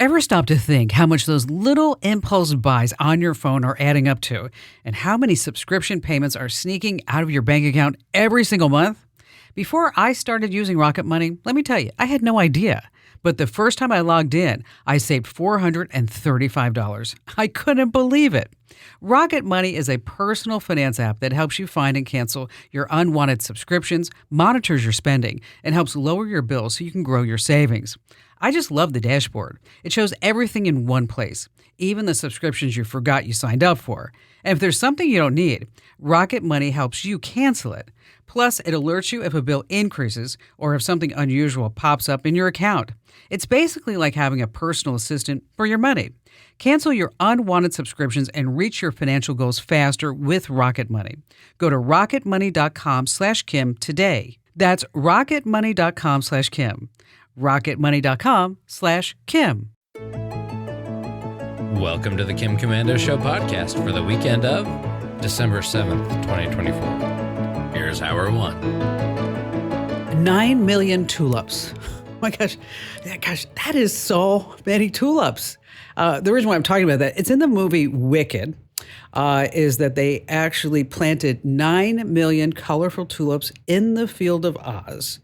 Ever stop to think how much those little impulse buys on your phone are adding up to, and how many subscription payments are sneaking out of your bank account every single month? Before I started using Rocket Money, let me tell you, I had no idea. But the first time I logged in, I saved $435. I couldn't believe it. Rocket Money is a personal finance app that helps you find and cancel your unwanted subscriptions, monitors your spending, and helps lower your bills so you can grow your savings. I just love the dashboard. It shows everything in one place, even the subscriptions you forgot you signed up for. And if there's something you don't need, Rocket Money helps you cancel it. Plus, it alerts you if a bill increases or if something unusual pops up in your account. It's basically like having a personal assistant for your money. Cancel your unwanted subscriptions and reach your financial goals faster with Rocket Money. Go to rocketmoney.com/Kim today. That's rocketmoney.com/Kim. rocketmoney.com/Kim. Welcome to the Kim Commando Show podcast for the weekend of December 7th, 2024. Here's hour one. 9 million tulips. Oh my gosh, that is so many tulips. The reason why I'm talking about that, it's in the movie Wicked, is that they actually planted 9 million colorful tulips in the field of Oz.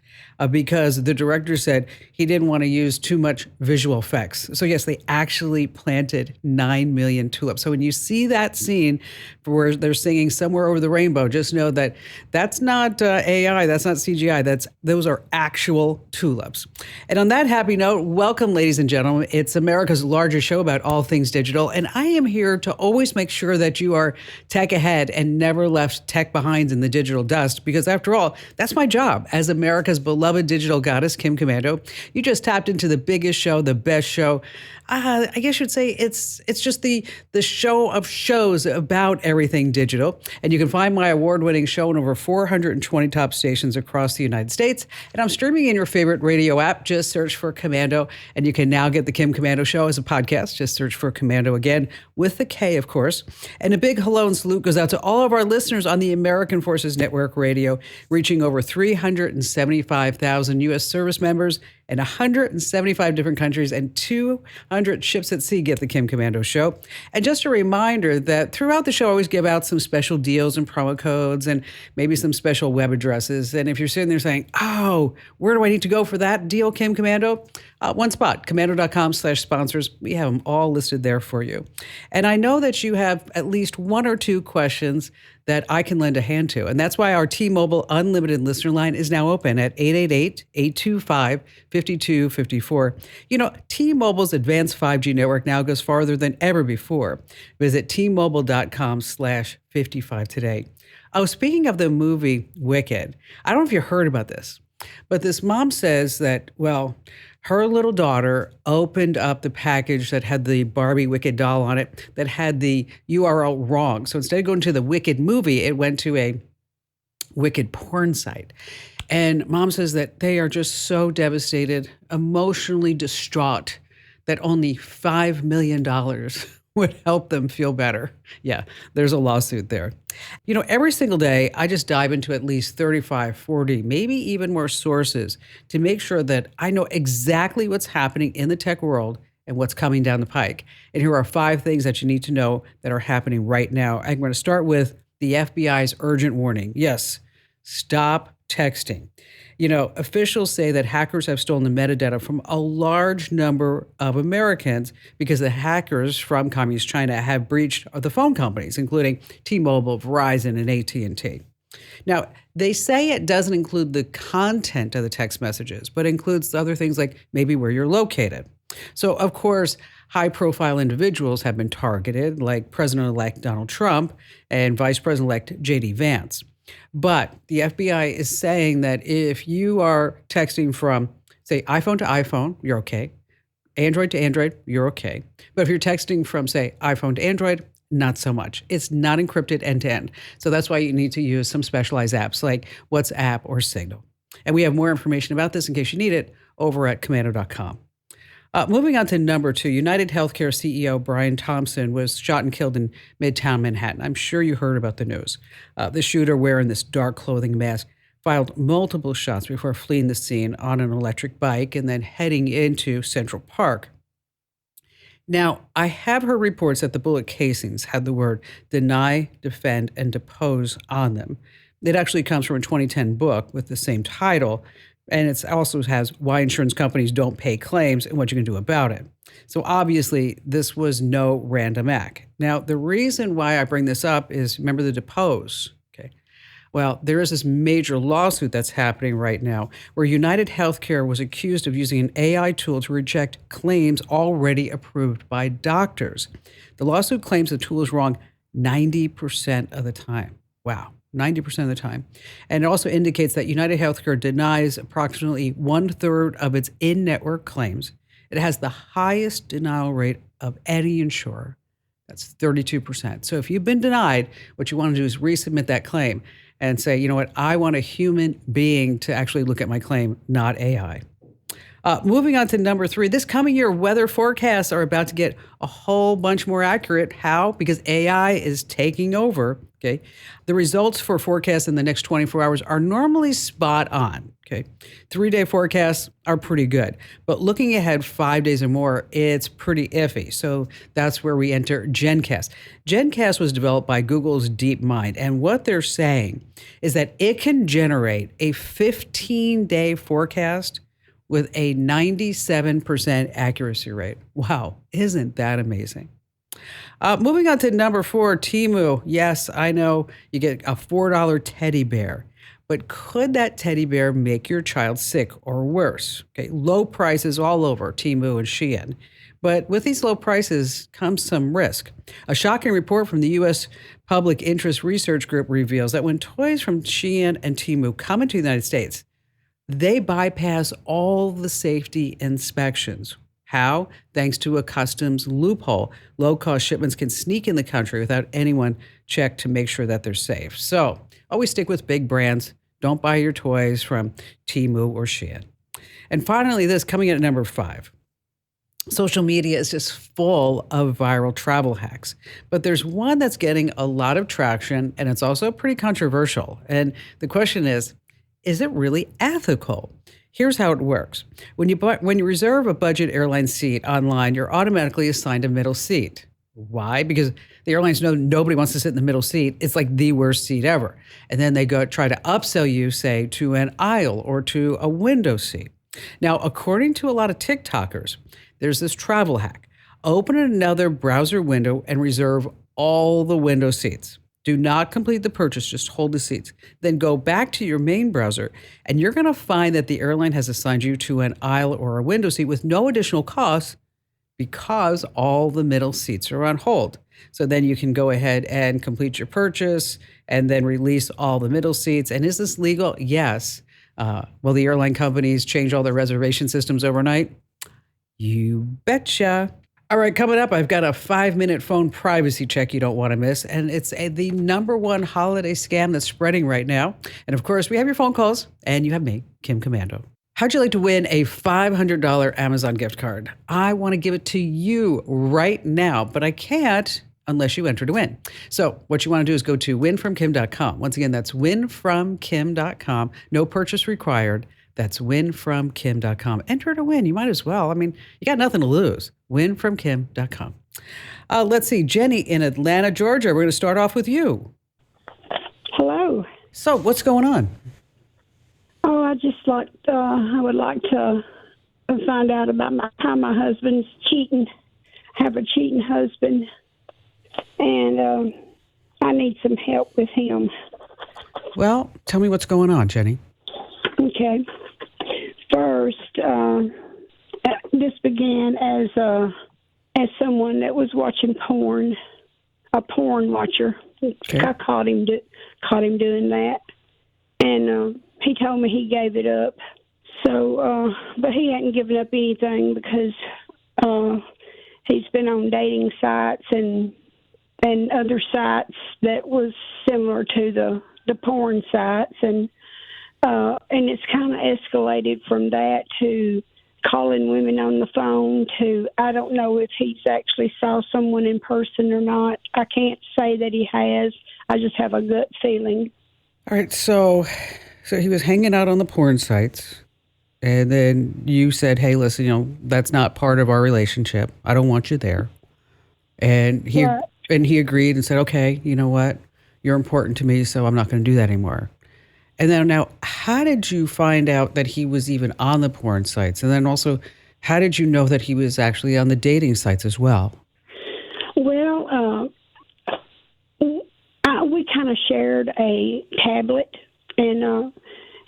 Because the director said he didn't want to use too much visual effects. So yes, they actually planted 9 million tulips. So when you see that scene where they're singing "Somewhere Over the Rainbow," just know that that's not AI, that's not CGI, those are actual tulips. And on that happy note, welcome, ladies and gentlemen. It's America's largest show about all things digital, and I am here to always make sure that you are tech ahead and never left tech behind in the digital dust, because after all, that's my job as America's beloved digital goddess, Kim Commando. You just tapped into the biggest show, the best show. I guess you'd say it's just the show of shows about everything digital. And you can find my award-winning show in over 420 top stations across the United States. And I'm streaming in your favorite radio app. Just search for Commando. And you can now get the Kim Commando Show as a podcast. Just search for Commando again, with the K, of course. And a big hello and salute goes out to all of our listeners on the American Forces Network Radio, reaching over 375,000 U.S. service members in 175 different countries, and 200 ships at sea get the Kim Commando Show. And just a reminder that throughout the show, I always give out some special deals and promo codes and maybe some special web addresses. And if you're sitting there saying, oh, where do I need to go for that deal, Kim Commando? One spot, commando.com/sponsors. We have them all listed there for you. And I know that you have at least one or two questions that I can lend a hand to. And that's why our T-Mobile Unlimited listener line is now open at 888-825-5254. You know, T-Mobile's advanced 5G network now goes farther than ever before. Visit T-Mobile.com/55 today. Oh, speaking of the movie Wicked, I don't know if you heard about this, but this mom says that, well, her little daughter opened up the package that had the Barbie Wicked doll on it that had the URL wrong. So instead of going to the Wicked movie, it went to a Wicked porn site. And mom says that they are just so devastated, emotionally distraught, that only $5 million would help them feel better. Yeah, there's a lawsuit there. You know, every single day, I just dive into at least 35, 40, maybe even more sources to make sure that I know exactly what's happening in the tech world and what's coming down the pike. And here are 5 things that you need to know that are happening right now. I'm going to start with the FBI's urgent warning. Yes, stop texting. You know, officials say that hackers have stolen the metadata from a large number of Americans because the hackers from Communist China have breached the phone companies, including T-Mobile, Verizon, and AT&T. Now, they say it doesn't include the content of the text messages, but includes other things like maybe where you're located. So, of course, high-profile individuals have been targeted, like President-elect Donald Trump and Vice President-elect J.D. Vance. But the FBI is saying that if you are texting from, say, iPhone to iPhone, you're okay. Android to Android, you're okay. But if you're texting from, say, iPhone to Android, not so much. It's not encrypted end-to-end. So that's why you need to use some specialized apps like WhatsApp or Signal. And we have more information about this in case you need it over at commando.com. Moving on to number 2, UnitedHealthcare CEO Brian Thompson was shot and killed in Midtown Manhattan. I'm sure you heard about the news. The shooter, wearing this dark clothing mask, fired multiple shots before fleeing the scene on an electric bike and then heading into Central Park. Now, I have heard reports that the bullet casings had the word deny, defend, and depose on them. It actually comes from a 2010 book with the same title, and it also has why insurance companies don't pay claims and what you can do about it. So obviously, this was no random act. Now, the reason why I bring this up is remember the depose. Okay. Well, there is this major lawsuit that's happening right now where UnitedHealthcare was accused of using an AI tool to reject claims already approved by doctors. The lawsuit claims the tool is wrong 90% of the time. Wow, 90% of the time. And it also indicates that UnitedHealthcare denies approximately one third of its in network claims. It has the highest denial rate of any insurer. That's 32%. So if you've been denied, what you want to do is resubmit that claim and say, you know what, I want a human being to actually look at my claim, not AI. Moving on to number 3, this coming year, weather forecasts are about to get a whole bunch more accurate. How? Because AI is taking over. Okay. The results for forecasts in the next 24 hours are normally spot on. Okay. 3-day forecasts are pretty good, but looking ahead 5 days or more, it's pretty iffy. So that's where we enter GenCast. GenCast was developed by Google's DeepMind, and what they're saying is that it can generate a 15-day forecast with a 97% accuracy rate. Wow, isn't that amazing? Moving on to number 4, Temu. Yes, I know you get a $4 teddy bear, but could that teddy bear make your child sick or worse? Okay, low prices all over Temu and Shein. But with these low prices comes some risk. A shocking report from the U.S. Public Interest Research Group reveals that when toys from Shein and Temu come into the United States, they bypass all the safety inspections. How? Thanks to a customs loophole. Low-cost shipments can sneak in the country without anyone checked to make sure that they're safe. So always stick with big brands. Don't buy your toys from Temu or Shein. And finally, this coming in at number 5. Social media is just full of viral travel hacks, but there's one that's getting a lot of traction, and it's also pretty controversial. And the question is it really ethical? Here's how it works. When you reserve a budget airline seat online, you're automatically assigned a middle seat. Why? Because the airlines know nobody wants to sit in the middle seat. It's like the worst seat ever. And then they go try to upsell you, say, to an aisle or to a window seat. Now, according to a lot of TikTokers, there's this travel hack. Open another browser window and reserve all the window seats. Do not complete the purchase, just hold the seats. Then go back to your main browser, and you're going to find that the airline has assigned you to an aisle or a window seat with no additional cost because all the middle seats are on hold. So then you can go ahead and complete your purchase and then release all the middle seats. And is this legal? Yes. Will the airline companies change all their reservation systems overnight? You betcha. All right, coming up, I've got a 5-minute phone privacy check you don't want to miss. And it's the number one holiday scam that's spreading right now. And of course, we have your phone calls and you have me, Kim Commando. How'd you like to win a $500 Amazon gift card? I want to give it to you right now, but I can't unless you enter to win. So what you want to do is go to winfromkim.com. Once again, that's winfromkim.com. No purchase required. That's winfromkim.com. Enter to win. You might as well. I mean, you got nothing to lose. Winfromkim.com. Let's see. Jenny in Atlanta, Georgia. We're going to start off with you. Hello. So what's going on? Oh, I would like to find out about how my husband's cheating. I have a cheating husband, and I need some help with him. Well, tell me what's going on, Jenny. Okay. First, this began as someone that was watching porn, a porn watcher. Okay. I caught him doing that, and he told me he gave it up. So, but he hadn't given up anything because he's been on dating sites and other sites that was similar to the porn sites, and it's kind of escalated from that to calling women on the phone to, I don't know if he's actually saw someone in person or not. I can't say that he has. I just have a gut feeling. All right, so he was hanging out on the porn sites, And then you said, hey, listen, that's not part of our relationship. I don't want you there. And Right. he agreed and said, okay, you know what? You're important to me, so I'm not going to do that anymore. And then now, how did you find out that he was even on the porn sites? And then also, how did you know that he was actually on the dating sites as well? Well, we kind of shared a tablet, and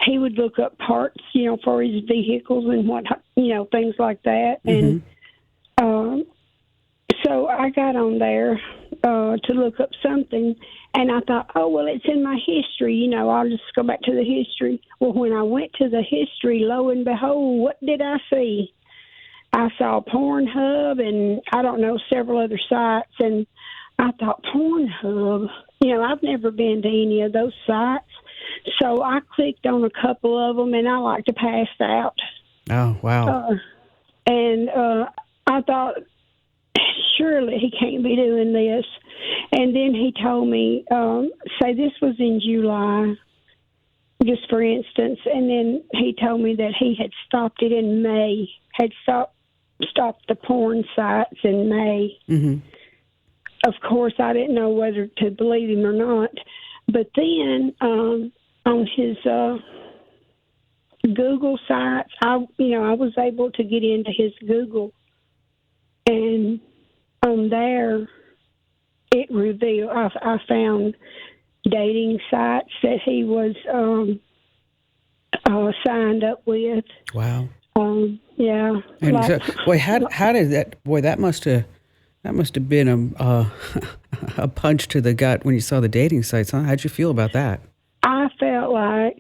he would look up parts, for his vehicles and things like that. And so I got on there to look up something, and I thought, oh, well, it's in my history. I'll just go back to the history. Well, when I went to the history, lo and behold, what did I see? I saw Pornhub and, I don't know, several other sites, and I thought, Pornhub? I've never been to any of those sites. So I clicked on a couple of them, and I like to pass out. Oh, wow. And I thought, surely he can't be doing this. And then he told me, say this was in July, just for instance, and then he told me that he had stopped it in May, had stopped the porn sites in May. Mm-hmm. Of course, I didn't know whether to believe him or not. But then on his Google sites, I was able to get into his Google, and on there it revealed. I found dating sites that he was signed up with. Wow. Yeah. And so, boy, how did that? Boy, that must have been a punch to the gut when you saw the dating sites, huh? How'd you feel about that? I felt like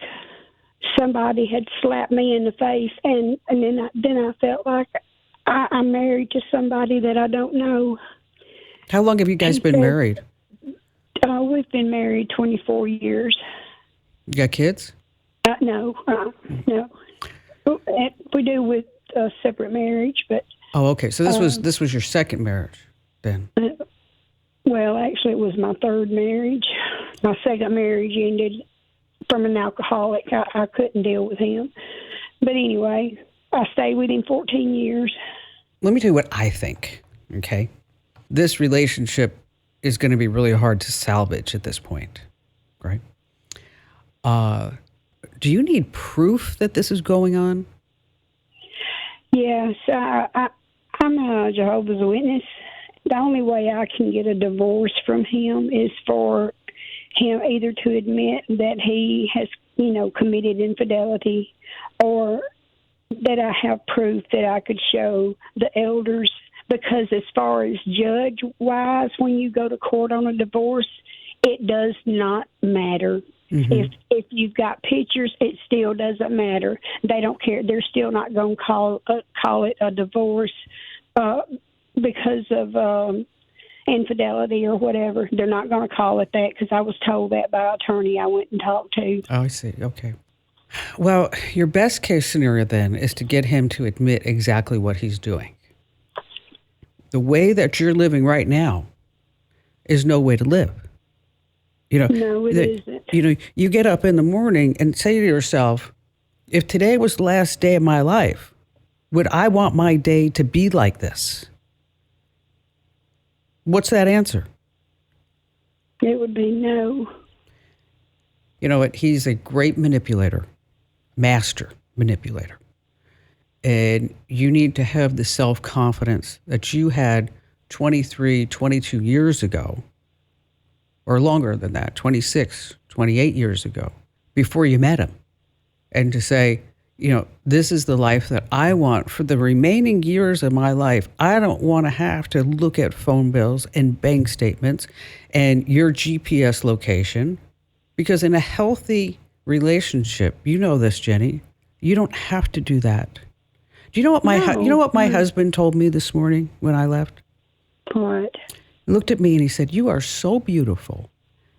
somebody had slapped me in the face, and then I felt like I'm married to somebody that I don't know. How long have you guys been married? We've been married 24 years. You got kids? No. We do with a separate marriage, but. Oh, okay. So this was your second marriage, then? Well, actually, it was my third marriage. My second marriage ended from an alcoholic. I couldn't deal with him. But anyway, I stayed with him 14 years. Let me tell you what I think, okay? This relationship is going to be really hard to salvage at this point, right? Do you need proof that this is going on? Yes, I'm a Jehovah's Witness. The only way I can get a divorce from him is for him either to admit that he has, committed infidelity, or that I have proof that I could show the elders. Because as far as judge-wise, when you go to court on a divorce, it does not matter. Mm-hmm. If you've got pictures, it still doesn't matter. They don't care. They're still not going to call it a divorce because of infidelity or whatever. They're not going to call it that, because I was told that by an attorney I went and talked to. Oh, I see. Okay. Well, your best case scenario then is to get him to admit exactly what he's doing. The way that you're living right now is no way to live. No, it isn't. You get up in the morning and say to yourself, if today was the last day of my life, would I want my day to be like this? What's that answer? It would be no. You know what? He's a great manipulator, master manipulator. And you need to have the self-confidence that you had 23, 22 years ago, or longer than that, 26, 28 years ago, before you met him. And to say, this is the life that I want for the remaining years of my life. I don't want to have to look at phone bills and bank statements and your GPS location, because in a healthy relationship, you know this, Jenny, you don't have to do that. Do you know what my husband told me this morning when I left? What? He looked at me and he said, "You are so beautiful,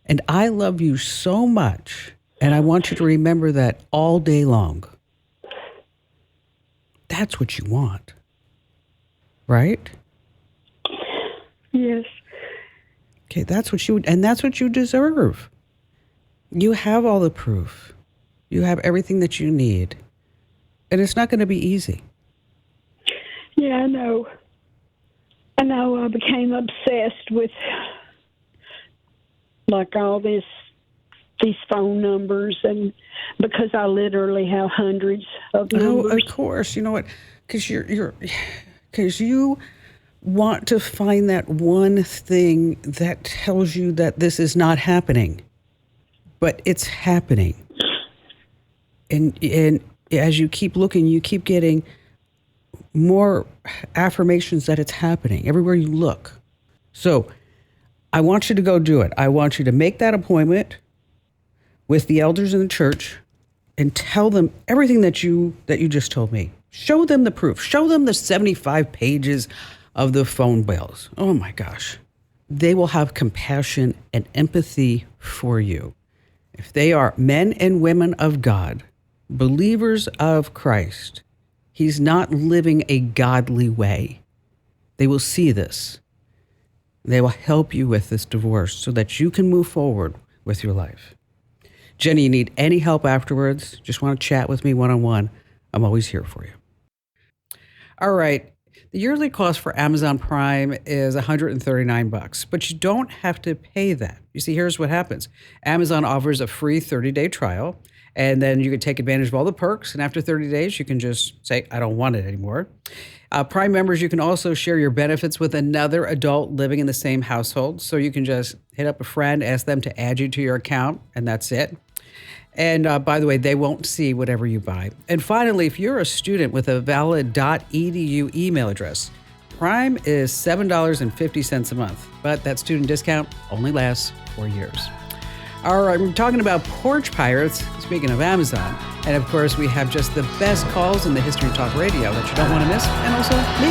and I love you so much, and I want you to remember that all day long." That's what you want, right? Yes. Okay, that's what you deserve. You have all the proof. You have everything that you need. And it's not going to be easy. Yeah, I know. I know. I became obsessed with like all these phone numbers, and because I literally have hundreds of numbers. Oh, of course. You know what? Because because you want to find that one thing that tells you that this is not happening, but it's happening. And as you keep looking, you keep getting more affirmations that it's happening everywhere you look. So I want you to go do it. I want you to make that appointment with the elders in the church and tell them everything that you just told me. Show them the proof. Show them the 75 pages of the phone bills. Oh my gosh. They will have compassion and empathy for you. If they are men and women of God, believers of Christ, he's not living a godly way. They will see this. They will help you with this divorce so that you can move forward with your life. Jenny, you need any help afterwards? Just want to chat with me one-on-one. I'm always here for you. All right. The yearly cost for Amazon Prime is $139, but you don't have to pay that. You see, here's what happens. Amazon offers a free 30-day trial, and then you can take advantage of all the perks. And after 30 days, you can just say, I don't want it anymore. Prime members, you can also share your benefits with another adult living in the same household. So you can just hit up a friend, ask them to add you to your account, and that's it. And by the way, they won't see whatever you buy. And finally, if you're a student with a valid .edu email address, Prime is $7.50 a month, but that student discount only lasts 4 years. All right, we're talking about porch pirates, speaking of Amazon. And of course, we have just the best calls in the history of talk radio that you don't want to miss, and also me.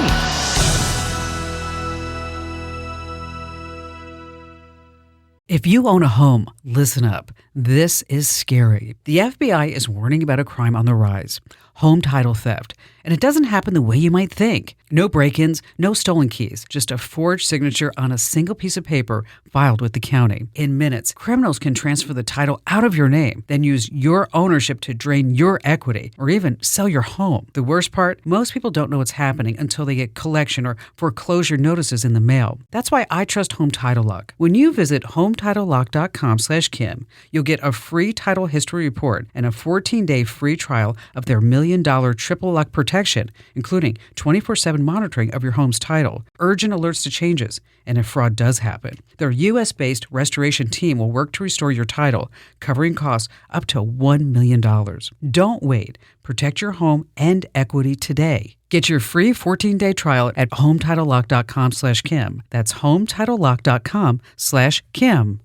If you own a home, listen up. This is scary. The FBI is warning about a crime on the rise, home title theft. And it doesn't happen the way you might think. No break-ins, no stolen keys, just a forged signature on a single piece of paper filed with the county. In minutes, criminals can transfer the title out of your name, then use your ownership to drain your equity or even sell your home. The worst part, most people don't know what's happening until they get collection or foreclosure notices in the mail. That's why I trust Home Title Lock. When you visit HometitleLock.com/Kim, you'll get a free title history report and a 14-day free trial of their $1 million triple lock protection, including 24/7 monitoring of your home's title, urgent alerts to changes, and if fraud does happen. Their U.S.-based restoration team will work to restore your title, covering costs up to $1 million. Don't wait. Protect your home and equity today. Get your free 14-day trial at HometitleLock.com/Kim. That's HometitleLock.com/Kim.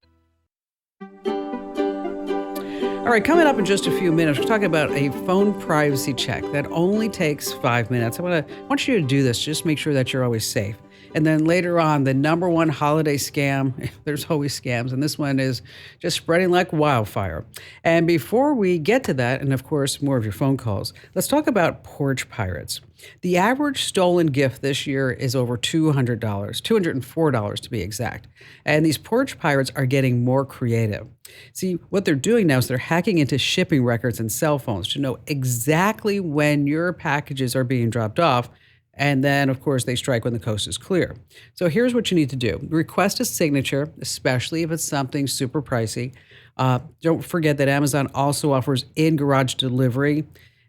All right, coming up in just a few minutes, we're talking about a phone privacy check that only takes 5 minutes. I want you to do this. Just make sure that you're always safe. And then later on, the number one holiday scam, there's always scams, and this one is just spreading like wildfire. And before we get to that, and of course, more of your phone calls, let's talk about porch pirates. The average stolen gift this year is over $200, $204 to be exact. And these porch pirates are getting more creative. See, what they're doing now is they're hacking into shipping records and cell phones to know exactly when your packages are being dropped off. And then, of course, they strike when the coast is clear. So here's what you need to do. Request a signature, especially if it's something super pricey. Don't forget that Amazon also offers in-garage delivery,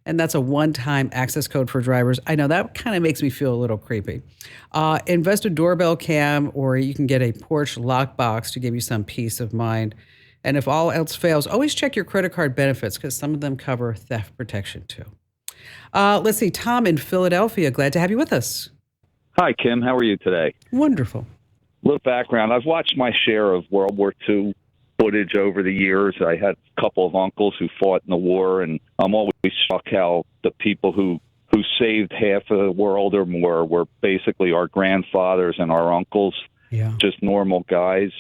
and that's a one-time access code for drivers. I know that kind of makes me feel a little creepy. Invest a doorbell cam, or you can get a porch lockbox to give you some peace of mind. And if all else fails, always check your credit card benefits because some of them cover theft protection too. Let's see, Tom in Philadelphia. Glad to have you with us. Hi, Kim. How are you today? Wonderful. Little background. I've watched my share of World War II footage over the years. I had a couple of uncles who fought in the war, and I'm always shocked how the people who saved half of the world or more were basically our grandfathers and our uncles, just normal guys.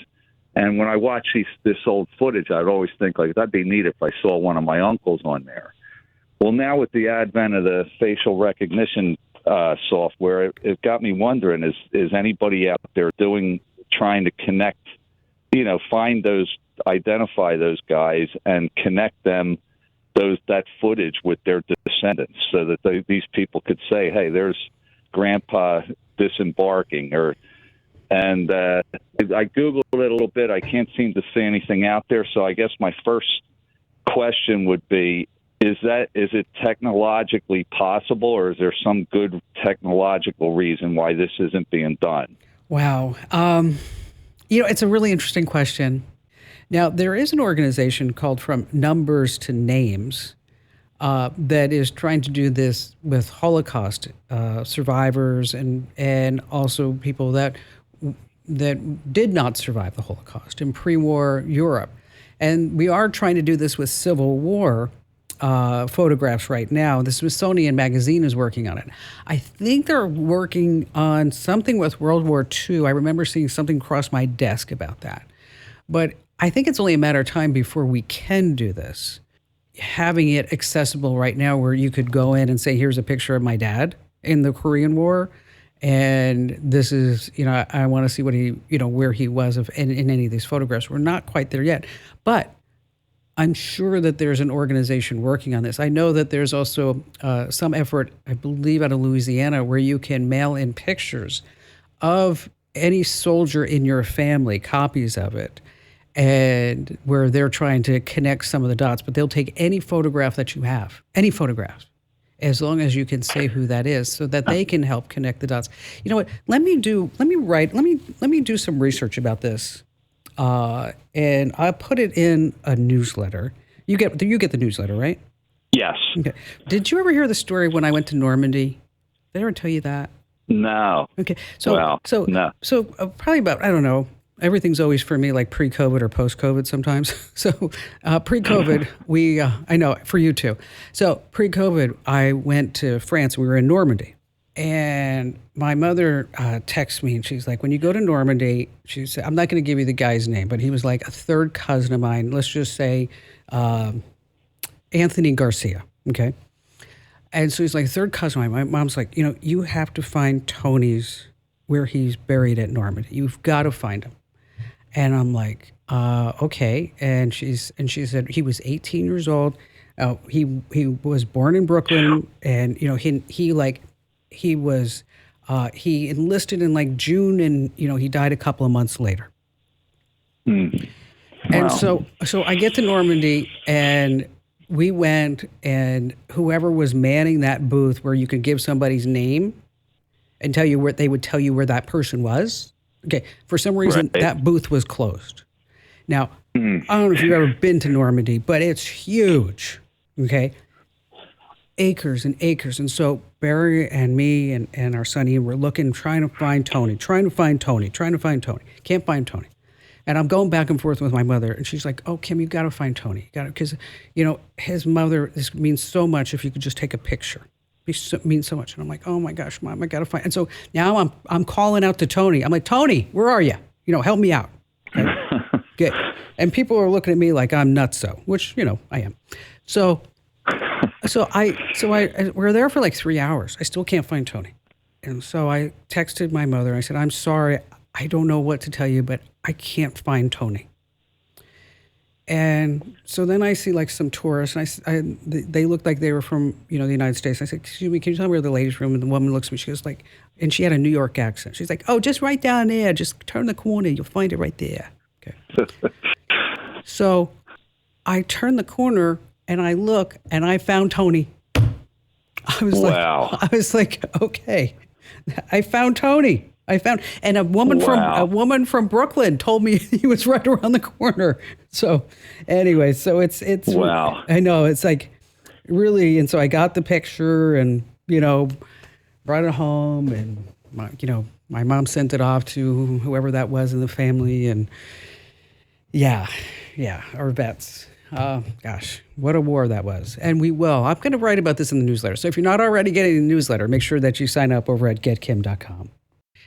And when I watch this old footage, I'd always think, like, that'd be neat if I saw one of my uncles on there. Well, now with the advent of the facial recognition software, it got me wondering, is anybody out there trying to connect, identify those guys and connect them that footage with their descendants, so that these people could say, "Hey, there's Grandpa disembarking," and I Googled it a little bit. I can't seem to see anything out there. So I guess my first question would be, is it technologically possible, or is there some good technological reason why this isn't being done? Wow. It's a really interesting question. Now, there is an organization called From Numbers to Names that is trying to do this with Holocaust survivors and also people that did not survive the Holocaust in pre-war Europe. And we are trying to do this with Civil War photographs right now. The Smithsonian Magazine is working on it. I think they're working on something with World War II. I remember seeing something cross my desk about that. But I think it's only a matter of time before we can do this. Having it accessible right now where you could go in and say, here's a picture of my dad in the Korean War. And this is, I want to see what he, where he was in any of these photographs. We're not quite there yet. But I'm sure that there's an organization working on this. I know that there's also some effort, I believe, out of Louisiana, where you can mail in pictures of any soldier in your family, copies of it, and where they're trying to connect some of the dots. But they'll take any photograph that you have, any photograph, as long as you can say who that is, so that they can help connect the dots. You know what? Let me do some research about this. And I put it in a newsletter. You get the newsletter, right? Yes. Okay. Did you ever hear the story when I went to Normandy? Did I ever tell you that? No. Okay. No. So probably about, I don't know. Everything's always for me like pre-COVID or post-COVID sometimes. So pre-COVID, I know for you too. So pre-COVID, I went to France. We were in Normandy. And my mother texts me, and she's like, when you go to Normandy, she said, I'm not going to give you the guy's name, but he was like a third cousin of mine. Let's just say Anthony Garcia, okay? And so he's like a third cousin of mine. My mom's like, you have to find Tony's where he's buried at Normandy. You've got to find him. And I'm like, okay. And she said he was 18 years old. He was born in Brooklyn, and he enlisted in like June, and he died a couple of months later. Wow. And so I get to Normandy, and we went, and whoever was manning that booth where you could give somebody's name and tell you where they would tell you where that person was. Okay, for some reason that booth was closed. Now, I don't know if you've ever been to Normandy, but it's huge. Okay. Acres and acres. And so Barry and me and our son Ian were looking, trying to find Tony. Can't find Tony. And I'm going back and forth with my mother, and she's like, oh, Kim, you got to find Tony. Because, his mother, this means so much if you could just take a picture. It means so much. And I'm like, oh my gosh, Mom, I got to find. And so now I'm calling out to Tony. I'm like, Tony, where are you? Help me out. Okay. Good. And people are looking at me like I'm nutso, which, I am. So we're there for like 3 hours. I still can't find Tony. And so I texted my mother. I said, I'm sorry. I don't know what to tell you, but I can't find Tony. And so then I see like some tourists, and they looked like they were from, the United States. I said, excuse me, can you tell me where the ladies' room? And the woman looks at me. She goes like, and she had a New York accent. She's like, oh, just right down there. Just turn the corner. You'll find it right there. Okay. So I turn the corner, and I look, and I found Tony. I was like, okay, I found Tony. And a woman from Brooklyn told me he was right around the corner. So anyway, so it's wow. I know, it's like really, and so I got the picture and brought it home, and my mom sent it off to whoever that was in the family, and yeah, our vets. Gosh, what a war that was. And I'm going to write about this in the newsletter. So if you're not already getting the newsletter, make sure that you sign up over at getkim.com.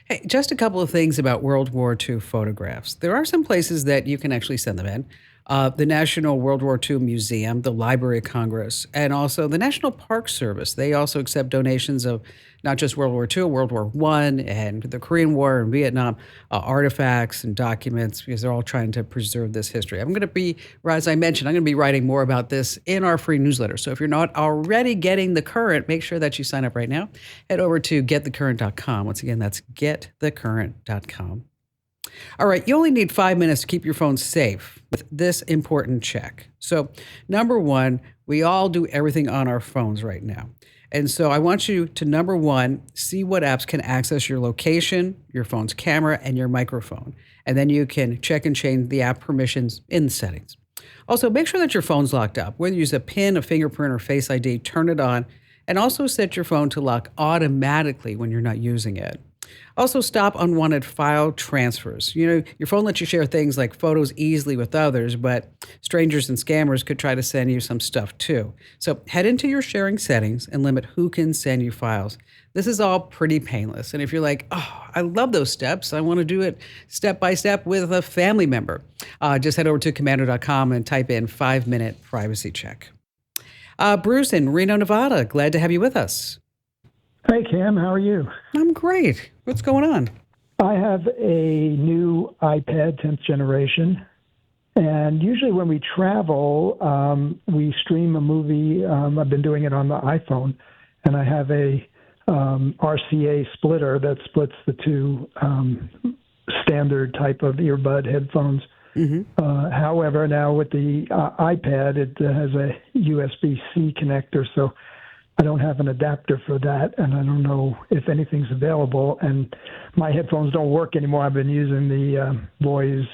Hey, just a couple of things about World War II photographs. There are some places that you can actually send them in. the National World War II Museum, the Library of Congress, and also the National Park Service. They also accept donations of not just World War II, World War I, and the Korean War and Vietnam, artifacts and documents, because they're all trying to preserve this history. I'm going to be, as I mentioned, I'm going to be writing more about this in our free newsletter. So if you're not already getting The Current, make sure that you sign up right now. Head over to getthecurrent.com. Once again, that's getthecurrent.com. All right, you only need 5 minutes to keep your phone safe with this important check. So, number one, we all do everything on our phones right now. And so I want you to, number one, see what apps can access your location, your phone's camera, and your microphone. And then you can check and change the app permissions in the settings. Also, make sure that your phone's locked up. Whether you use a PIN, a fingerprint, or Face ID, turn it on. And also set your phone to lock automatically when you're not using it. Also, stop unwanted file transfers. You know, your phone lets you share things like photos easily with others, but strangers and scammers could try to send you some stuff too. So head into your sharing settings and limit who can send you files. This is all pretty painless. And if you're like, oh, I love those steps, I want to do it step by step with a family member, just head over to commando.com and type in 5-minute privacy check. Bruce in Reno, Nevada, glad to have you with us. Hey, Kim, how are you? I'm great. What's going on? I have a new iPad 10th generation, and usually when we travel, we stream a movie. I've been doing it on the iPhone, and I have a RCA splitter that splits the two standard type of earbud headphones. Mm-hmm. However, now with the iPad, it has a USB-C connector, so I don't have an adapter for that, and I don't know if anything's available. And my headphones don't work anymore. I've been using the Boys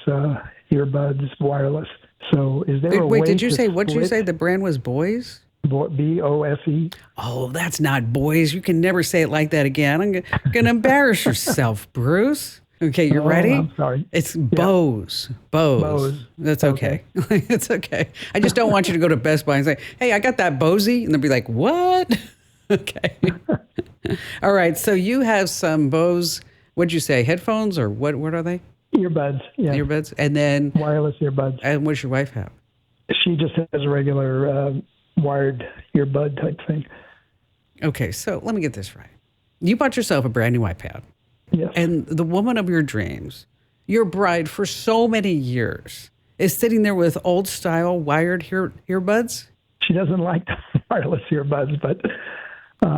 earbuds wireless. So is there a way did you to say, what did you split? say the brand was Boys? BOSE. Oh, that's not Boys. You can never say it like that again. I'm going to embarrass yourself, Bruce. Okay, you ready? I'm sorry. It's Bose. Bose. That's okay. It's okay. I just don't want you to go to Best Buy and say, hey, I got that Bosey. And they'll be like, what? Okay. All right. So you have some Bose, what'd you say, headphones or what are they? Earbuds, yeah. Earbuds. And then? Wireless earbuds. And what does your wife have? She just has a regular wired earbud type thing. Okay. So let me get this right. You bought yourself a brand new iPad. Yes. And the woman of your dreams, your bride for so many years, is sitting there with old style wired earbuds? She doesn't like the wireless earbuds, but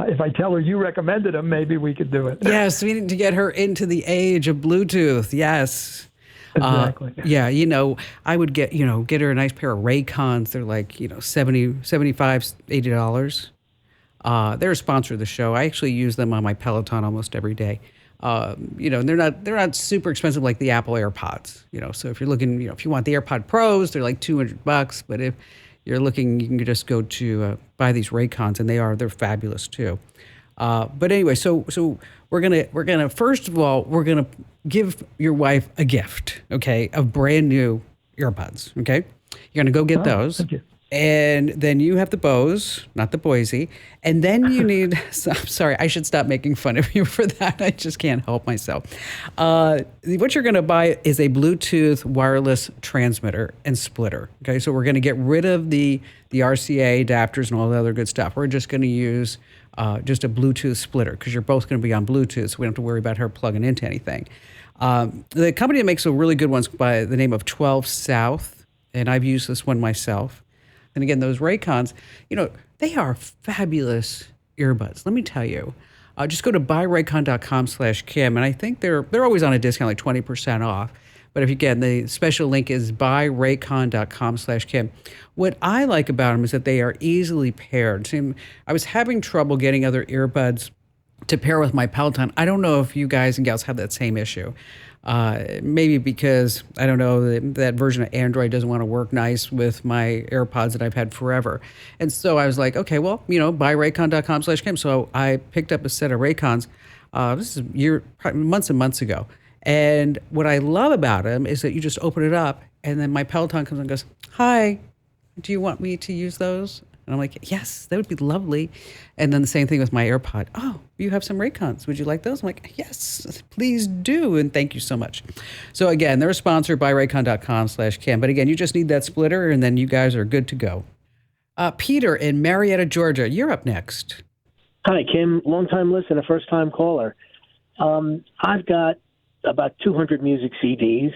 if I tell her you recommended them, maybe we could do it. Yes, we need to get her into the age of Bluetooth. Yes. Exactly. Yeah, I would get her a nice pair of Raycons. They're like, $70, $75, $80. They're a sponsor of the show. I actually use them on my Peloton almost every day. And they're not super expensive like the Apple AirPods, so if you're looking, if you want the AirPod Pros, they're like $200, but if you're looking, you can just go to buy these Raycons, and they're fabulous too. But anyway, so we're gonna first of all, we're gonna give your wife a gift, okay, of brand new earbuds, okay? You're gonna go get those. Thank you. And then you have the Bose, not the Boise. And then you need, I'm sorry, I should stop making fun of you for that. I just can't help myself. What you're going to buy is a Bluetooth wireless transmitter and splitter. Okay, so we're going to get rid of the RCA adapters and all the other good stuff. We're just going to use just a Bluetooth splitter because you're both going to be on Bluetooth, so we don't have to worry about her plugging into anything. The company that makes some really good ones by the name of 12 South, and I've used this one myself. And again, those Raycons, they are fabulous earbuds. Let me tell you. Just go to buyraycon.com/Kim, and I think they're always on a discount, like 20% off. But if you get the special link is buyraycon.com/Kim. What I like about them is that they are easily paired. See, I was having trouble getting other earbuds to pair with my Peloton. I don't know if you guys and gals have that same issue. Maybe because, I don't know, that version of Android doesn't want to work nice with my AirPods that I've had forever. And so I was like, okay, well, buyraycon.com/Kim. So I picked up a set of Raycons. This is months and months ago. And what I love about them is that you just open it up, and then my Peloton comes and goes, hi, do you want me to use those? And I'm like, yes, that would be lovely. And then the same thing with my AirPod. Oh, you have some Raycons. Would you like those? I'm like, yes, please do. And thank you so much. So again, they're sponsored by raycon.com/Kim. But again, you just need that splitter and then you guys are good to go. Peter in Marietta, Georgia, you're up next. Hi, Kim. Long-time listener, first-time caller. I've got about 200 music CDs,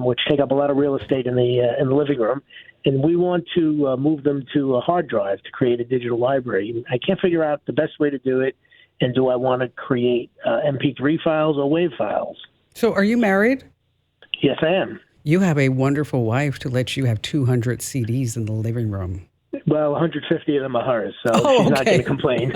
which take up a lot of real estate in the living room, and we want to move them to a hard drive to create a digital library. I can't figure out the best way to do it, and do I want to create MP3 files or WAV files? So are you married? Yes, I am. You have a wonderful wife to let you have 200 CDs in the living room. Well, 150 of them are hers, so she's not going to complain.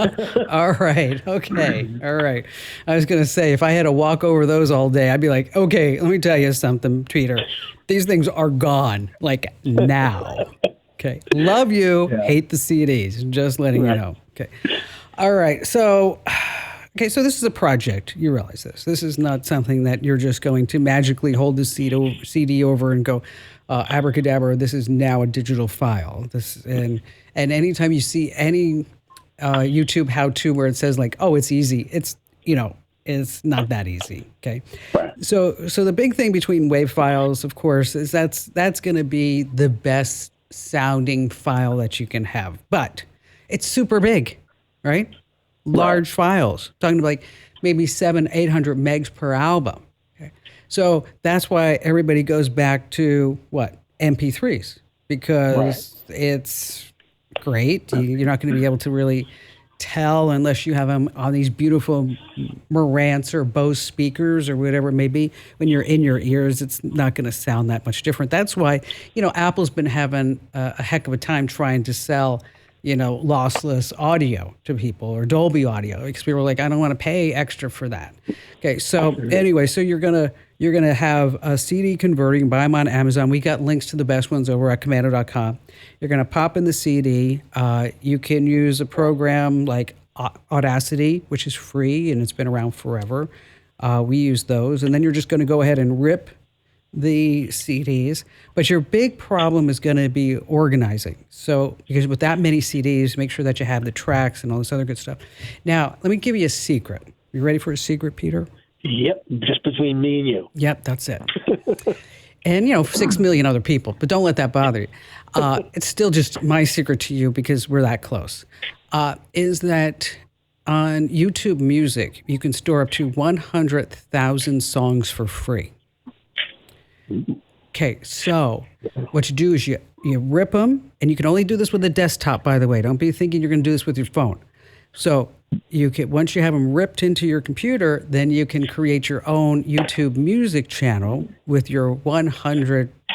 All right. Okay. All right. I was going to say, if I had to walk over those all day, I'd be like, okay, let me tell you something, Peter. These things are gone, like now. Okay. Love you. Yeah. Hate the CDs. Just letting you know. Okay. All right. So, so this is a project. You realize this. This is not something that you're just going to magically hold the CD over and go, abracadabra, this is now a digital file. And anytime you see any YouTube how-to where it says like, oh, it's easy, it's not that easy. Okay. Right. So the big thing between WAV files, of course, is that's going to be the best sounding file that you can have, but it's super big, right? Large files, talking about like maybe 700-800 megs per album. So that's why everybody goes back to what? MP3s, because it's great. You're not going to be able to really tell unless you have them on these beautiful Marantz or Bose speakers or whatever it may be. When you're in your ears, it's not going to sound that much different. That's why, Apple's been having a heck of a time trying to sell, lossless audio to people or Dolby audio. Because people are like, I don't want to pay extra for that. Okay, so anyway, so you're gonna have a CD converting. Buy them on Amazon. We got links to the best ones over at commando.com. You're gonna pop in the CD. You can use a program like Audacity, which is free and it's been around forever. We use those, and then you're just gonna go ahead and rip the CDs. But your big problem is gonna be organizing. So because with that many CDs, make sure that you have the tracks and all this other good stuff. Now, let me give you a secret. You ready for a secret, Peter? Yep, just between me and you. Yep, that's it. And, 6 million other people, but don't let that bother you. It's still just my secret to you because we're that close, is that on YouTube Music, you can store up to 100,000 songs for free. Okay, so what you do is you rip them, and you can only do this with a desktop, by the way. Don't be thinking you're going to do this with your phone. So you can, once you have them ripped into your computer, then you can create your own YouTube Music channel with your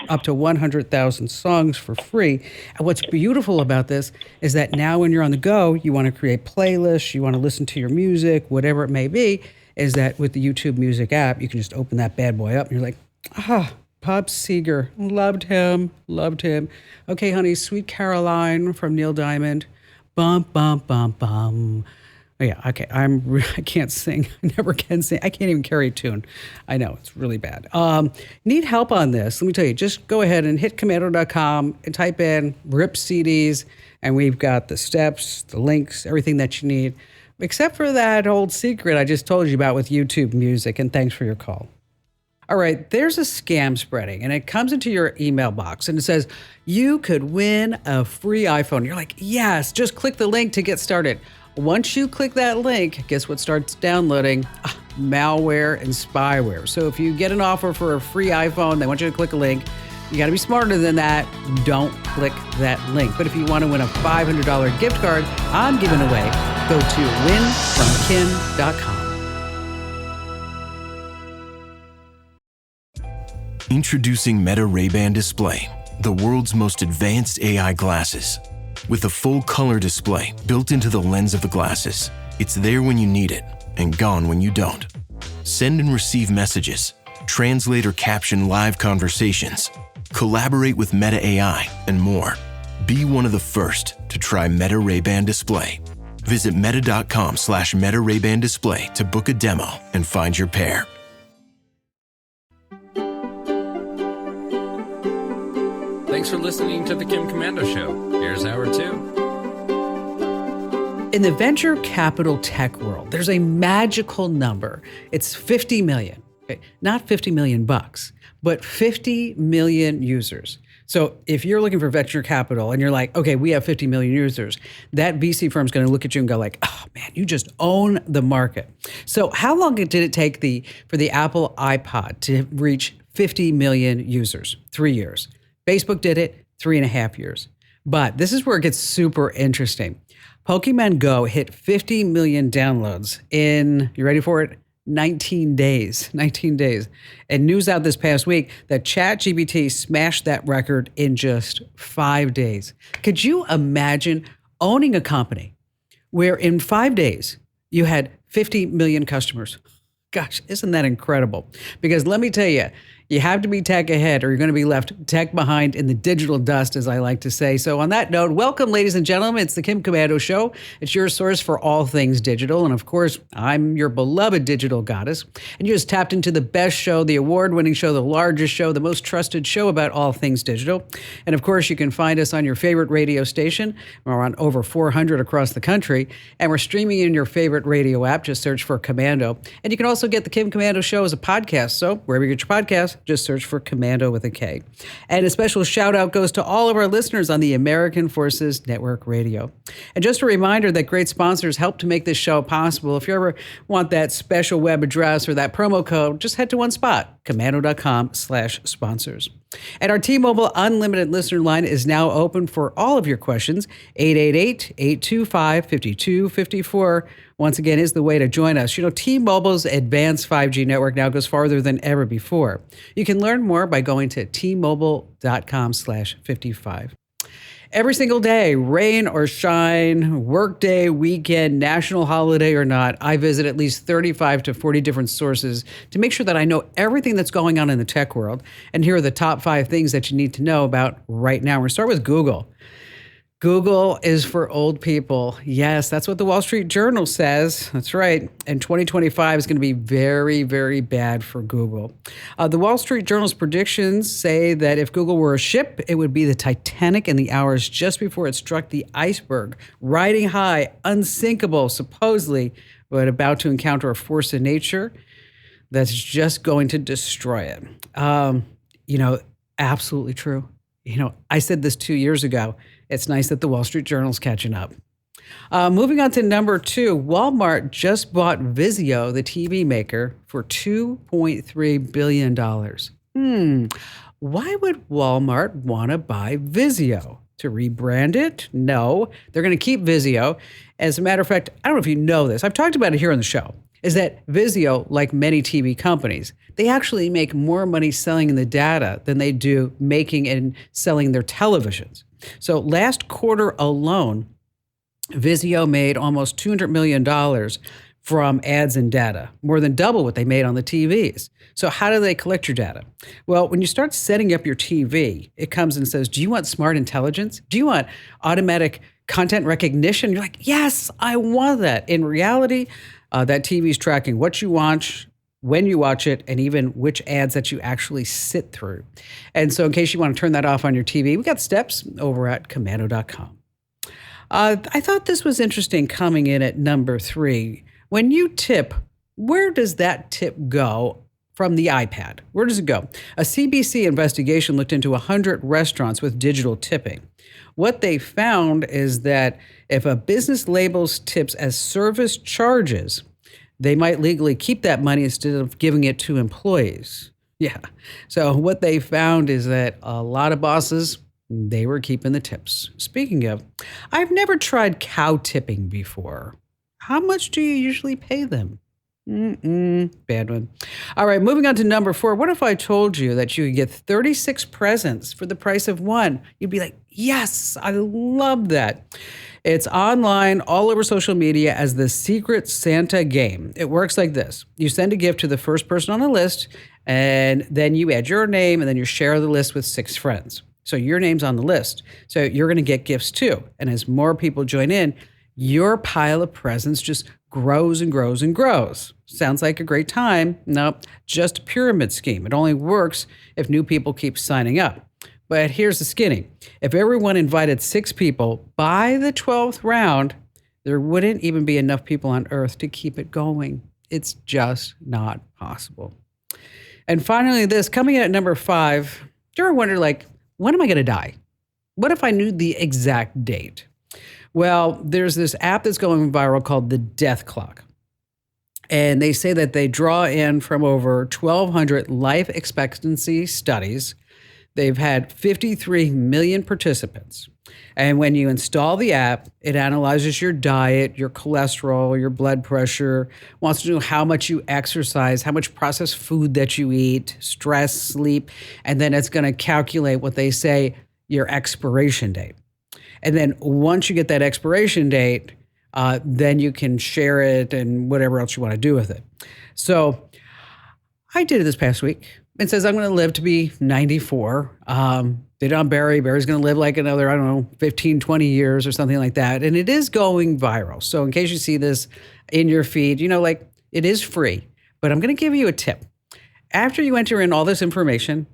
up to 100,000 songs for free. And what's beautiful about this is that now when you're on the go, you want to create playlists, you want to listen to your music, whatever it may be, is that with the YouTube Music app, you can just open that bad boy up and you're like, Bob Seger, loved him. Okay, honey, Sweet Caroline from Neil Diamond. Bum, bum, bum, bum. Oh, yeah, okay. I can't sing. I never can sing. I can't even carry a tune. I know, it's really bad. Need help on this? Let me tell you, just go ahead and hit commando.com and type in RIP CDs, and we've got the steps, the links, everything that you need, except for that old secret I just told you about with YouTube Music, and thanks for your call. All right, there's a scam spreading, and it comes into your email box, and it says, you could win a free iPhone. You're like, yes, just click the link to get started. Once you click that link, guess what starts downloading? Malware and spyware. So if you get an offer for a free iPhone, they want you to click a link. You got to be smarter than that. Don't click that link. But if you want to win a $500 gift card I'm giving away, go to winfromkim.com. Introducing Meta Ray-Ban Display, the world's most advanced AI glasses. With a full color display built into the lens of the glasses, it's there when you need it and gone when you don't. Send and receive messages, translate or caption live conversations, collaborate with Meta AI, and more. Be one of the first to try Meta Ray-Ban Display. Visit meta.com/Meta Ray-Ban Display to book a demo and find your pair. Thanks for listening to The Kim Komando Show. Here's hour 2. In the venture capital tech world, there's a magical number. It's 50 million. Okay? Not 50 million bucks, but 50 million users. So if you're looking for venture capital and you're like, okay, we have 50 million users, that VC firm's going to look at you and go like, oh man, you just own the market. So how long did it take for the Apple iPod to reach 50 million users? 3 years. Facebook did it 3.5 years. But this is where it gets super interesting. Pokemon Go hit 50 million downloads in, you ready for it? 19 days. 19 days. And news out this past week that ChatGPT smashed that record in just 5 days. Could you imagine owning a company where in 5 days you had 50 million customers? Gosh, isn't that incredible? Because let me tell you, you have to be tech ahead or you're going to be left tech behind in the digital dust, as I like to say. So on that note, welcome, ladies and gentlemen. It's the Kim Komando Show. It's your source for all things digital. And of course, I'm your beloved digital goddess. And you just tapped into the best show, the award-winning show, the largest show, the most trusted show about all things digital. And of course, you can find us on your favorite radio station. We're on over 400 across the country. And we're streaming in your favorite radio app. Just search for Komando. And you can also get the Kim Komando Show as a podcast. So wherever you get your podcast, just search for Komando with a K. And a special shout out goes to all of our listeners on the American Forces Network Radio. And just a reminder that great sponsors help to make this show possible. If you ever want that special web address or that promo code, just head to one spot, komando.com/sponsors. And our T-Mobile Unlimited listener line is now open for all of your questions. 888-825-5254. Once again, is the way to join us. You know, T-Mobile's advanced 5G network now goes farther than ever before. You can learn more by going to T-Mobile.com/55. Every single day, rain or shine, workday, weekend, national holiday or not, I visit at least 35 to 40 different sources to make sure that I know everything that's going on in the tech world. And here are the top 5 things that you need to know about right now. We're going to start with Google. Google is for old people. Yes, that's what the Wall Street Journal says. That's right. And 2025 is going to be very, very bad for Google. The Wall Street Journal's predictions say that if Google were a ship, it would be the Titanic in the hours just before it struck the iceberg, riding high, unsinkable, supposedly, but about to encounter a force of nature that's just going to destroy it. Absolutely true. I said this 2 years ago. It's nice that the Wall Street Journal's catching up. Moving on to number 2, Walmart just bought Vizio, the TV maker, for $2.3 billion. Why would Walmart want to buy Vizio? To rebrand it? No, they're going to keep Vizio. As a matter of fact, I don't know if you know this. I've talked about it here on the show. Is that Vizio, like many TV companies, they actually make more money selling the data than they do making and selling their televisions. So last quarter alone, Vizio made almost $200 million from ads and data, more than double what they made on the TVs. So how do they collect your data? Well, when you start setting up your TV, it comes and says, do you want smart intelligence? Do you want automatic content recognition? You're like, yes, I want that. In reality, that TV is tracking what you watch, when you watch it, and even which ads that you actually sit through. And so in case you want to turn that off on your TV, we got steps over at Komando.com. I thought this was interesting coming in at number 3. When you tip, where does that tip go from the iPad? Where does it go? A CBC investigation looked into 100 restaurants with digital tipping. What they found is that if a business labels tips as service charges, they might legally keep that money instead of giving it to employees. Yeah. So what they found is that a lot of bosses, they were keeping the tips. Speaking of, I've never tried cow tipping before. How much do you usually pay them? Bad one. All right, moving on to number 4. What if I told you that you could get 36 presents for the price of one? You'd be like, yes, I love that. It's online all over social media as the Secret Santa game. It works like this. You send a gift to the first person on the list, and then you add your name, and then you share the list with 6 friends. So your name's on the list. So you're going to get gifts too. And as more people join in, your pile of presents just grows and grows and grows. Sounds like a great time. No, just a pyramid scheme. It only works if new people keep signing up. But here's the skinny. If everyone invited 6 people by the 12th round, there wouldn't even be enough people on Earth to keep it going. It's just not possible. And finally, this coming in at number 5. Do you ever wonder, like, when am I going to die? What if I knew the exact date? Well, there's this app that's going viral called the Death Clock. And they say that they draw in from over 1,200 life expectancy studies. They've had 53 million participants. And when you install the app, it analyzes your diet, your cholesterol, your blood pressure, wants to know how much you exercise, how much processed food that you eat, stress, sleep, and then it's going to calculate what they say your expiration date. And then once you get that expiration date, then you can share it and whatever else you want to do with it. So I did it this past week. It says I'm going to live to be 94. Did it on Barry. Barry's going to live like another, 15, 20 years or something like that. And it is going viral. So in case you see this in your feed, it is free. But I'm going to give you a tip. After you enter in all this information,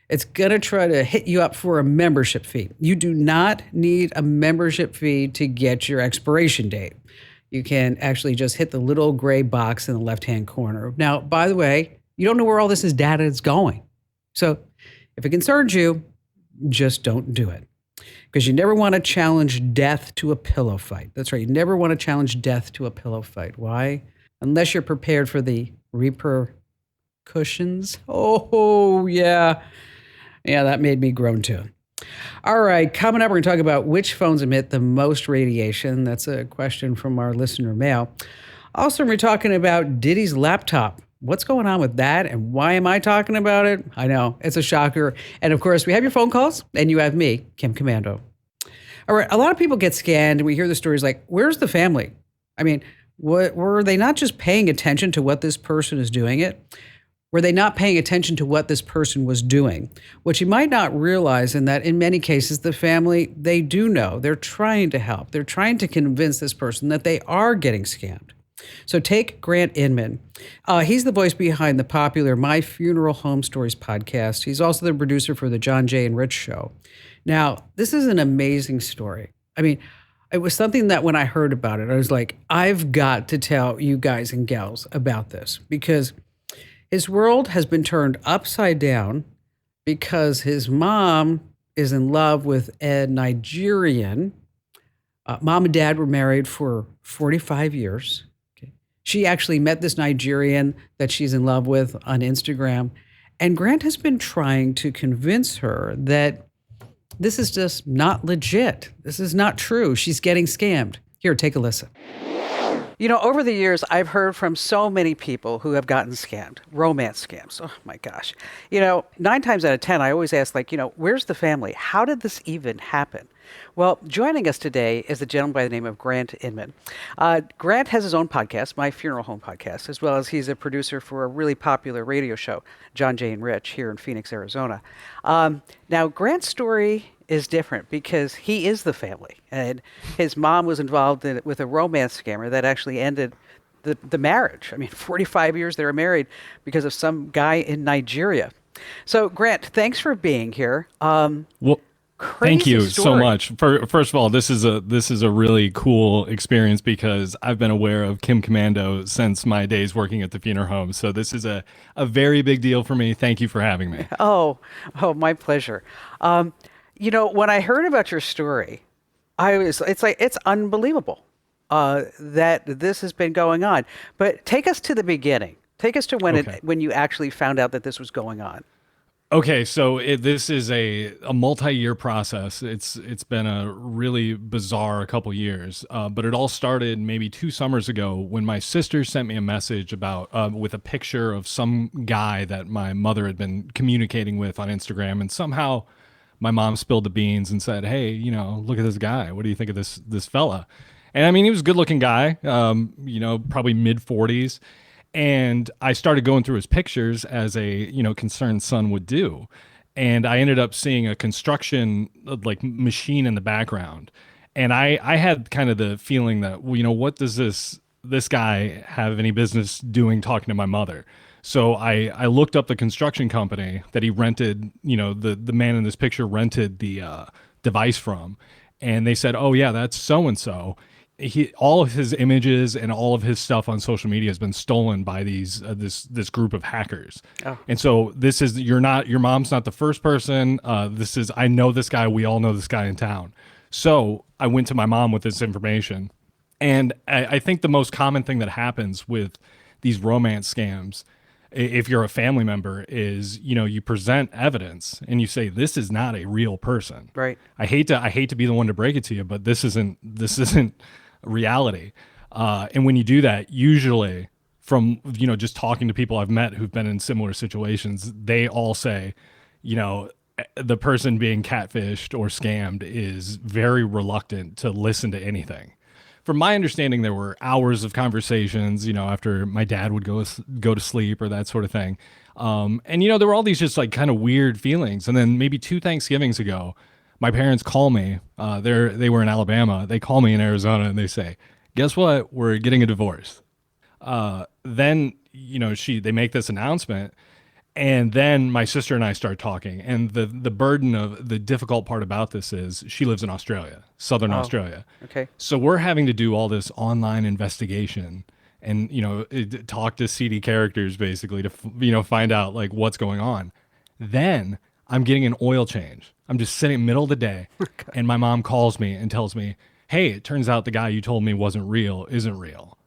it's going to try to hit you up for a membership fee. You do not need a membership fee to get your expiration date. You can actually just hit the little gray box in the left-hand corner. Now, by the way, you don't know where all this data is going. So if it concerns you, just don't do it. Because you never want to challenge death to a pillow fight. That's right. You never want to challenge death to a pillow fight. Why? Unless you're prepared for the repercussions. Oh, yeah. Yeah, that made me groan too. All right, coming up, we're going to talk about which phones emit the most radiation. That's a question from our listener mail. Also, we're talking about Diddy's laptop. What's going on with that, and why am I talking about it? I know, it's a shocker. And of course, we have your phone calls, and you have me, Kim Commando. All right, a lot of people get scanned, and we hear the stories like, where's the family? I mean, were they not just paying attention to what this person is doing it? Were they not paying attention to what this person was doing? What you might not realize in that in many cases, the family, they do know. They're trying to help. They're trying to convince this person that they are getting scammed. So take Grant Inman. He's the voice behind the popular My Funeral Home Stories podcast. He's also the producer for the John Jay and Rich Show. Now, this is an amazing story. I mean, it was something that when I heard about it, I was like, I've got to tell you guys and gals about this because his world has been turned upside down because his mom is in love with a Nigerian. Mom and dad were married for 45 years. Okay. She actually met this Nigerian that she's in love with on Instagram. And Grant has been trying to convince her that this is just not legit. This is not true. She's getting scammed. Here, take a listen. Over the years, I've heard from so many people who have gotten scammed, romance scams. Oh my gosh. 9 times out of 10, I always ask, where's the family? How did this even happen? Well, joining us today is a gentleman by the name of Grant Inman. Grant has his own podcast, My Funeral Home Podcast, as well as he's a producer for a really popular radio show, John Jay and Rich, here in Phoenix, Arizona. Now, Grant's story is different because he is the family, and his mom was involved with a romance scammer that actually ended the marriage. 45 years they were married because of some guy in Nigeria. So, Grant, thanks for being here. Well, thank you so much. First of all, this is a really cool experience because I've been aware of Kim Commando since my days working at the funeral home. So this is a very big deal for me. Thank you for having me. Oh, my pleasure. When I heard about your story, it's unbelievable that this has been going on. But take us to the beginning. Take us to when you actually found out that this was going on. Okay, so this is a multi-year process. It's been a really bizarre couple years, but it all started maybe 2 summers ago when my sister sent me a message about with a picture of some guy that my mother had been communicating with on Instagram, and somehow my mom spilled the beans and said, "Hey, look at this guy. What do you think of this fella?" And he was a good-looking guy, probably mid-40s. And I started going through his pictures as a, concerned son would do. And I ended up seeing a construction machine in the background. And I had kind of the feeling that, what does this guy have any business doing talking to my mother? So I looked up the construction company that he rented, the man in this picture rented the device from. And they said, "Oh yeah, that's so-and-so. all of his images and all of his stuff on social media has been stolen by this group of hackers. Oh. And so your mom's not the first person. I know this guy. We all know this guy in town. So I went to my mom with this information. And I think the most common thing that happens with these romance scams, if you're a family member, is, you present evidence and you say, this is not a real person. Right. I hate to be the one to break it to you, but this isn't reality. And when you do that, usually from, just talking to people I've met who've been in similar situations, they all say, the person being catfished or scammed is very reluctant to listen to anything. From my understanding, there were hours of conversations, after my dad would go to sleep or that sort of thing. And, there were all these just like kind of weird feelings. And then maybe 2 Thanksgivings ago, my parents call me. They were in Alabama. They call me in Arizona and they say, guess what? We're getting a divorce. Then, they make this announcement. And then my sister and I start talking. And the burden of the difficult part about this is she lives in Australia, Southern Australia. Okay. So we're having to do all this online investigation and, talk to seedy characters basically to, find out like what's going on. Then I'm getting an oil change. I'm just sitting middle of the day and my mom calls me and tells me, hey, it turns out the guy you told me wasn't real isn't real.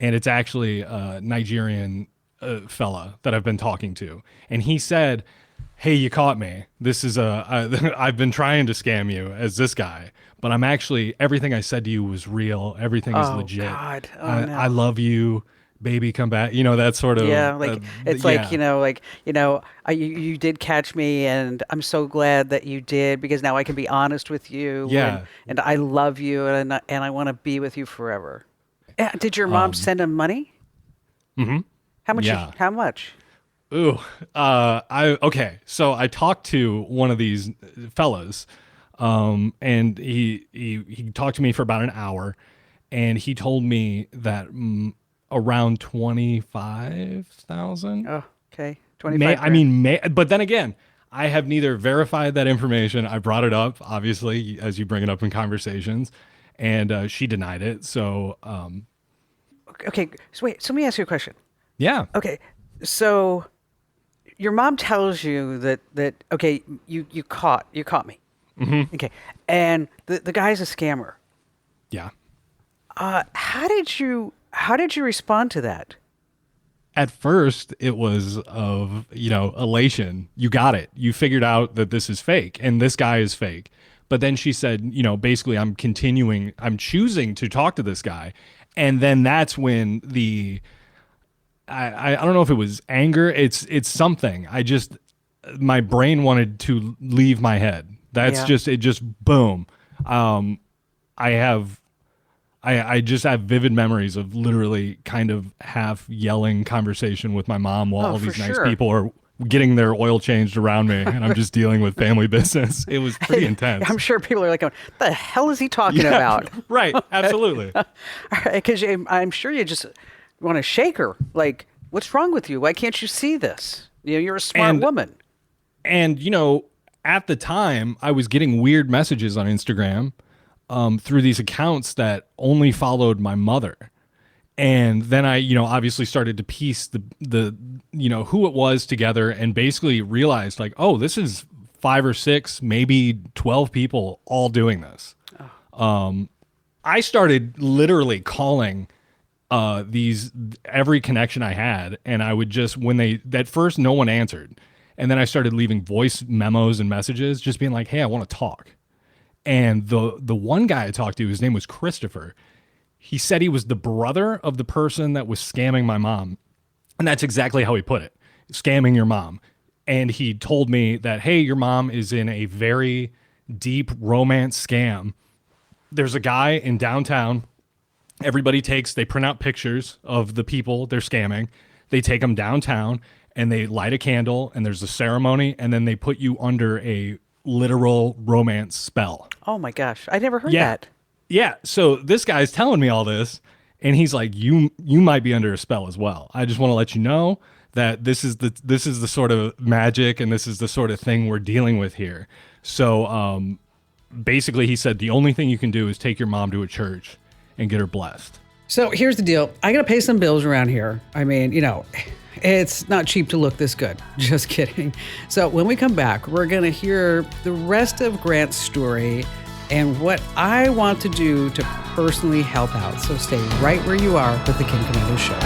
And it's actually a Nigerian fella that I've been talking to. And he said, hey, you caught me. This is I've been trying to scam you as this guy, but I'm actually, everything I said to you was real. Everything is legit. God. Oh, no. I love you, baby, come back. That sort of. Yeah. Like, it's like, you did catch me and I'm so glad that you did, because now I can be honest with you. Yeah. And I love you and I want to be with you forever. Did your mom send him money? Mm-hmm. How much? Yeah. How much? Ooh, okay. So I talked to one of these fellas, and he talked to me for about an hour, and he told me that around 25,000. Oh, okay, 25. But then again, I have neither verified that information. I brought it up, obviously, as you bring it up in conversations, and she denied it. So, okay. So wait. So let me ask you a question. Yeah. Okay, so your mom tells you that okay, you caught me. Mm-hmm. Okay, and the guy's a scammer. Yeah. How did you respond to that? At first, it was of elation. You got it. You figured out that this is fake, and this guy is fake. But then she said, basically, I'm choosing to talk to this guy, and then that's when I don't know if it was anger. It's something. My brain wanted to leave my head. That's just boom. I just have vivid memories of literally kind of half yelling conversation with my mom while all these nice people are getting their oil changed around me, and I'm just dealing with family business. It was pretty intense. I'm sure people are like, what the hell is he talking about? Right. Absolutely. Because I'm sure you just want to shake her. Like, what's wrong with you? Why can't you see this? You're a smart woman. And, at the time, I was getting weird messages on Instagram through these accounts that only followed my mother. And then I, obviously started to piece the who it was together, and basically realized like, oh, this is 5 or 6, maybe 12 people all doing this. I started literally calling every connection I had, and I would just, at first no one answered. And then I started leaving voice memos and messages just being like, hey, I want to talk. And the one guy I talked to, his name was Christopher. He said he was the brother of the person that was scamming my mom. And that's exactly how he put it, scamming your mom. And he told me that, hey, your mom is in a very deep romance scam. There's a guy in downtown. Everybody they print out pictures of the people they're scamming. They take them downtown and they light a candle, and there's a ceremony, and then they put you under a literal romance spell. Oh my gosh. I never heard that. Yeah. So this guy's telling me all this, and he's like, you might be under a spell as well. I just want to let you know that this is the sort of magic, and this is the sort of thing we're dealing with here. So basically he said the only thing you can do is take your mom to a church and get her blessed. So here's the deal. I got to pay some bills around here. I mean, it's not cheap to look this good. Just kidding. So when we come back, we're going to hear the rest of Grant's story and what I want to do to personally help out. So stay right where you are with the Kim Komando Show.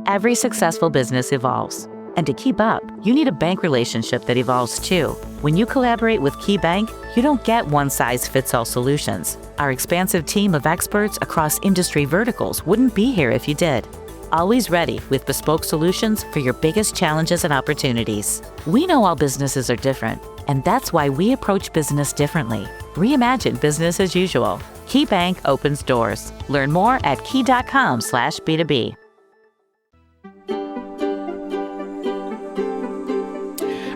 Every successful business evolves. And to keep up, you need a bank relationship that evolves too. When you collaborate with KeyBank, you don't get one-size-fits-all solutions. Our expansive team of experts across industry verticals wouldn't be here if you did. Always ready with bespoke solutions for your biggest challenges and opportunities. We know all businesses are different, and that's why we approach business differently. Reimagine business as usual. KeyBank opens doors. Learn more at key.com/B2B.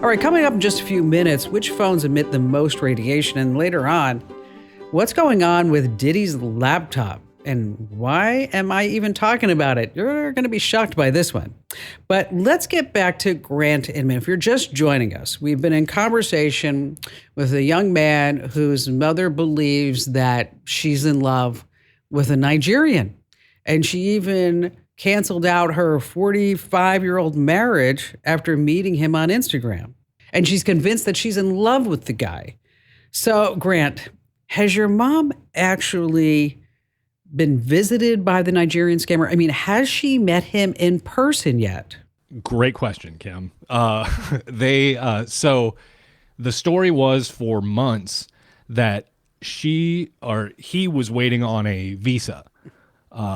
All right, coming up in just a few minutes, which phones emit the most radiation? And later on, what's going on with Diddy's laptop? And why am I even talking about it? You're going to be shocked by this one. But let's get back to Grant Inman. If you're just joining us, we've been in conversation with a young man whose mother believes that she's in love with a Nigerian. And she even canceled out her 45-year-old marriage after meeting him on Instagram. And she's convinced that she's in love with the guy. So, Grant, has your mom actually been visited by the Nigerian scammer? I mean, has she met him in person yet? Great question, Kim. So the story was for months that he was waiting on a visa.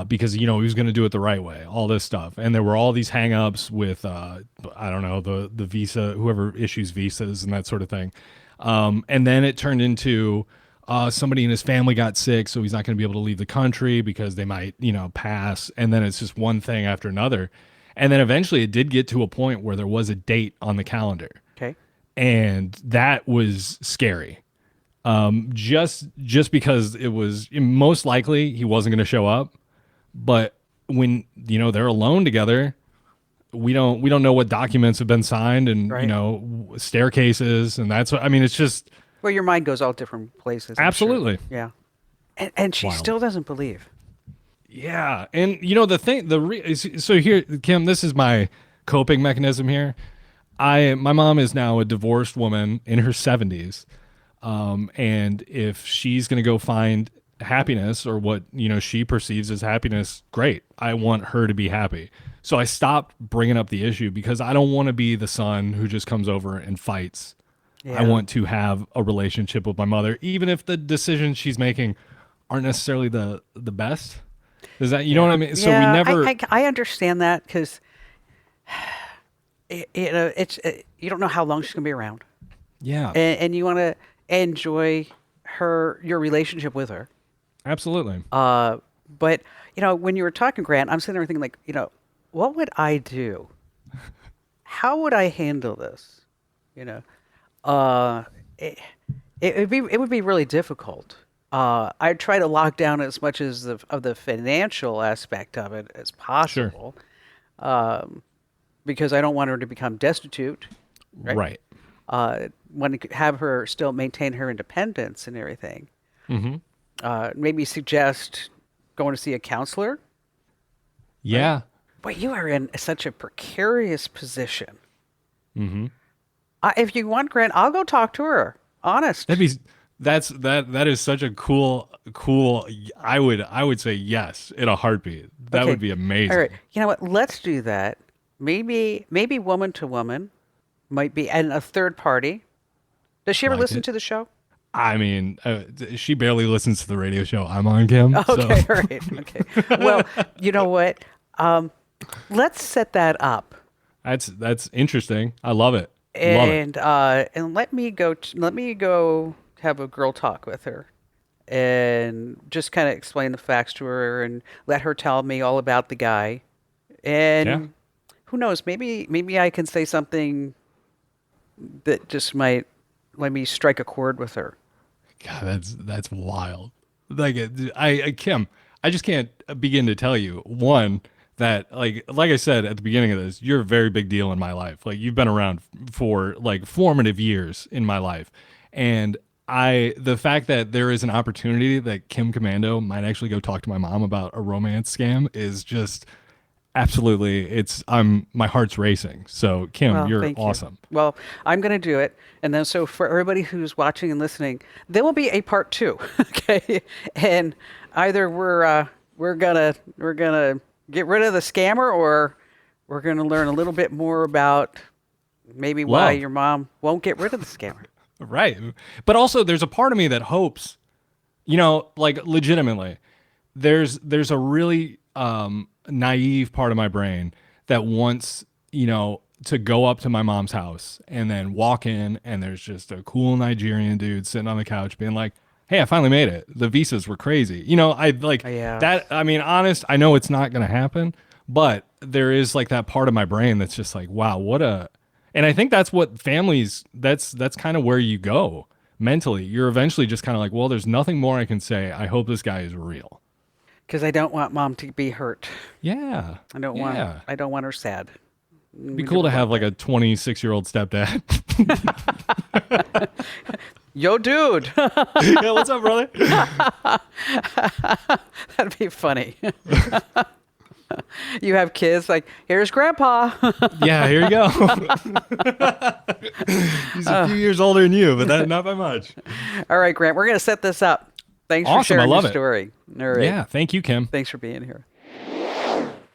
Because, he was going to do it the right way, all this stuff. And there were all these hangups with, I don't know, the visa, whoever issues visas and that sort of thing. And then it turned into somebody in his family got sick, so he's not going to be able to leave the country because they might, pass. And then it's just one thing after another. And then eventually it did get to a point where there was a date on the calendar. Okay. And that was scary. Just because it was most likely he wasn't going to show up. But when, they're alone together, we don't know what documents have been signed and, right. Staircases. And that's what, it's just. Well, your mind goes all different places. Absolutely. Sure. Yeah. And she Wild. still doesn't believe. Yeah. And, so here, Kim, this is my coping mechanism here. My mom is now a divorced woman in her 70s. And if she's going to go find happiness or what, she perceives as happiness, great. I want her to be happy. So I stopped bringing up the issue because I don't want to be the son who just comes over and fights. Yeah. I want to have a relationship with my mother, even if the decisions she's making aren't necessarily the best. Is that, you know what I mean? So we never. I understand that because, it's you don't know how long she's going to be around. Yeah. And you want to enjoy your relationship with her. Absolutely. But when you were talking, Grant, I'm sitting there thinking what would I do? How would I handle this? It would be really difficult. I'd try to lock down as much of the financial aspect of it as possible. Sure. Because I don't want her to become destitute. Right. Want to have her still maintain her independence and everything. Mm-hmm. Maybe suggest going to see a counselor. Yeah. Right? But you are in such a precarious position. Mm-hmm. If you want, Grant, I'll go talk to her. Honest. That is such a cool. I would say yes in a heartbeat. That would be amazing. All right. You know what? Let's do that. Maybe woman to woman might be, and a third party. Does she ever listen to the show? She barely listens to the radio show I'm on, Kim. Okay, all right. Okay. Well, you know what? Let's set that up. That's interesting. I love it. And let me go have a girl talk with her, and just kind of explain the facts to her, and let her tell me all about the guy. And who knows? Maybe I can say something that just might let me strike a chord with her. God, that's wild. Like, Kim, I just can't begin to tell you. One, that like I said at the beginning of this, you're a very big deal in my life. Like you've been around for like formative years in my life. And the fact that there is an opportunity that Kim Commando might actually go talk to my mom about a romance scam is just absolutely, my heart's racing. So Kim, Well, you're thank you. awesome. Well, I'm going to do it. And then so for everybody who's watching and listening, there will be a part 2. Okay. And either we're going to get rid of the scammer, or we're going to learn a little bit more about maybe why your mom won't get rid of the scammer. Right. But also there's a part of me that hopes, like legitimately, there's a really naive part of my brain that wants, to go up to my mom's house and then walk in and there's just a cool Nigerian dude sitting on the couch being like, hey, I finally made it. The visas were crazy. I like that. I mean, honest, I know it's not going to happen, but there is like that part of my brain that's just like, wow, and I think that's what families, that's kind of where you go mentally. You're eventually just kind of like, well, there's nothing more I can say. I hope this guy is real. Because I don't want mom to be hurt. Yeah. I don't want her sad. It'd be cool to have like a 26-year-old stepdad. Yo, dude. Yeah, what's up, brother? That'd be funny. You have kids like, here's grandpa. Yeah, here you go. He's a few years older than you, but not by much. All right, Grant, we're going to set this up. Thanks for sharing your story. All right. Yeah, thank you, Kim. Thanks for being here.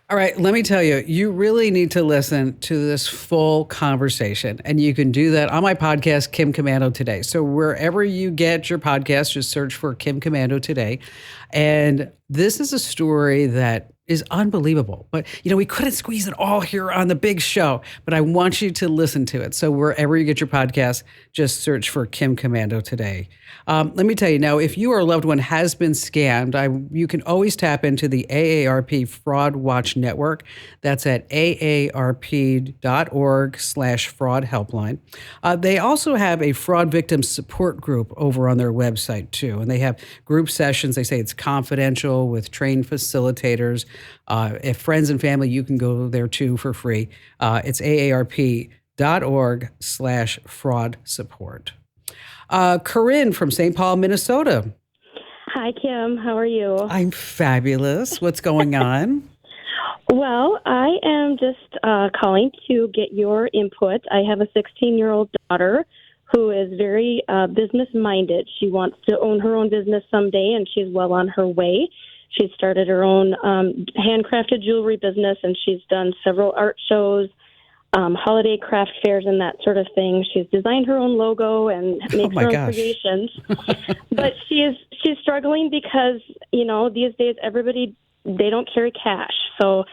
All right, let me tell you, you really need to listen to this full conversation, and you can do that on my podcast, Kim Commando Today. So wherever you get your podcast, just search for Kim Commando Today. And this is a story that is unbelievable. But, we couldn't squeeze it all here on the big show, but I want you to listen to it. So wherever you get your podcast, just search for Kim Commando Today. Let me tell you now, if you or a loved one has been scammed, you can always tap into the AARP Fraud Watch Network. That's at aarp.org/fraud helpline. They also have a fraud victim support group over on their website too. And they have group sessions. They say it's confidential with trained facilitators. If friends and family, you can go there too for free. It's aarp.org/fraud support. Corinne from St. Paul, Minnesota. Hi, Kim. How are you? I'm fabulous. What's going on? Well, I am just calling to get your input. I have a 16-year-old daughter who is very business-minded. She wants to own her own business someday, and she's well on her way. She's started her own handcrafted jewelry business, and she's done several art shows, holiday craft fairs, and that sort of thing. She's designed her own logo and makes her own creations. But she's struggling because, these days they don't carry cash. So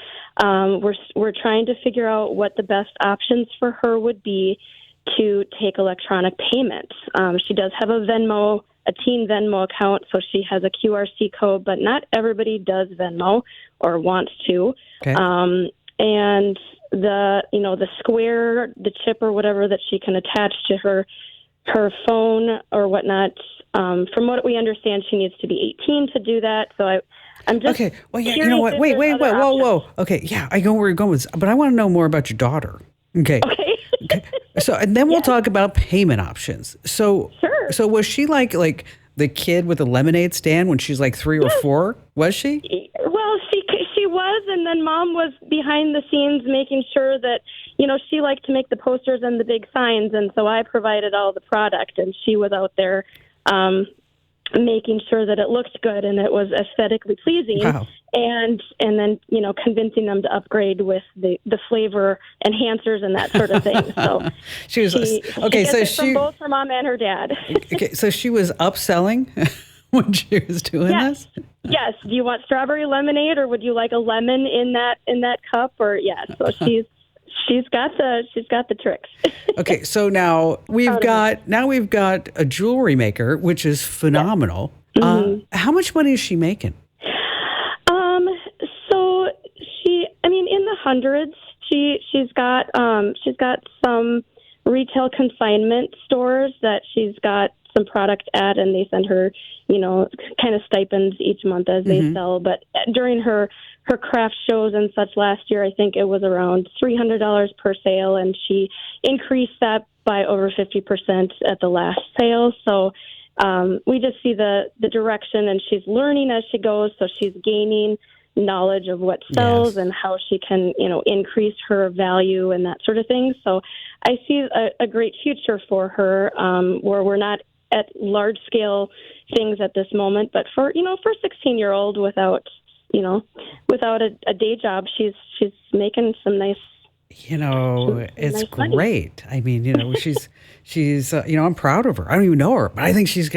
we're trying to figure out what the best options for her would be to take electronic payments. She does have a teen Venmo account, so she has a QRC code, but not everybody does Venmo or wants to. Okay. And the Square, the chip or whatever that she can attach to her phone or whatnot. From what we understand, she needs to be 18 to do that. So I'm just okay. Well, yeah. You know what? Wait. Whoa. Okay. Yeah, I know where you're going with this, but I want to know more about your daughter. Okay. Okay. So, and then we'll talk about payment options. So, sure. So was she like the kid with the lemonade stand when she's like 3 or 4? Was she? Well, she was, and then Mom was behind the scenes making sure that, she liked to make the posters and the big signs, and so I provided all the product, and she was out there making sure that it looked good and it was aesthetically pleasing. Wow. And then, convincing them to upgrade with the flavor enhancers and that sort of thing. So she was okay. So from both her mom and her dad. Okay, so she was upselling when she was doing this. Yes. Do you want strawberry lemonade, or would you like a lemon in that cup? Or so she's got the tricks. Okay, so now we've got a jewelry maker, which is phenomenal. Yes. Mm-hmm. How much money is she making? So in the hundreds. She's got some retail consignment stores that she's got some product at, and they send her, kind of stipends each month as they sell. But during her her craft shows and such last year, I think it was around $300 per sale, and she increased that by over 50% at the last sale. So we just see the direction, and she's learning as she goes, so she's gaining knowledge of what sells and how she can, increase her value and that sort of thing. So I see a great future for her, where we're not at large scale things at this moment, but for a 16-year-old without a day job, she's making some nice. It's nice money. great. I mean, she's I'm proud of her. I don't even know her, but I think she's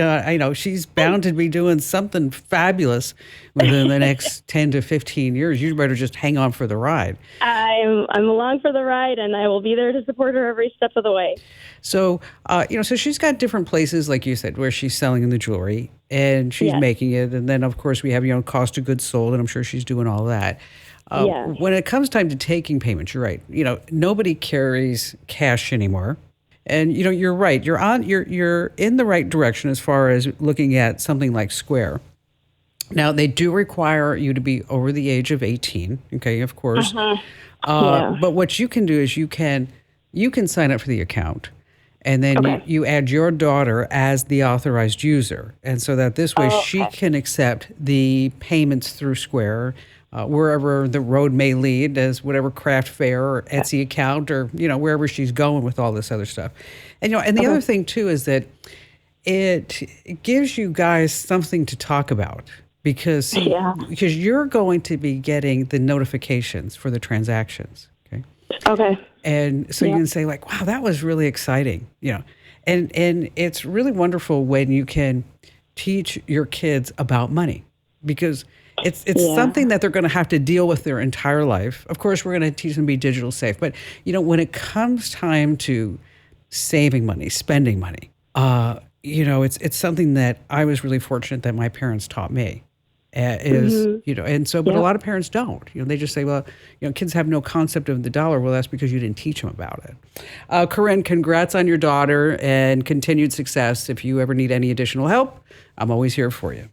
bound to be doing something fabulous within the next 10 to 15 years. You better just hang on for the ride. I'm along for the ride, and I will be there to support her every step of the way. So, so she's got different places, like you said, where she's selling the jewelry and she's making it. And then, of course, we have, cost of goods sold, and I'm sure she's doing all that. When it comes time to taking payments, you're right. Nobody carries cash anymore. And, you're right. You're in the right direction as far as looking at something like Square. Now, they do require you to be over the age of 18. Okay, of course. But what you can do is you can sign up for the account. And then you add your daughter as the authorized user. And so that this way she can accept the payments through Square, wherever the road may lead, as whatever craft fair or Etsy account, or wherever she's going with all this other stuff. And and the other thing too is that it gives you guys something to talk about, because you're going to be getting the notifications for the transactions. Okay. And so you can say like, wow, that was really exciting. And it's really wonderful when you can teach your kids about money, because it's something that they're going to have to deal with their entire life. Of course, we're going to teach them to be digital safe. But, when it comes time to saving money, spending money, it's something that I was really fortunate that my parents taught me. And so, but a lot of parents don't. They just say, well, kids have no concept of the dollar. Well, that's because you didn't teach them about it. Corinne, congrats on your daughter and continued success. If you ever need any additional help, I'm always here for you.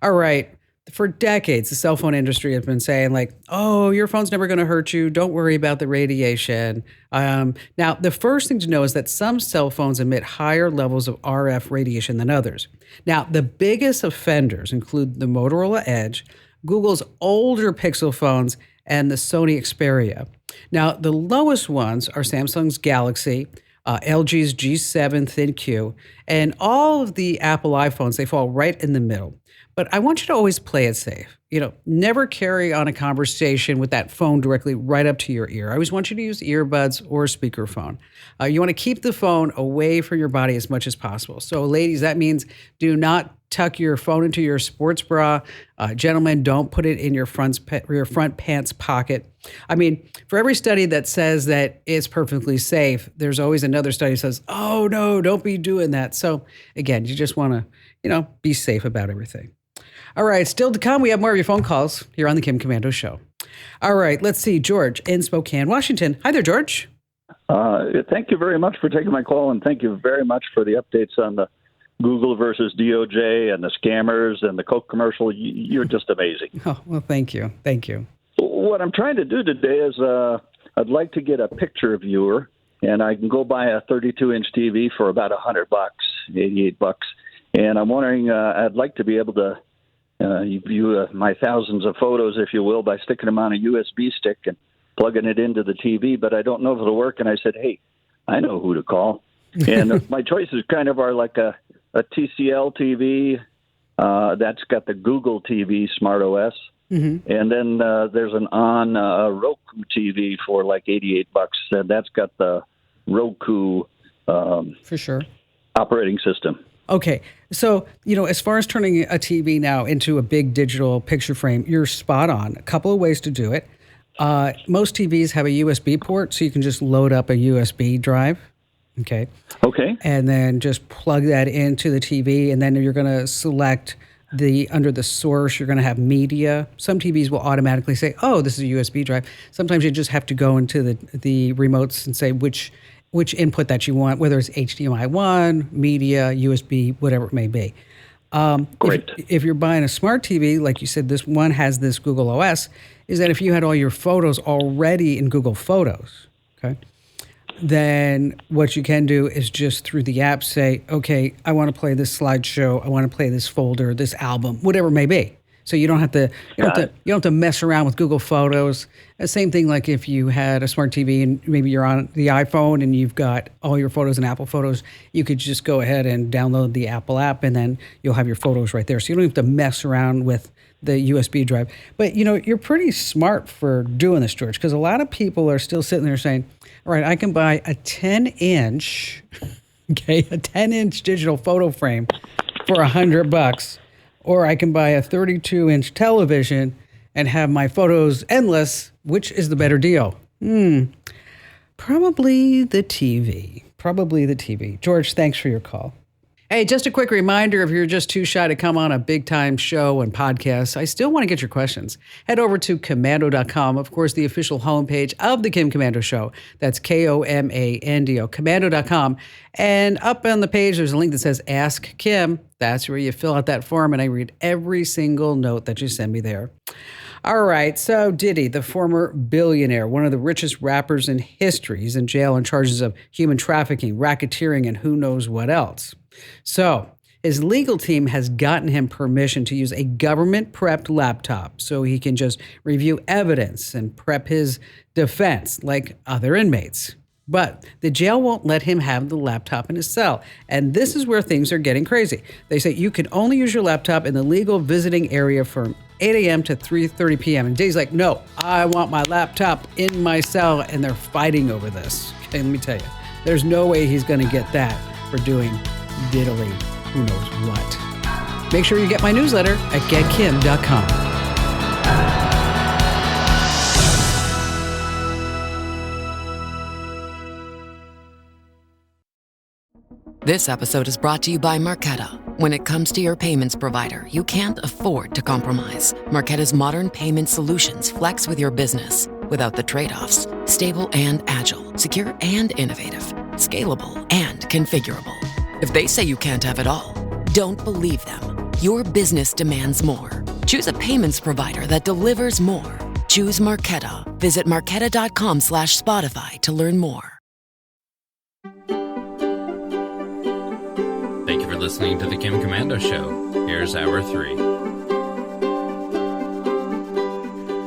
All right. For decades, the cell phone industry has been saying like, oh, your phone's never going to hurt you. Don't worry about the radiation. Now, the first thing to know is that some cell phones emit higher levels of RF radiation than others. Now, the biggest offenders include the Motorola Edge, Google's older Pixel phones, and the Sony Xperia. Now, the lowest ones are Samsung's Galaxy, LG's G7 ThinQ, and all of the Apple iPhones. They fall right in the middle. But I want you to always play it safe. Never carry on a conversation with that phone directly right up to your ear. I always want you to use earbuds or speakerphone. You want to keep the phone away from your body as much as possible. So ladies, that means do not tuck your phone into your sports bra. Gentlemen, don't put it in your front pants pocket. I mean, for every study that says that it's perfectly safe, there's always another study that says, oh no, don't be doing that. So again, you just want to, be safe about everything. All right, still to come, we have more of your phone calls here on the Kim Komando Show. All right, let's see. George in Spokane, Washington. Hi there, George. Thank you very much for taking my call, and thank you very much for the updates on the Google versus DOJ and the scammers and the Coke commercial. You're just amazing. Oh, well, thank you. Thank you. What I'm trying to do today is I'd like to get a picture viewer, and I can go buy a 32-inch TV for about $100, $88. And I'm wondering, I'd like to be able to view my thousands of photos, if you will, by sticking them on a USB stick and plugging it into the TV, but I don't know if it'll work. And I said, hey, I know who to call. And my choices kind of are like a TCL TV that's got the Google TV Smart OS. Mm-hmm. And then there's an Roku TV for like $88. And that's got the Roku for sure operating system. Okay. So, as far as turning a TV now into a big digital picture frame, you're spot on. A couple of ways to do it. Most TVs have a USB port, so you can just load up a USB drive. Okay. Okay. And then just plug that into the TV, and then you're going to select under the source, you're going to have media. Some TVs will automatically say, oh, this is a USB drive. Sometimes you just have to go into the remotes and say which input that you want, whether it's HDMI 1, media, USB, whatever it may be. Great. If you're buying a smart TV, like you said, this one has this Google OS, is that if you had all your photos already in Google Photos, okay, then what you can do is just through the app say, okay, I want to play this slideshow, I want to play this folder, this album, whatever it may be. So you don't have to you don't have to mess around with Google Photos. The same thing like if you had a smart TV and maybe you're on the iPhone and you've got all your photos in Apple Photos, you could just go ahead and download the Apple app and then you'll have your photos right there. So you don't have to mess around with the USB drive. But you're pretty smart for doing this, George, because a lot of people are still sitting there saying, all right, I can buy a 10-inch, okay, a 10-inch digital photo frame for $100. Or I can buy a 32-inch television and have my photos endless. Which is the better deal? Probably the TV. Probably the TV. George, thanks for your call. Hey, just a quick reminder, if you're just too shy to come on a big-time show and podcast, I still want to get your questions. Head over to Komando.com, of course, the official homepage of The Kim Komando Show. That's Komando, Komando.com. And up on the page, there's a link that says Ask Kim. That's where you fill out that form, and I read every single note that you send me there. All right, so Diddy, the former billionaire, one of the richest rappers in history, he's in jail on charges of human trafficking, racketeering, and who knows what else. So his legal team has gotten him permission to use a government-prepped laptop so he can just review evidence and prep his defense like other inmates. But the jail won't let him have the laptop in his cell. And this is where things are getting crazy. They say you can only use your laptop in the legal visiting area from 8 a.m. to 3:30 p.m. And Diddy's like, no, I want my laptop in my cell. And they're fighting over this. Okay, let me tell you, there's no way he's going to get that for doing diddly who knows what. Make sure you get my newsletter at getkim.com. This episode is brought to you by Marqeta. When it comes to your payments provider, you can't afford to compromise. Marqeta's modern payment solutions flex with your business without the trade-offs. Stable and agile, secure and innovative, scalable and configurable. If they say you can't have it all, don't believe them. Your business demands more. Choose a payments provider that delivers more. Choose Marqeta. Visit marqeta.com/Spotify to learn more. Thank you for listening to The Kim Komando Show. Here's Hour 3.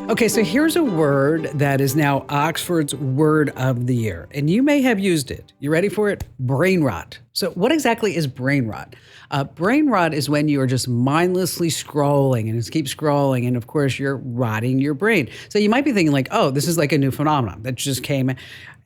Okay, so here's a word that is now Oxford's Word of the Year, and you may have used it. You ready for it? Brain rot. So what exactly is brain rot? Brain rot is when you are just mindlessly scrolling and just keep scrolling, and of course you're rotting your brain. So you might be thinking like, oh, this is like a new phenomenon that just came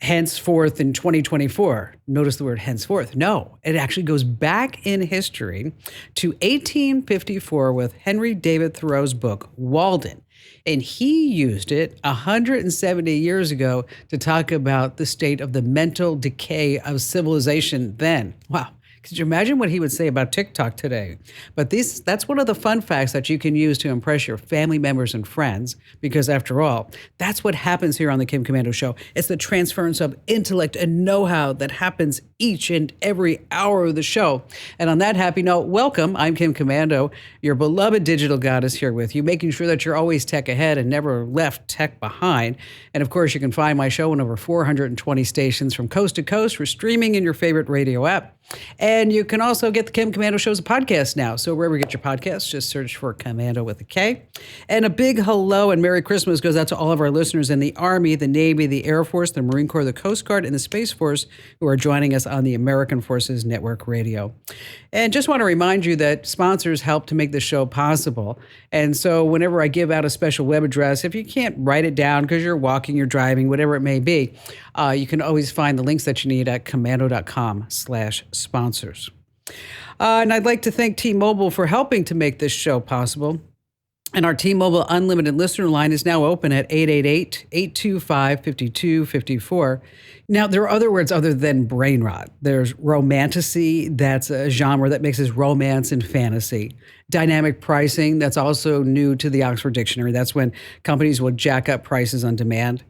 henceforth in 2024. Notice the word henceforth. No, it actually goes back in history to 1854 with Henry David Thoreau's book, Walden. And he used it 170 years ago to talk about the state of the mental decay of civilization then. Wow. Could you imagine what he would say about TikTok today? But that's one of the fun facts that you can use to impress your family members and friends, because after all, that's what happens here on the Kim Komando Show. It's the transference of intellect and know-how that happens each and every hour of the show. And on that happy note, welcome. I'm Kim Komando, your beloved digital goddess here with you, making sure that you're always tech ahead and never left tech behind. And of course, you can find my show on over 420 stations from coast to coast for streaming in your favorite radio app. And you can also get the Kim Komando Show as a podcast now. So wherever you get your podcasts, just search for Komando with a K. And a big hello and Merry Christmas goes out to all of our listeners in the Army, the Navy, the Air Force, the Marine Corps, the Coast Guard, and the Space Force who are joining us on the American Forces Network Radio. And just want to remind you that sponsors help to make the show possible. And so whenever I give out a special web address, if you can't write it down because you're walking, you're driving, whatever it may be, you can always find the links that you need at komando.com/sponsors. And I'd like to thank T-Mobile for helping to make this show possible. And our T-Mobile Unlimited listener line is now open at 888-825-5254. Now, there are other words other than brain rot. There's romantasy, that's a genre that mixes romance and fantasy. Dynamic pricing, that's also new to the Oxford Dictionary. That's when companies will jack up prices on demand.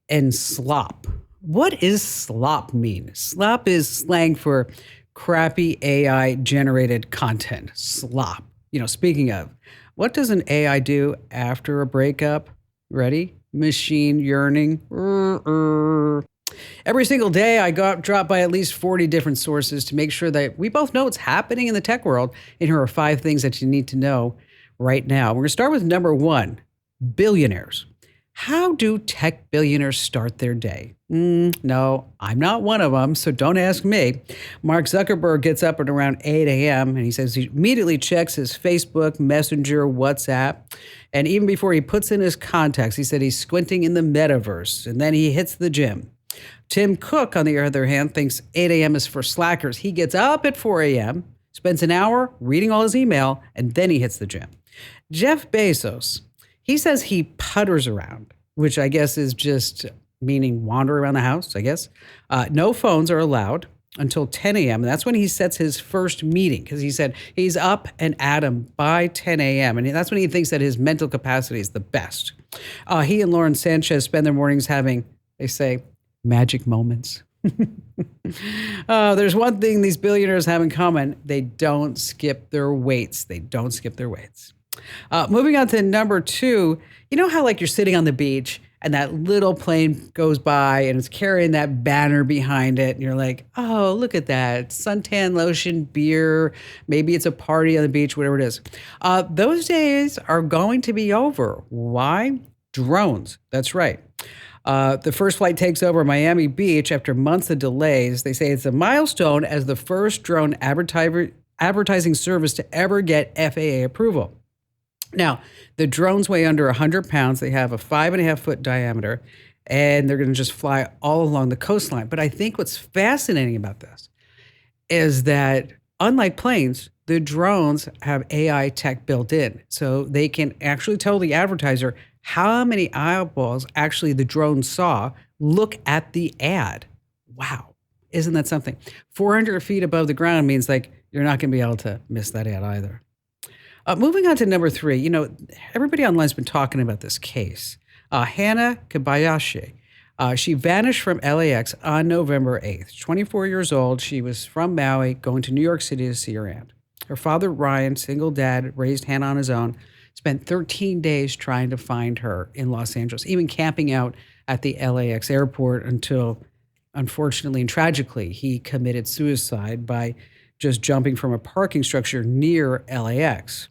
And slop. What does slop mean? Slop is slang for crappy AI generated content. Slop. Speaking of, what does an AI do after a breakup? Ready? Machine yearning. Every single day, I drop by at least 40 different sources to make sure that we both know what's happening in the tech world. And here are 5 things that you need to know right now. We're going to start with number 1, billionaires. How do tech billionaires start their day? No, I'm not one of them, so don't ask me. Mark Zuckerberg gets up at around 8 a.m. and he says he immediately checks his Facebook, Messenger, WhatsApp. And even before he puts in his contacts, he said he's squinting in the metaverse, and then he hits the gym. Tim Cook, on the other hand, thinks 8 a.m. is for slackers. He gets up at 4 a.m., spends an hour reading all his email, and then he hits the gym. Jeff Bezos, he says he putters around, which I guess is just meaning wander around the house, I guess. No phones are allowed until 10 a.m. And that's when he sets his first meeting, because he said he's up and at 'em by 10 a.m. And that's when he thinks that his mental capacity is the best. He and Lauren Sanchez spend their mornings having, they say, magic moments. There's one thing these billionaires have in common. They don't skip their weights. Moving on to number 2, you know how you're sitting on the beach and that little plane goes by and it's carrying that banner behind it. And you're like, oh, look at that. Suntan lotion, beer. Maybe it's a party on the beach, whatever it is. Those days are going to be over. Why? Drones. That's right. The first flight takes over Miami Beach after months of delays. They say it's a milestone as the first drone advertising service to ever get FAA approval. Now, the drones weigh under 100 pounds. They have a 5.5-foot diameter, and they're going to just fly all along the coastline. But I think what's fascinating about this is that, unlike planes, the drones have AI tech built in. So they can actually tell the advertiser how many eyeballs actually the drone saw look at the ad. Wow. Isn't that something? 400 feet above the ground means you're not going to be able to miss that ad either. Moving on to number 3, everybody online has been talking about this case. Hannah Kobayashi, she vanished from LAX on November 8th. 24 years old. She was from Maui, going to New York City to see her aunt. Her father, Ryan, single dad, raised Hannah on his own, spent 13 days trying to find her in Los Angeles, even camping out at the LAX airport until, unfortunately and tragically, he committed suicide by just jumping from a parking structure near LAX.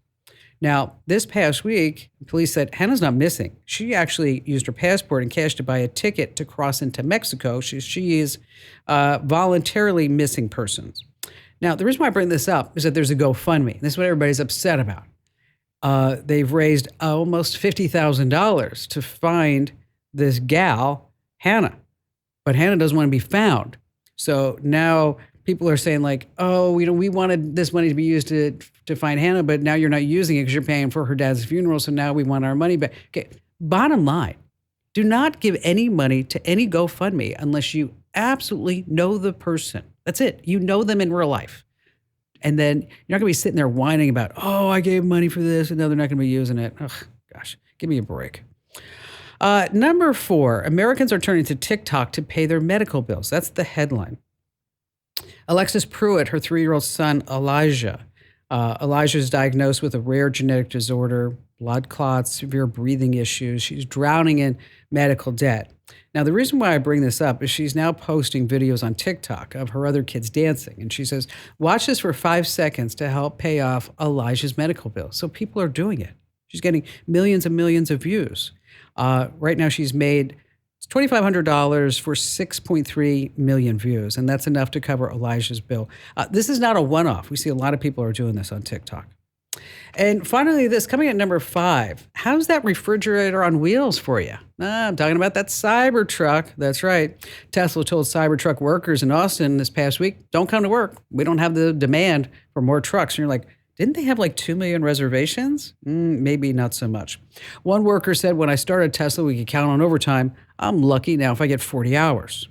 Now, this past week, police said Hannah's not missing. She actually used her passport and cash to buy a ticket to cross into Mexico. She is voluntarily missing persons. Now, the reason why I bring this up is that there's a GoFundMe. This is what everybody's upset about. They've raised almost $50,000 to find this gal, Hannah. But Hannah doesn't want to be found. So now people are saying we wanted this money to be used to find Hannah, but now you're not using it because you're paying for her dad's funeral. So now we want our money back. Okay. Bottom line, do not give any money to any GoFundMe unless you absolutely know the person. That's it. You know them in real life. And then you're not going to be sitting there whining about, oh, I gave money for this, and now they're not going to be using it. Ugh, gosh, give me a break. Number 4, Americans are turning to TikTok to pay their medical bills. That's the headline. Alexis Pruitt, her 3-year-old son, Elijah. Elijah is diagnosed with a rare genetic disorder, blood clots, severe breathing issues. She's drowning in medical debt. Now, the reason why I bring this up is she's now posting videos on TikTok of her other kids dancing. And she says, watch this for 5 seconds to help pay off Elijah's medical bill. So people are doing it. She's getting millions and millions of views. Right now, she's made $2,500 for 6.3 million views, and that's enough to cover Elijah's bill. This is not a one-off. We see a lot of people are doing this on TikTok. And finally, this coming at number 5. How's that refrigerator on wheels for you? I'm talking about that Cybertruck. That's right. Tesla told Cybertruck workers in Austin this past week, don't come to work. We don't have the demand for more trucks. And you're like, didn't they have 2 million reservations? Maybe not so much. One worker said, when I started Tesla, we could count on overtime. I'm lucky now if I get 40 hours.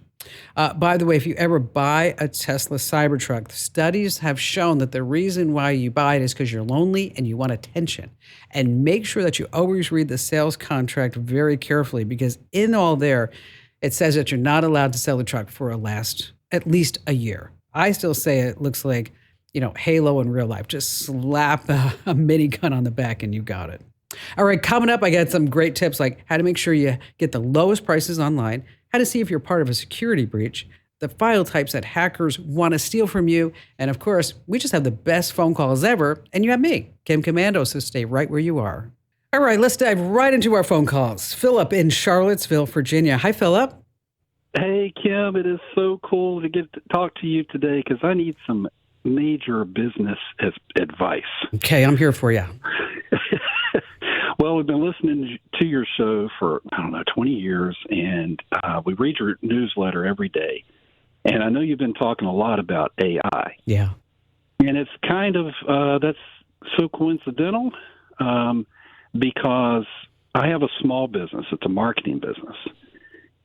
By the way, if you ever buy a Tesla Cybertruck, studies have shown that the reason why you buy it is because you're lonely and you want attention. And make sure that you always read the sales contract very carefully, because in all there, it says that you're not allowed to sell the truck for at least a year. I still say it looks like, Halo in real life. Just slap a minigun on the back and you got it. All right, coming up, I got some great tips like how to make sure you get the lowest prices online, how to see if you're part of a security breach, the file types that hackers want to steal from you, and of course, we just have the best phone calls ever, and you have me, Kim Commando, so stay right where you are. All right, let's dive right into our phone calls. Philip in Charlottesville, Virginia. Hi, Philip. Hey, Kim, it is so cool to get to talk to you today because I need some major business advice. Okay, I'm here for you. Well, we've been listening to your show for, 20 years, and we read your newsletter every day. And I know you've been talking a lot about AI. Yeah. And it's kind of, that's so coincidental because I have a small business. It's a marketing business.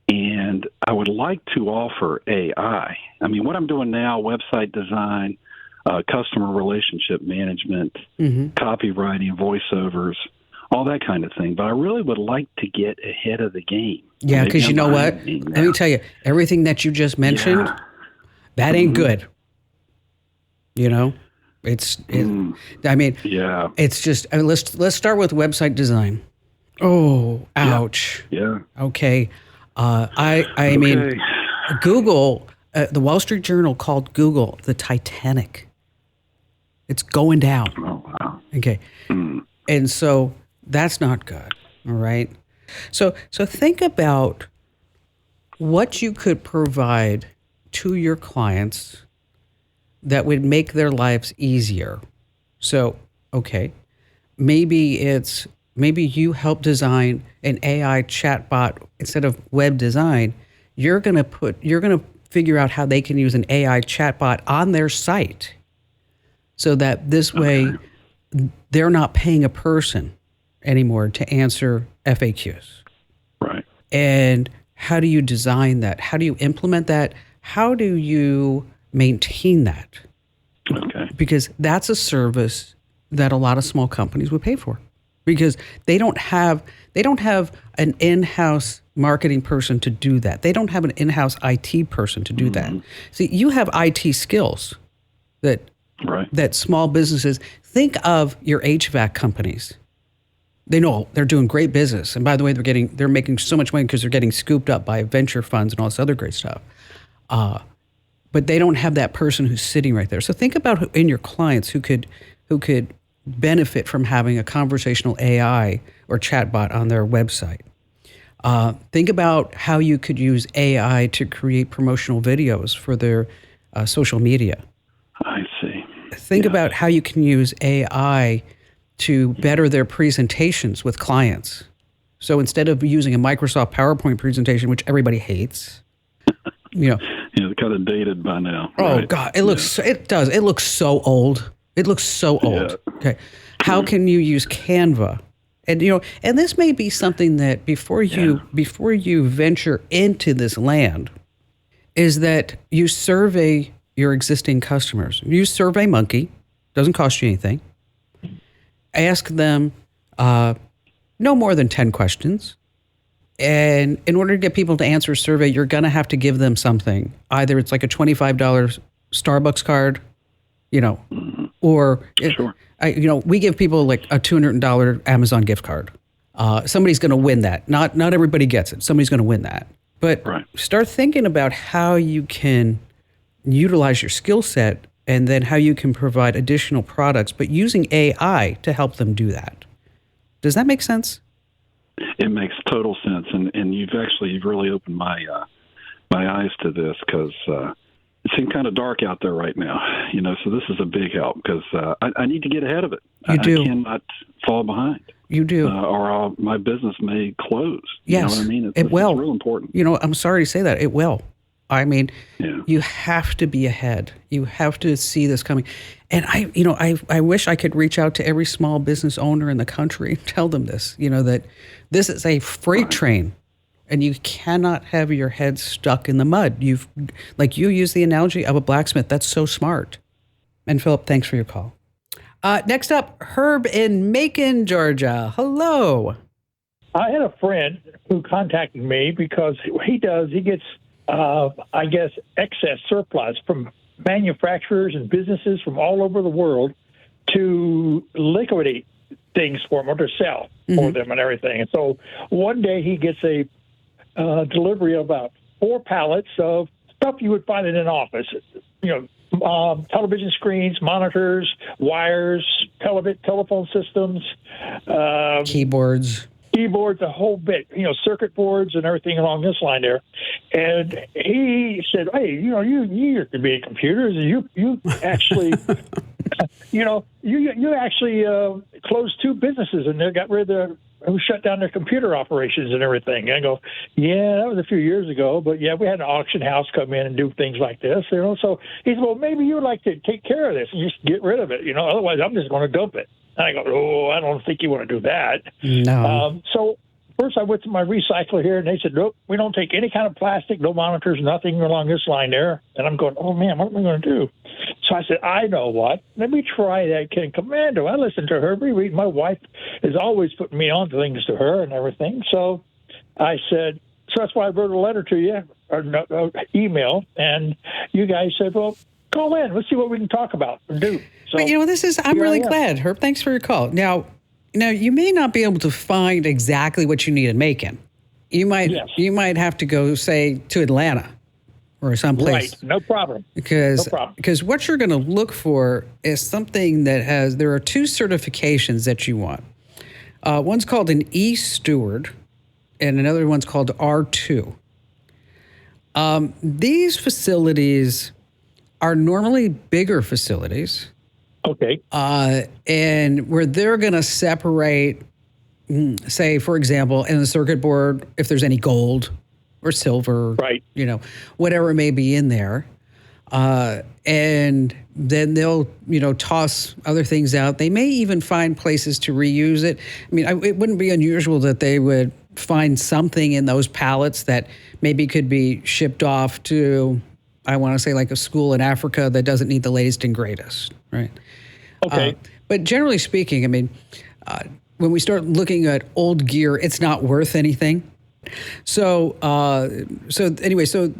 And I would like to offer AI. I mean, what I'm doing now, website design, customer relationship management, copywriting, voiceovers, all that kind of thing. But I really would like to get ahead of the game. Yeah, because you know what? Let me tell you, everything that you just mentioned, that ain't good. It's just, let's start with website design. Oh, ouch. Yeah. Okay. I mean, Google, the Wall Street Journal called Google the Titanic. It's going down. Oh, wow. Okay. And so that's not good. All right. So think about what you could provide to your clients that would make their lives easier. So, okay, maybe you help design an AI chatbot instead of web design. You're going to figure out how they can use an AI chatbot on their site so that this way they're not paying a person anymore to answer FAQs. Right. And how do you design that? How do you implement that? How do you maintain that? Okay. Because that's a service that a lot of small companies would pay for, because they don't have an in-house marketing person to do that. They don't have an in-house IT person to do that. See, you have IT skills that small businesses, think of your HVAC companies. They know they're doing great business. And by the way, they're making so much money because they're getting scooped up by venture funds and all this other great stuff. But they don't have that person who's sitting right there. So think about in your clients who could benefit from having a conversational AI or chatbot on their website. Think about how you could use AI to create promotional videos for their social media. I see. Think about how you can use AI to better their presentations with clients. So instead of using a Microsoft PowerPoint presentation, which everybody hates, it's kind of dated by now. Oh God, it looks so old. It looks so old. Yeah. Okay. How can you use Canva? And and this may be something that before you venture into this land, is that you survey your existing customers. Use SurveyMonkey, doesn't cost you anything. Ask them no more than 10 questions. And in order to get people to answer a survey, you're going to have to give them something. Either it's like a $25 Starbucks card, or we give people like a $200 Amazon gift card. Somebody's going to win that. Not everybody gets it. Somebody's going to win that. But start thinking about how you can utilize your skill set and then how you can provide additional products, but using AI to help them do that. Does that make sense? It makes total sense, and you've really opened my eyes to this because it seems kind of dark out there right now. So this is a big help because I need to get ahead of it. You do. I cannot fall behind. You do, or my business may close. Yes, you know what I mean? It will. It's real important. I'm sorry to say that it will. I mean, you have to be ahead. You have to see this coming. And I wish I could reach out to every small business owner in the country and tell them this, that this is a freight train and you cannot have your head stuck in the mud. You use the analogy of a blacksmith. That's so smart. And Philip, thanks for your call. Next up, Herb in Macon, Georgia. Hello. I had a friend who contacted me because he gets excess surplus from manufacturers and businesses from all over the world to liquidate things for them or to sell for them and everything. And so one day he gets a delivery of about 4 pallets of stuff you would find in an office. Television screens, monitors, wires, telephone systems, keyboards, a whole bit, circuit boards and everything along this line there. And he said, "Hey, you used to be in computers. You actually, you actually closed 2 businesses and they got rid of who shut down their computer operations and everything." And I go, "Yeah, that was a few years ago, but yeah, we had an auction house come in and do things like this, So he said, "Well, maybe you would like to take care of this and just get rid of it, Otherwise, I'm just going to dump it." And I go, "Oh, I don't think you want to do that." No. So first I went to my recycler here, and they said, "Nope, we don't take any kind of plastic, no monitors, nothing along this line there." And I'm going, "Oh, man, what am I going to do?" So I said, "I know what. Let me try that Ken Commando." I listened to her. My wife is always putting me on to things to her and everything. So I said, so that's why I wrote a letter to you, or email, and you guys said, "Well, call in. Let's see what we can talk about or do." So, but I'm really glad, Herb. Thanks for your call. Now, you may not be able to find exactly what you need in Macon. You might have to go, say, to Atlanta or someplace. Right, no problem. Because what you're going to look for is something that there are 2 certifications that you want. One's called an E-Steward, and another one's called R2. These facilities are normally bigger facilities. Okay. And where they're going to separate, say, for example, in the circuit board, if there's any gold or silver, right? Whatever may be in there. And then they'll, toss other things out. They may even find places to reuse it. I mean, it wouldn't be unusual that they would find something in those pallets that maybe could be shipped off to, I want to say, like a school in Africa that doesn't need the latest and greatest, right? Okay. But generally speaking, I mean, when we start looking at old gear, it's not worth anything. So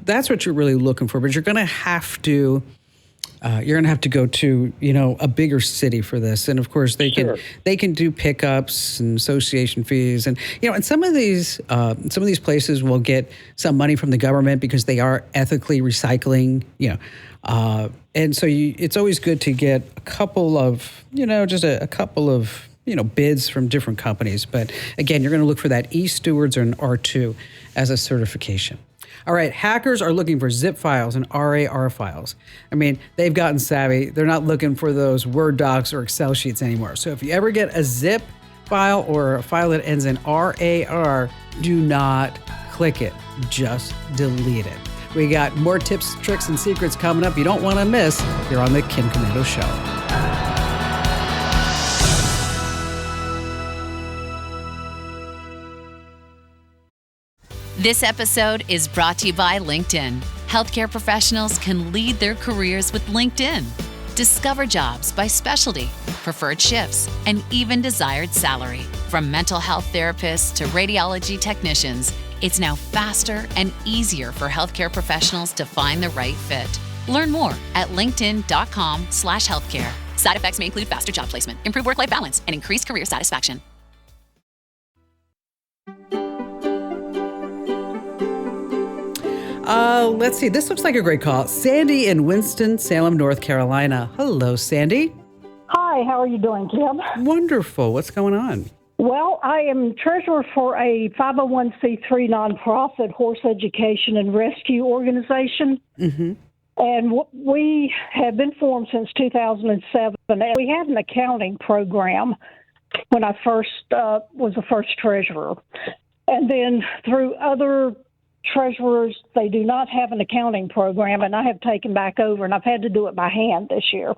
that's what you're really looking for. But you're going to have to go to a bigger city for this, and of course they can do pickups and association fees, and and some of these places will get some money from the government because they are ethically recycling. And so it's always good to get a couple of just a couple of bids from different companies. But again, you're going to look for that E-Stewards or an R2 as a certification. All right, hackers are looking for zip files and RAR files. I mean, they've gotten savvy. They're not looking for those Word docs or Excel sheets anymore. So if you ever get a zip file or a file that ends in RAR, do not click it. Just delete it. We got more tips, tricks, and secrets coming up you don't want to miss here on the Ken Commando Show. This episode is brought to you by LinkedIn. Healthcare professionals can lead their careers with LinkedIn. Discover jobs by specialty, preferred shifts, and even desired salary. From mental health therapists to radiology technicians, it's now faster and easier for healthcare professionals to find the right fit. Learn more at linkedin.com/healthcare. Side effects may include faster job placement, improved work-life balance, and increased career satisfaction. Let's see. This looks like a great call. Sandy in Winston-Salem, North Carolina. Hello, Sandy. Hi, how are you doing, Kim? Wonderful. What's going on? Well, I am treasurer for a 501c3 nonprofit horse education and rescue organization. Mm-hmm. And we have been formed since 2007. And we had an accounting program when I first was the first treasurer. And then through other treasurers, they do not have an accounting program, and I have taken back over, and I've had to do it by hand this year.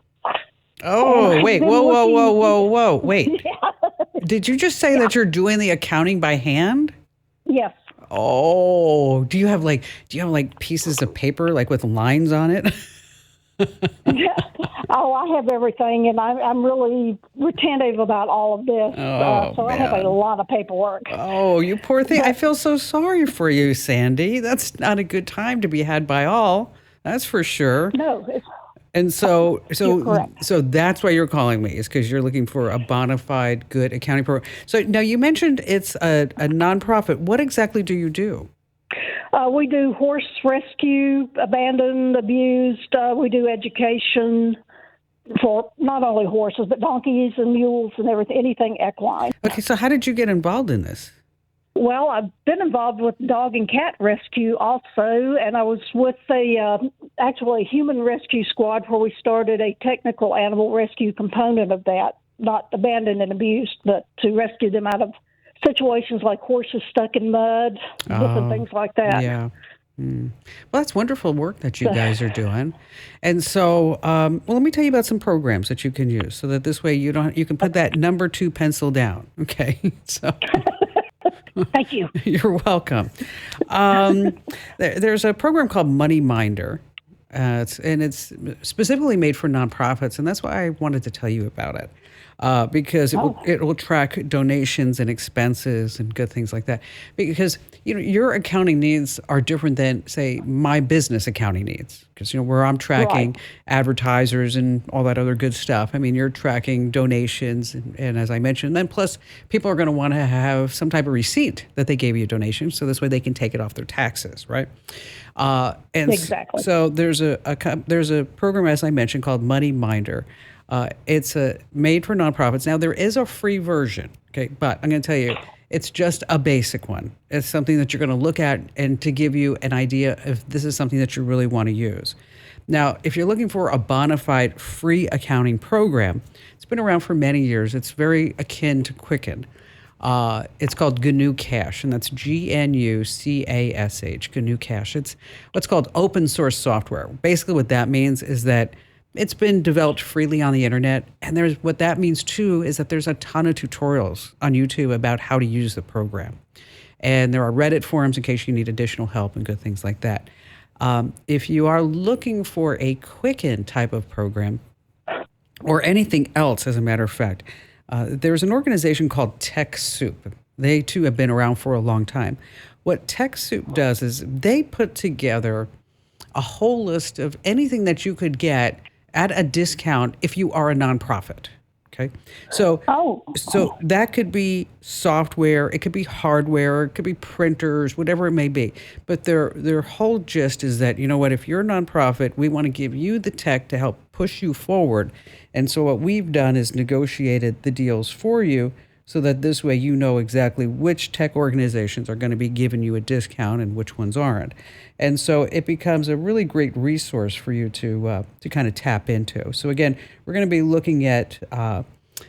Oh, wait. Whoa. Wait. Yeah. Did you just say that you're doing the accounting by hand? Yes. Oh, do you have like pieces of paper like with lines on it? Oh, I have everything, and I'm really retentive about all of this. So I have a lot of paperwork. Oh, you poor thing. I feel so sorry for you, Sandy. That's not a good time to be had by all. That's for sure. No, And so You're correct. so that's why you're calling me, is because you're looking for a bona fide good accounting program. So now you mentioned it's a nonprofit. What exactly do you do? We do horse rescue, abandoned, abused. We do education for not only horses, but donkeys and mules and everything, anything equine. Okay, so how did you get involved in this? Well, I've been involved with dog and cat rescue also, and I was with actually a human rescue squad where we started a technical animal rescue component of that, not abandoned and abused, but to rescue them out of situations like horses stuck in mud, different things like that. Yeah. Well, that's wonderful work that you guys are doing. And so, well, let me tell you about some programs that you can use so that this way you can put that number 2 pencil down. Okay. So. Thank you. You're welcome. There's a program called Money Minder, and it's specifically made for nonprofits, and that's why I wanted to tell you about it. Because it will track donations and expenses and good things like that. Because your accounting needs are different than, say, my business accounting needs. Because where I'm tracking advertisers and all that other good stuff. I mean, you're tracking donations, and as I mentioned, then plus people are going to want to have some type of receipt that they gave you a donation, so this way they can take it off their taxes, right? And exactly. So there's a program, as I mentioned, called Money Minder. It's made for nonprofits. Now, there is a free version, okay? But I'm going to tell you, it's just a basic one. It's something that you're going to look at and to give you an idea if this is something that you really want to use. Now, if you're looking for a bona fide free accounting program, it's been around for many years. It's very akin to Quicken. It's called GNU Cash, and that's GNUCASH, GNU Cash. It's what's called open source software. Basically, what that means is that it's been developed freely on the internet, and what that means too is that there's a ton of tutorials on YouTube about how to use the program, and there are Reddit forums in case you need additional help and good things like that. If you are looking for a Quicken type of program, or anything else, as a matter of fact, there's an organization called TechSoup. They too have been around for a long time. What TechSoup does is they put together a whole list of anything that you could get at a discount if you are a nonprofit. Okay. So that could be software, it could be hardware, it could be printers, whatever it may be. But their whole gist is that, if you're a nonprofit, we want to give you the tech to help push you forward. And so what we've done is negotiated the deals for you so that this way you know exactly which tech organizations are going to be giving you a discount and which ones aren't. And so it becomes a really great resource for you to kind of tap into. So again, we're going to be looking at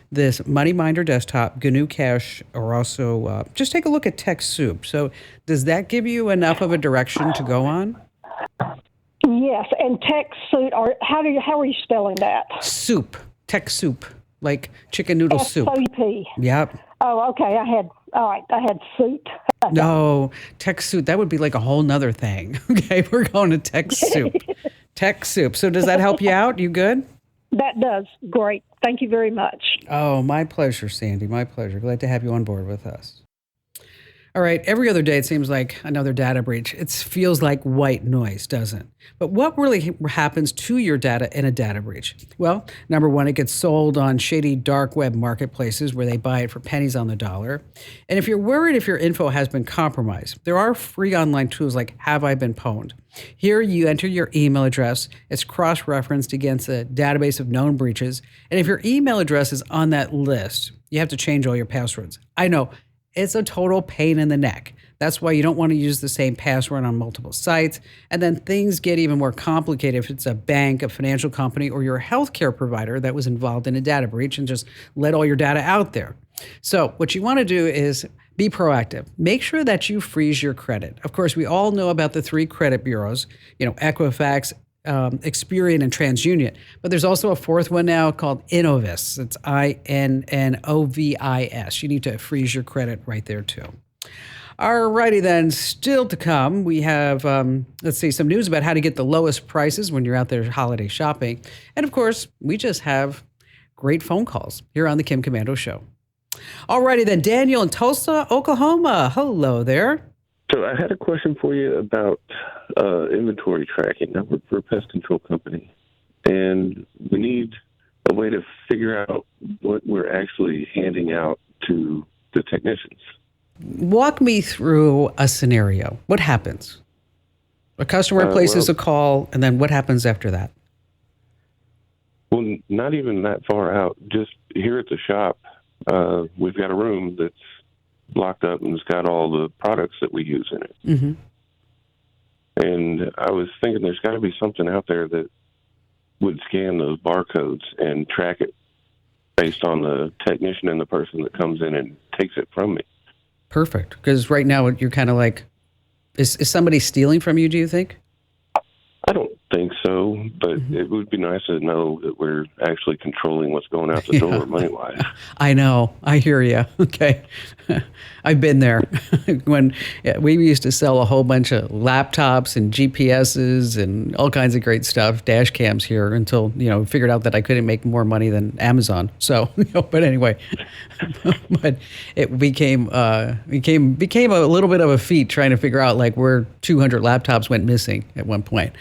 this Money Minder desktop, GNU Cash, or also just take a look at TechSoup. So does that give you enough of a direction to go on? Yes, and TechSoup, how are you spelling that? Soup, TechSoup, like chicken noodle soup. S-O-U-P. Yep. Oh, okay. I had soup. No, TechSoup, that would be like a whole nother thing. Okay, we're going to TechSoup. TechSoup. So does that help you out? You good? That does. Great. Thank you very much. Oh, my pleasure, Sandy. My pleasure. Glad to have you on board with us. All right, every other day it seems like another data breach. It feels like white noise, doesn't it? But what really happens to your data in a data breach? Well, number one, it gets sold on shady dark web marketplaces where they buy it for pennies on the dollar. And if you're worried if your info has been compromised, there are free online tools like Have I Been Pwned? Here you enter your email address. It's cross-referenced against a database of known breaches. And if your email address is on that list, you have to change all your passwords. I know. It's a total pain in the neck. That's why you don't want to use the same password on multiple sites. And then things get even more complicated if it's a bank, a financial company, or your healthcare provider that was involved in a data breach and just let all your data out there. So what you want to do is be proactive. Make sure that you freeze your credit. Of course, we all know about the 3 credit bureaus, Equifax, Experian, and TransUnion. But there's also a 4th one now called Innovis. It's INNOVIS. You need to freeze your credit right there too. All righty then, still to come, we have, some news about how to get the lowest prices when you're out there holiday shopping. And of course, we just have great phone calls here on the Kim Komando Show. All righty then, Daniel in Tulsa, Oklahoma. Hello there. So I had a question for you about inventory tracking. I work for a pest control company, and we need a way to figure out what we're actually handing out to the technicians. Walk me through a scenario. What happens? A customer places a call, and then what happens after that? Well, not even that far out. Just here at the shop, we've got a room that's locked up and it's got all the products that we use in it. Mm-hmm. And I was thinking there's got to be something out there that would scan those barcodes and track it based on the technician and the person that comes in and takes it from me. Perfect. Because right now you're kind of like, is somebody stealing from you, do you think? I don't think so, but it would be nice to know that we're actually controlling what's going out the door money-wise. I know. I hear you. Okay. I've been there. When we used to sell a whole bunch of laptops and GPSs and all kinds of great stuff, dash cams here, until, figured out that I couldn't make more money than Amazon. So, but anyway, but it became a little bit of a feat trying to figure out like where 200 laptops went missing at one point.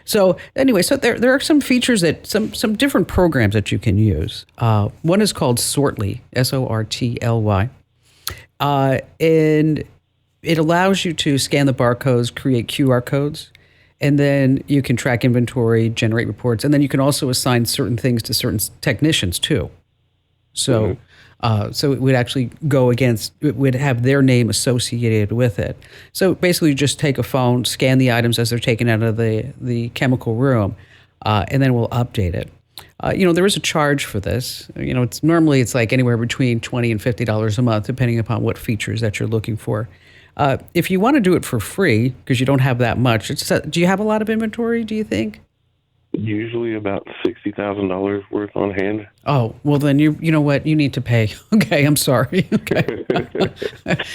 So anyway, so there are some features that some different programs that you can use. One is called Sortly, Sortly, and it allows you to scan the barcodes, create QR codes, and then you can track inventory, generate reports, and then you can also assign certain things to certain technicians too. So. So it would actually it would have their name associated with it. So basically you just take a phone, scan the items as they're taken out of the chemical room, and then we'll update it. There is a charge for this. It's normally like anywhere between $20 and $50 a month, depending upon what features that you're looking for. If you want to do it for free, because you don't have that much, do you have a lot of inventory, do you think? Usually about $60,000 worth on hand. Oh, well then you know what? You need to pay. Okay, I'm sorry. Okay.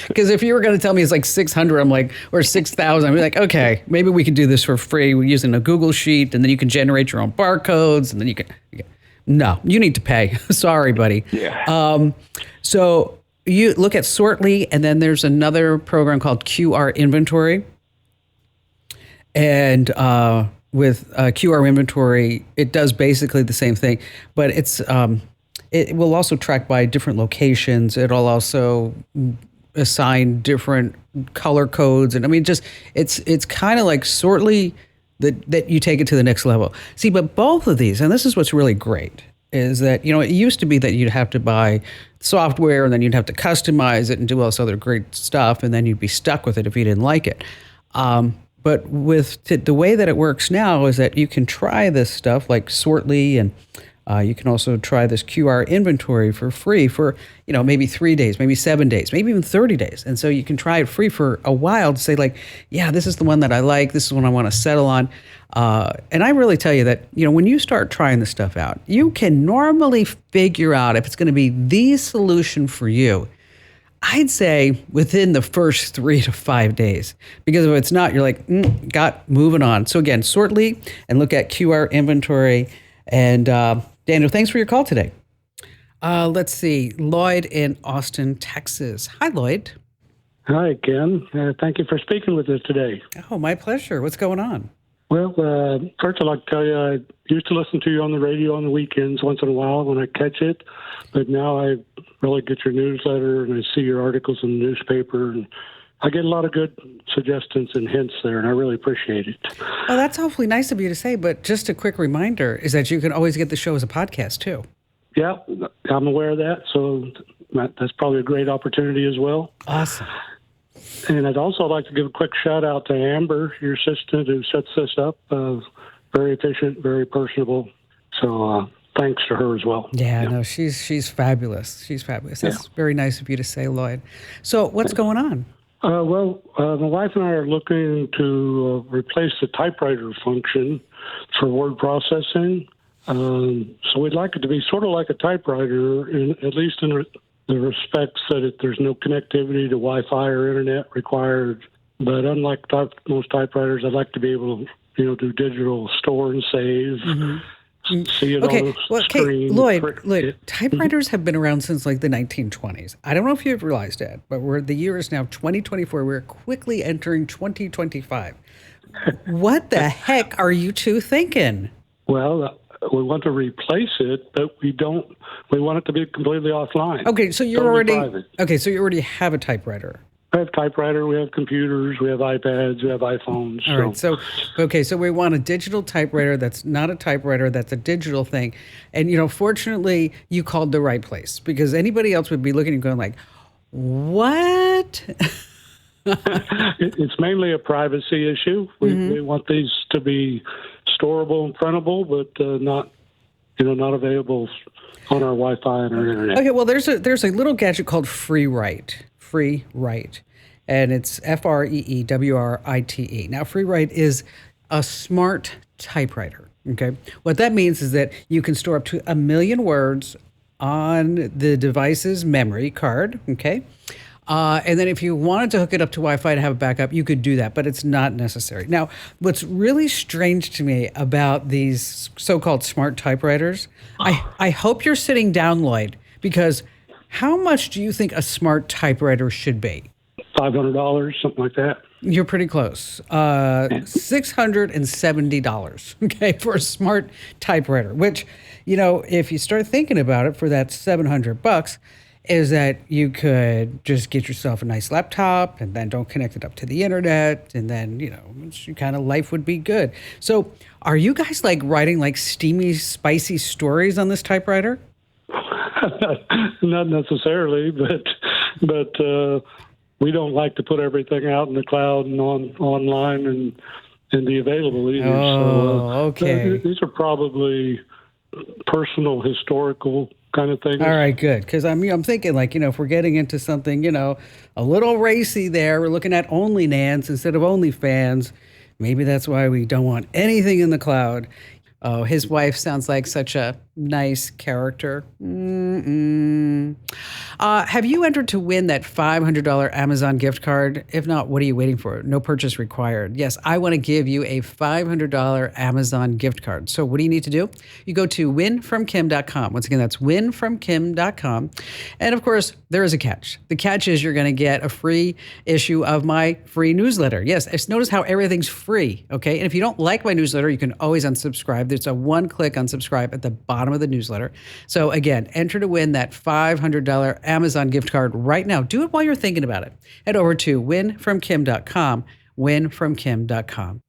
Because if you were going to tell me it's like 600, I'm like, or 6,000, I'm like, okay, maybe we could do this for free. We're using a Google Sheet, and then you can generate your own barcodes, and then you can. No, you need to pay. Sorry, buddy. Yeah. So you look at Sortly, and then there's another program called QR Inventory, and with QR Inventory, it does basically the same thing, but it will also track by different locations. It'll also assign different color codes, and I mean, it's kind of like Sortly that you take it to the next level. See, but both of these, and this is what's really great, is that it used to be that you'd have to buy software and then you'd have to customize it and do all this other great stuff, and then you'd be stuck with it if you didn't like it. But with the way that it works now is that you can try this stuff like Sortly, and you can also try this QR Inventory for free for, maybe 3 days, maybe 7 days, maybe even 30 days. And so you can try it free for a while to say like, yeah, this is the one that I like. This is one I want to settle on. And I really tell you that, when you start trying this stuff out, you can normally figure out if it's going to be the solution for you. I'd say within the first 3 to 5 days, because if it's not, you're like, moving on. So again, Sortly, and look at QR Inventory. And Daniel, thanks for your call today. Let's see, Lloyd in Austin, Texas. Hi, Lloyd. Hi, Ken. Thank you for speaking with us today. Oh, my pleasure. What's going on? Well, first I'd like to tell you I used to listen to you on the radio on the weekends once in a while when I catch it, but now I really get your newsletter and I see your articles in the newspaper, and I get a lot of good suggestions and hints there, and I really appreciate it. Oh, that's awfully nice of you to say, but just a quick reminder is that you can always get the show as a podcast, too. Yeah, I'm aware of that, so that's probably a great opportunity as well. Awesome. And I'd also like to give a quick shout out to Amber, your assistant, who sets this up. Very efficient, very personable. So thanks to her as well. Yeah, no, she's fabulous. She's fabulous. That's very nice of you to say, Lloyd. So what's going on? My wife and I are looking to replace the typewriter function for word processing. So we'd like it to be sort of like a typewriter, at least in the respects that there's no connectivity to Wi-Fi or internet required. But unlike most typewriters, I'd like to be able to, do digital store and save. Mm-hmm. See it on the screen. Lloyd, typewriters have been around since like the 1920s. I don't know if you've realized that, but the year is now 2024. We're quickly entering 2025. What the heck are you two thinking? Well, we want to replace it, but we don't. We want it to be completely offline. Okay, so you're Totally already private. okay. So you already have a typewriter. We have typewriter, we have computers, we have iPads, we have iPhones. All right. So, okay. So we want a digital typewriter that's not a typewriter, that's a digital thing. And, fortunately, you called the right place because anybody else would be looking and going like, what? It's mainly a privacy issue. We want these to be storable and printable, but not available on our Wi-Fi and our internet. Okay. Well, there's a little gadget called FreeWrite, and it's FreeWrite. Now, FreeWrite is a smart typewriter. Okay. What that means is that you can store up to 1 million words on the device's memory card. Okay. And then if you wanted to hook it up to Wi-Fi to have a backup, you could do that, but it's not necessary. Now, what's really strange to me about these so-called smart typewriters, I hope you're sitting down, Lloyd, because how much do you think a smart typewriter should be? $500, something like that. You're pretty close. $670, okay, for a smart typewriter, which, if you start thinking about it for that $700, is that you could just get yourself a nice laptop and then don't connect it up to the internet. And then, kind of life would be good. So are you guys like writing like steamy, spicy stories on this typewriter? Not necessarily, but we don't like to put everything out in the cloud and online and be available either. Okay. These are probably personal, historical kind of things. All right, good. Because I'm thinking like, if we're getting into something, a little racy there, we're looking at OnlyNans instead of OnlyFans. Maybe that's why we don't want anything in the cloud. Oh, his wife sounds like such a nice character. Have you entered to win that $500 Amazon gift card? If not, what are you waiting for? No purchase required. Yes, I want to give you a $500 Amazon gift card. So what do you need to do? You go to winfromkim.com. Once again, that's winfromkim.com. And of course, there is a catch. The catch is you're going to get a free issue of my free newsletter. Yes, notice how everything's free, okay? And if you don't like my newsletter, you can always unsubscribe. There's a one-click unsubscribe at the bottom of the newsletter. So again, enter to win that $500 Amazon gift card right now. Do it while you're thinking about it. Head over to winfromkim.com, winfromkim.com.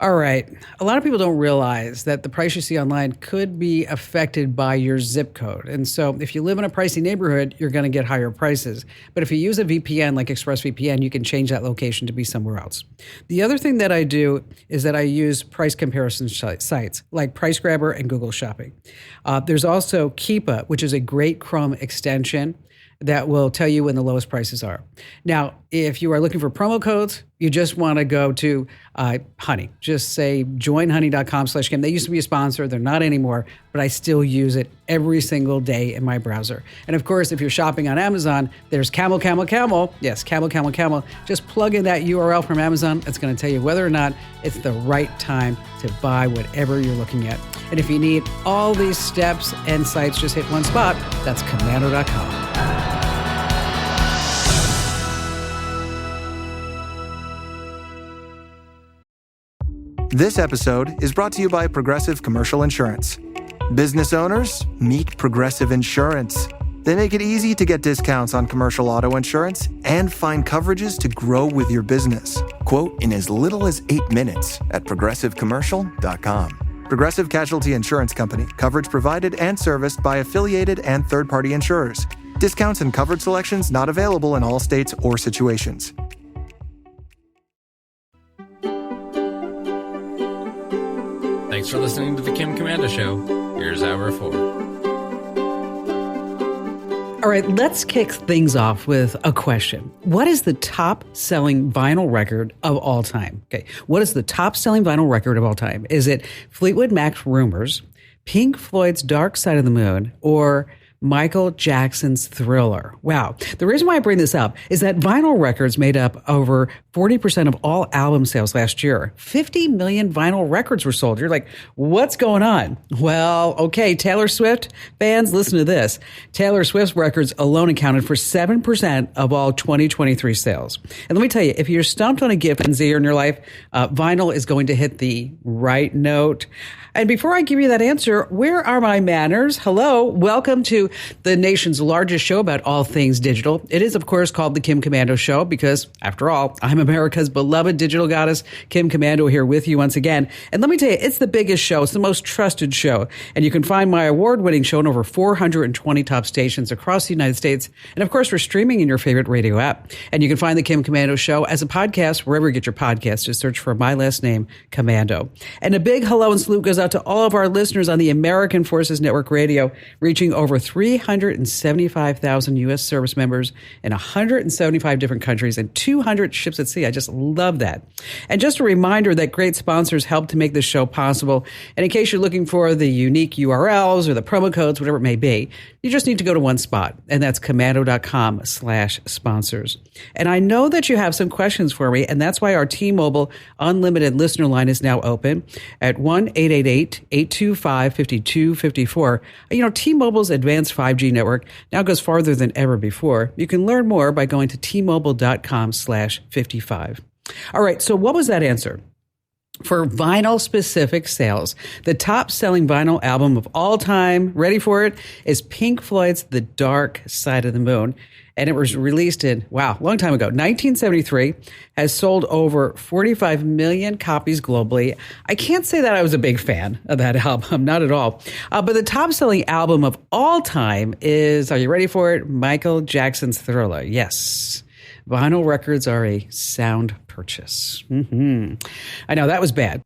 All right. A lot of people don't realize that the price you see online could be affected by your zip code. And so if you live in a pricey neighborhood, you're going to get higher prices. But if you use a VPN like ExpressVPN, you can change that location to be somewhere else. The other thing that I do is that I use price comparison sites like PriceGrabber and Google Shopping. There's also Keepa, which is a great Chrome extension that will tell you when the lowest prices are. Now, if you are looking for promo codes, you just want to go to Honey. Just say joinhoney.com/Kim. They used to be a sponsor. They're not anymore, but I still use it every single day in my browser. And of course, if you're shopping on Amazon, there's Camel. Yes, Camel. Just plug in that URL from Amazon. It's going to tell you whether or not it's the right time to buy whatever you're looking at. And if you need all these steps and sites, just hit one spot. That's commando.com. This episode is brought to you by Progressive Commercial Insurance. Business owners, meet Progressive Insurance. They make it easy to get discounts on commercial auto insurance and find coverages to grow with your business. Quote in as little as 8 minutes at progressivecommercial.com. Progressive Casualty Insurance Company. Coverage provided and serviced by affiliated and third-party insurers. Discounts and coverage selections not available in all states or situations. Thanks for listening to the Kim Commando Show. Here's Hour 4. All right, let's kick things off with a question. What is the top-selling vinyl record of all time? Okay, what is the top-selling vinyl record of all time? Is it Fleetwood Mac's Rumors, Pink Floyd's Dark Side of the Moon, or Michael Jackson's Thriller? Wow. The reason why I bring this up is that vinyl records made up over 40% of all album sales last year. 50 million vinyl records were sold. You're like, what's going on? Well, okay, Taylor Swift fans, listen to this. Taylor Swift's records alone accounted for 7% of all 2023 sales. And let me tell you, if you're stumped on a gift in your life, vinyl is going to hit the right note. And before I give you that answer, where are my manners? Hello, welcome to the nation's largest show about all things digital. It is, of course, called The Kim Komando Show because, after all, I'm America's beloved digital goddess, Kim Komando, here with you once again. And let me tell you, it's the biggest show. It's the most trusted show. And you can find my award-winning show in over 420 top stations across the United States. And, of course, we're streaming in your favorite radio app. And you can find The Kim Komando Show as a podcast wherever you get your podcasts. Just search for my last name, Komando. And a big hello and salute goes out to all of our listeners on the American Forces Network Radio, reaching over 375,000 U.S. service members in 175 different countries and 200 ships at sea. I just love that. And just a reminder that great sponsors help to make this show possible. And in case you're looking for the unique URLs or the promo codes, whatever it may be, you just need to go to one spot, and that's komando.com/sponsors. And I know that you have some questions for me, and that's why our T-Mobile Unlimited listener line is now open at 1-888-825-5254. You know, T-Mobile's advanced 5G network now goes farther than ever before. You can learn more by going to T-Mobile.com/55. All right, so what was that answer? For vinyl-specific sales, the top-selling vinyl album of all time, ready for it, is Pink Floyd's The Dark Side of the Moon. And it was released in, long time ago, 1973, has sold over 45 million copies globally. I can't say that I was a big fan of that album, not at all. But the top-selling album of all time is, are you ready for it? Michael Jackson's Thriller. Yes. Vinyl records are a sound purchase. I know, that was bad.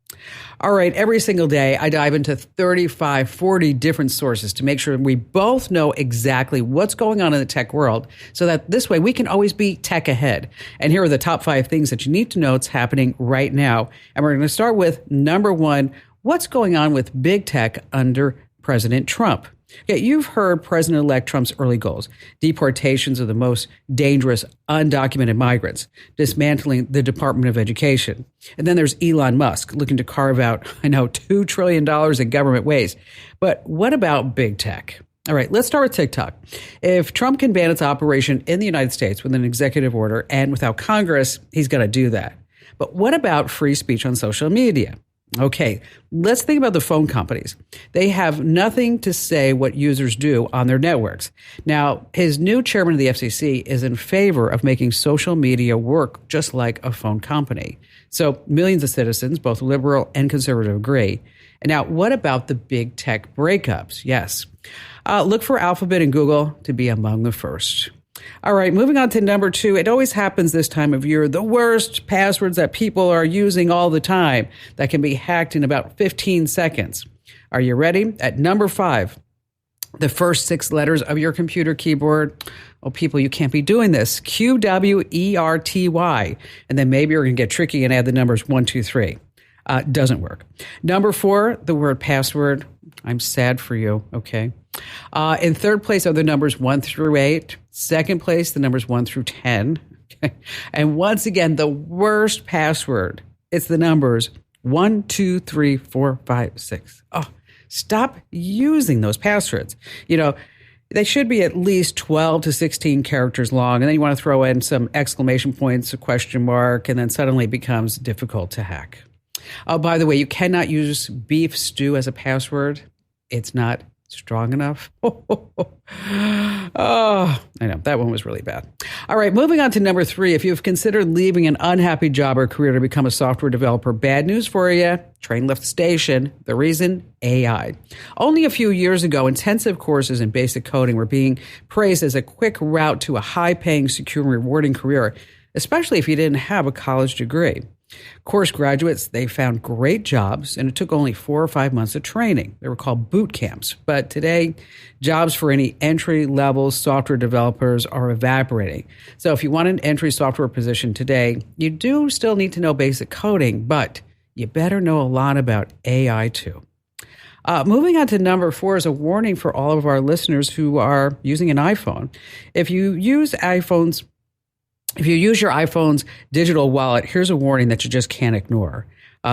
All right, every single day I dive into 35, 40 different sources to make sure we both know exactly what's going on in the tech world so that this way we can always be tech ahead. And here are the top 5 things that you need to know it's happening right now. And we're going to start with number 1, what's going on with big tech under President Trump. Yeah, you've heard President-elect Trump's early goals: deportations of the most dangerous undocumented migrants, dismantling the Department of Education. And then there's Elon Musk looking to carve out, $2 trillion in government waste. But what about big tech? All right, let's start with TikTok. If Trump can ban its operation in the United States with an executive order and without Congress, he's going to do that. But what about free speech on social media? Okay, let's think about the phone companies. They have nothing to say what users do on their networks. Now, his new chairman of the FCC is in favor of making social media work just like a phone company. So millions of citizens, both liberal and conservative, agree. And now, what about the big tech breakups? Yes. Look for Alphabet and Google to be among the first. All right, moving on to number 2. It always happens this time of year. The worst passwords that people are using all the time that can be hacked in about 15 seconds. Are you ready? At number 5, the first 6 letters of your computer keyboard. Oh, people, you can't be doing this. QWERTY. And then maybe you're going to get tricky and add the numbers 1, 2, 3. Doesn't work. Number 4, the word password. I'm sad for you, okay? In third place are the numbers 1 through 8. Second place, the numbers 1 through 10. And once again, the worst password, it's the numbers 1, 2, 3, 4, 5, 6. Oh, stop using those passwords. They should be at least 12 to 16 characters long. And then you want to throw in some exclamation points, a question mark, and then suddenly it becomes difficult to hack. Oh, by the way, you cannot use beef stew as a password. It's not strong enough. Oh, I know. That one was really bad. All right, moving on to number 3. If you've considered leaving an unhappy job or career to become a software developer, bad news for you. Train left the station. The reason? AI. Only a few years ago, intensive courses in basic coding were being praised as a quick route to a high-paying, secure, and rewarding career, especially if you didn't have a college degree. Course graduates, they found great jobs, and it took only 4 or 5 months of training. They were called boot camps. But today, jobs for any entry-level software developers are evaporating. So if you want an entry software position today, you do still need to know basic coding, but you better know a lot about AI too. Moving on to number 4 is a warning for all of our listeners who are using an iPhone. If you use iPhones If you use your iPhone's digital wallet, here's a warning that you just can't ignore.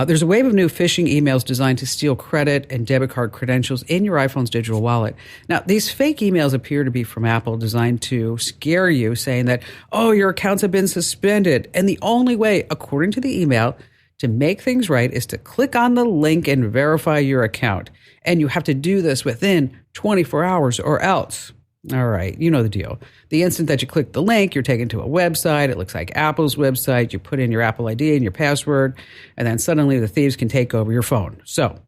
There's a wave of new phishing emails designed to steal credit and debit card credentials in your iPhone's digital wallet. Now, these fake emails appear to be from Apple, designed to scare you, saying that, oh, your accounts have been suspended. And the only way, according to the email, to make things right is to click on the link and verify your account. And you have to do this within 24 hours or else. All right, you know the deal. The instant that you click the link, you're taken to a website. It looks like Apple's website. You put in your Apple ID and your password, and then suddenly the thieves can take over your phone. So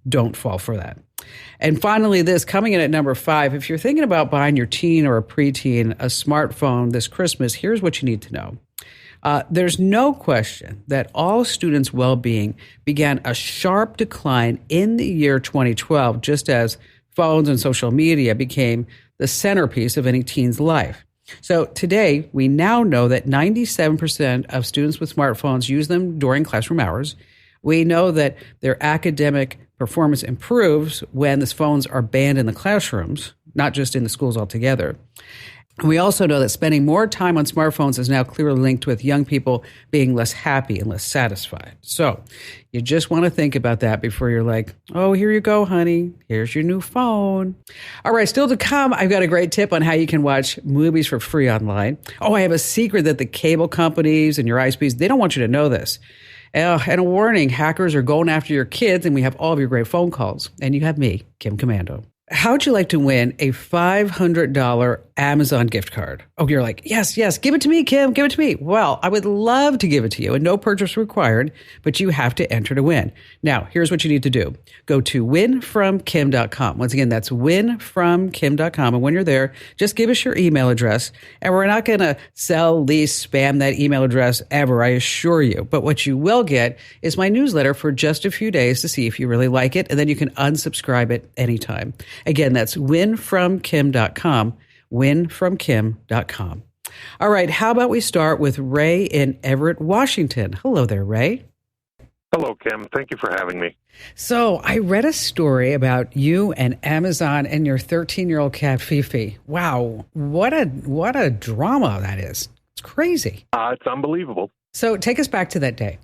don't fall for that. And finally, this coming in at number 5, if you're thinking about buying your teen or a preteen a smartphone this Christmas, here's what you need to know. There's no question that all students' well-being began a sharp decline in the year 2012, just as phones and social media became the centerpiece of any teen's life. So today, we now know that 97% of students with smartphones use them during classroom hours. We know that their academic performance improves when the phones are banned in the classrooms, not just in the schools altogether. We also know that spending more time on smartphones is now clearly linked with young people being less happy and less satisfied. So you just want to think about that before you're like, oh, here you go, honey. Here's your new phone. All right, still to come, I've got a great tip on how you can watch movies for free online. Oh, I have a secret that the cable companies and your ISPs, they don't want you to know this. And a warning, hackers are going after your kids, and we have all of your great phone calls. And you have me, Kim Commando. How'd you like to win a $500 Amazon gift card? Oh, you're like, yes, give it to me, Kim, give it to me. Well, I would love to give it to you, and no purchase required, but you have to enter to win. Now, here's what you need to do. Go to winfromkim.com. Once again, that's winfromkim.com. And when you're there, just give us your email address. And we're not going to sell, lease, spam that email address ever, I assure you. But what you will get is my newsletter for just a few days to see if you really like it, and then you can unsubscribe it anytime. Again, that's winfromkim.com, winfromkim.com. All right, how about we start with Ray in Everett, Washington. Hello there, Ray. Hello, Kim. Thank you for having me. So I read a story about you and Amazon and your 13-year-old cat, Fifi. Wow, what a drama that is. It's crazy. It's unbelievable. So take us back to that day.